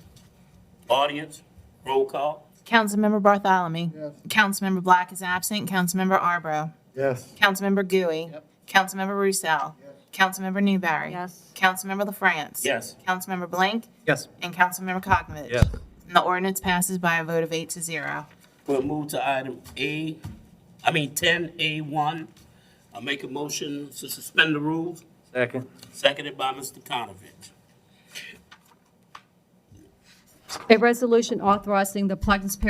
Audience, roll call. Councilmember Bartholomew. Yes. Councilmember Black is absent. Councilmember Arbro. Yes. Councilmember Gooey. Yep. Councilmember Roussel. Yes. Councilmember Newberry. Yes. Councilmember LaFrance. Yes. Councilmember Blank. Yes. And Councilmember Kokmovich. Yes. And the ordinance passes by a vote of 8-0. We'll move to item 10A1. I'll make a motion to suspend the rules, Second. seconded by Mr. Conovich. A resolution authorizing the Plaquemines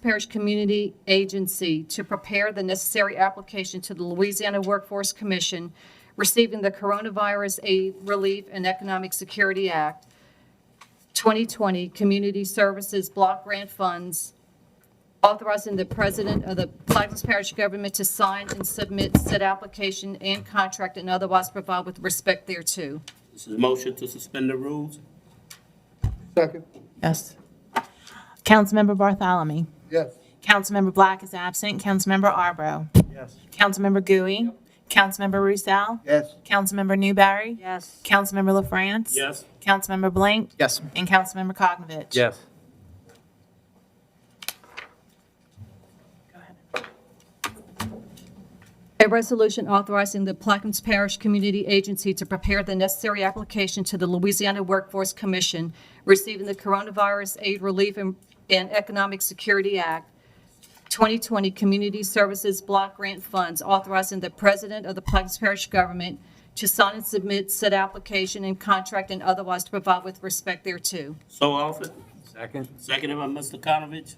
Parish Community Agency to prepare the necessary application to the Louisiana Workforce Commission receiving the Coronavirus Aid, Relief, and Economic Security Act 2020 Community Services Block Grant Funds, authorizing the President of the Plaquemines Parish Government to sign and submit said application and contract and otherwise provide with respect thereto. This is a motion to suspend the rules. Second. Yes. Councilmember Bartholomew. Yes. Councilmember Black is absent. Councilmember Arbro. Yes. Councilmember Gooey. Councilmember Roussel. Yes. Councilmember Newberry. Yes. Councilmember LaFrance. Yes. Councilmember Blank. Yes. And Councilmember Kokmovich. Yes. A resolution authorizing the Plaquemines Parish Community Agency to prepare the necessary application to the Louisiana Workforce Commission receiving the Coronavirus Aid, Relief, and Economic Security Act 2020 Community Services Block Grant Funds, authorizing the President of the Plaquemines Parish Government to sign and submit said application and contract and otherwise to provide with respect thereto. So offered, Second. seconded by Mr. Conovich.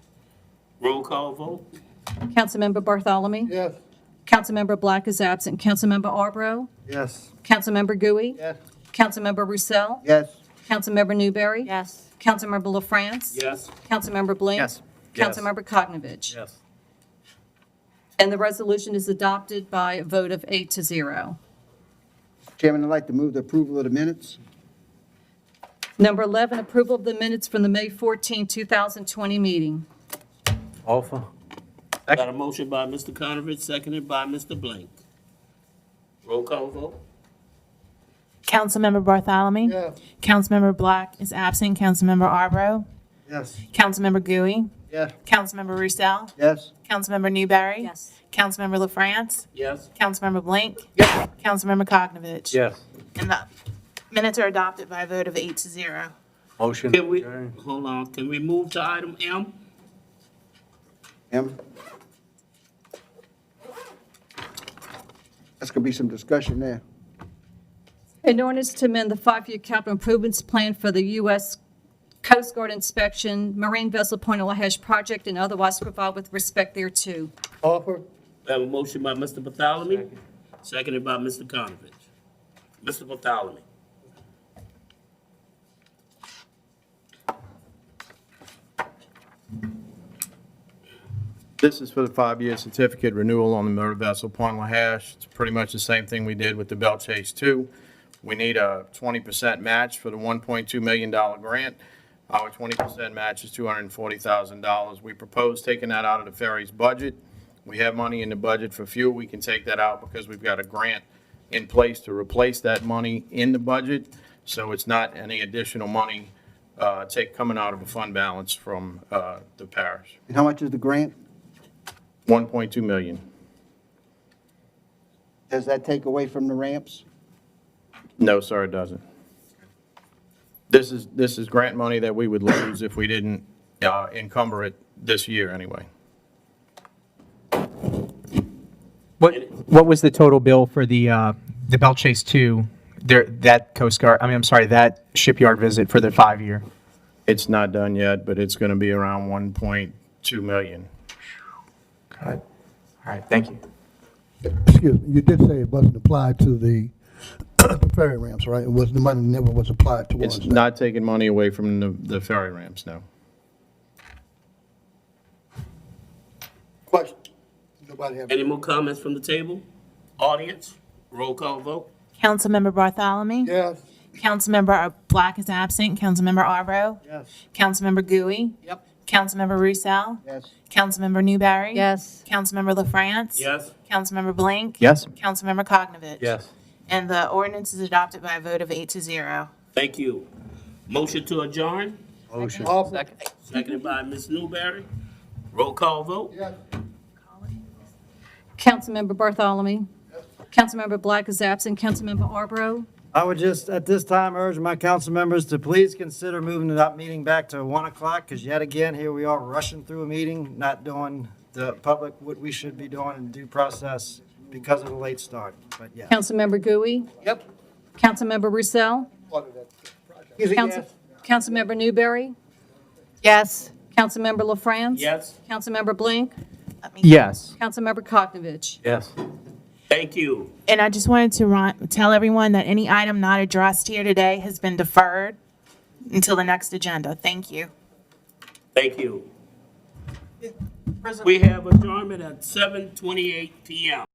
Roll call vote. Councilmember Bartholomew? Yes. Councilmember Black is absent. Councilmember Arbro? Yes. Councilmember Gooey? Yes. Councilmember Roussel? Yes. Councilmember Newberry? Yes. Councilmember LaFrance? Yes. Councilmember Blank? Yes. Yes. Councilmember Koknovich? Yes. And the resolution is adopted by a vote of 8-0. Chairman, I'd like to move the approval of the minutes. Number 11, approval of the minutes from the May 14, 2020 meeting. Offer. Got a motion by Mr. Conovich, seconded by Mr. Blank. Roll call vote. Councilmember Bartholomew. Yes. Councilmember Black is absent. Councilmember Arbro. Yes. Councilmember Gooey. Yes. Councilmember Roussel. Yes. Councilmember Newberry. Yes. Councilmember LaFrance. Yes. Councilmember Blank. Yes. Councilmember Koknovich. Yes. And the minutes are adopted by a vote of 8-0. Motion. Can we, adjourn. hold on, can we move to item M? M. That's gonna be some discussion there. An ordinance to amend the 5-year capital improvements plan for the U.S. Coast Guard inspection, Marine Vessel Point Lahash project, and otherwise provide with respect thereto. Offer. We have a motion by Mr. Bartholomew, seconded by Mr. Conovich. Mr. Bartholomew. This is for the 5-year certificate renewal on the motor vessel Point Lahash. It's pretty much the same thing we did with the Bell Chase 2. We need a 20% match for the $1.2 million grant. Our 20% match is $240,000. We propose taking that out of the ferry's budget. We have money in the budget for fuel. We can take that out because we've got a grant in place to replace that money in the budget. So it's not any additional money coming out of a fund balance from the parish. And how much is the grant? 1.2 million. Does that take away from the ramps? No, sir, it doesn't. This is grant money that we would lose if we didn't encumber it this year anyway. What was the total bill for the Bell Chase 2, that Coast Guard, that shipyard visit for the 5-year? It's not done yet, but it's going to be around 1.2 million. All right, thank you. Excuse me, you did say it wasn't applied to the ferry ramps, right? It was, the money never was applied towards It's that. not taking money away from the ferry ramps, no. Question. Nobody have? Any more comments from the table? Audience, roll call vote. Councilmember Bartholomew. Yes. Councilmember Black is absent. Councilmember Arbro. Yes. Councilmember Gooey. Yep. Councilmember Roussel. Yes. Councilmember Newberry. Yes. Councilmember LaFrance. Yes. Councilmember Blank. Yes. Councilmember Cognovich. Yes. And the ordinance is adopted by a vote of 8-0. Thank you. Motion to adjourn, Motion. seconded by Ms. Newberry. Roll call vote? Yes. Councilmember Bartholomew. Councilmember Black is absent. Councilmember Arborough. I would just, at this time, urge my council members to please consider moving that meeting back to 1 o'clock, because yet again, here we are rushing through a meeting, not doing the public what we should be doing in due process because of the late start, but yeah. Councilmember Gui. Yep. Councilmember Roussel. Councilmember Newberry. Yes. Councilmember LaFrance. Yes. Councilmember Blink. Yes. Councilmember Cognovich. Yes. Thank you. And I just wanted to tell everyone that any item not addressed here today has been deferred until the next agenda. Thank you. Thank you. We have adjournment at 7:28 PM.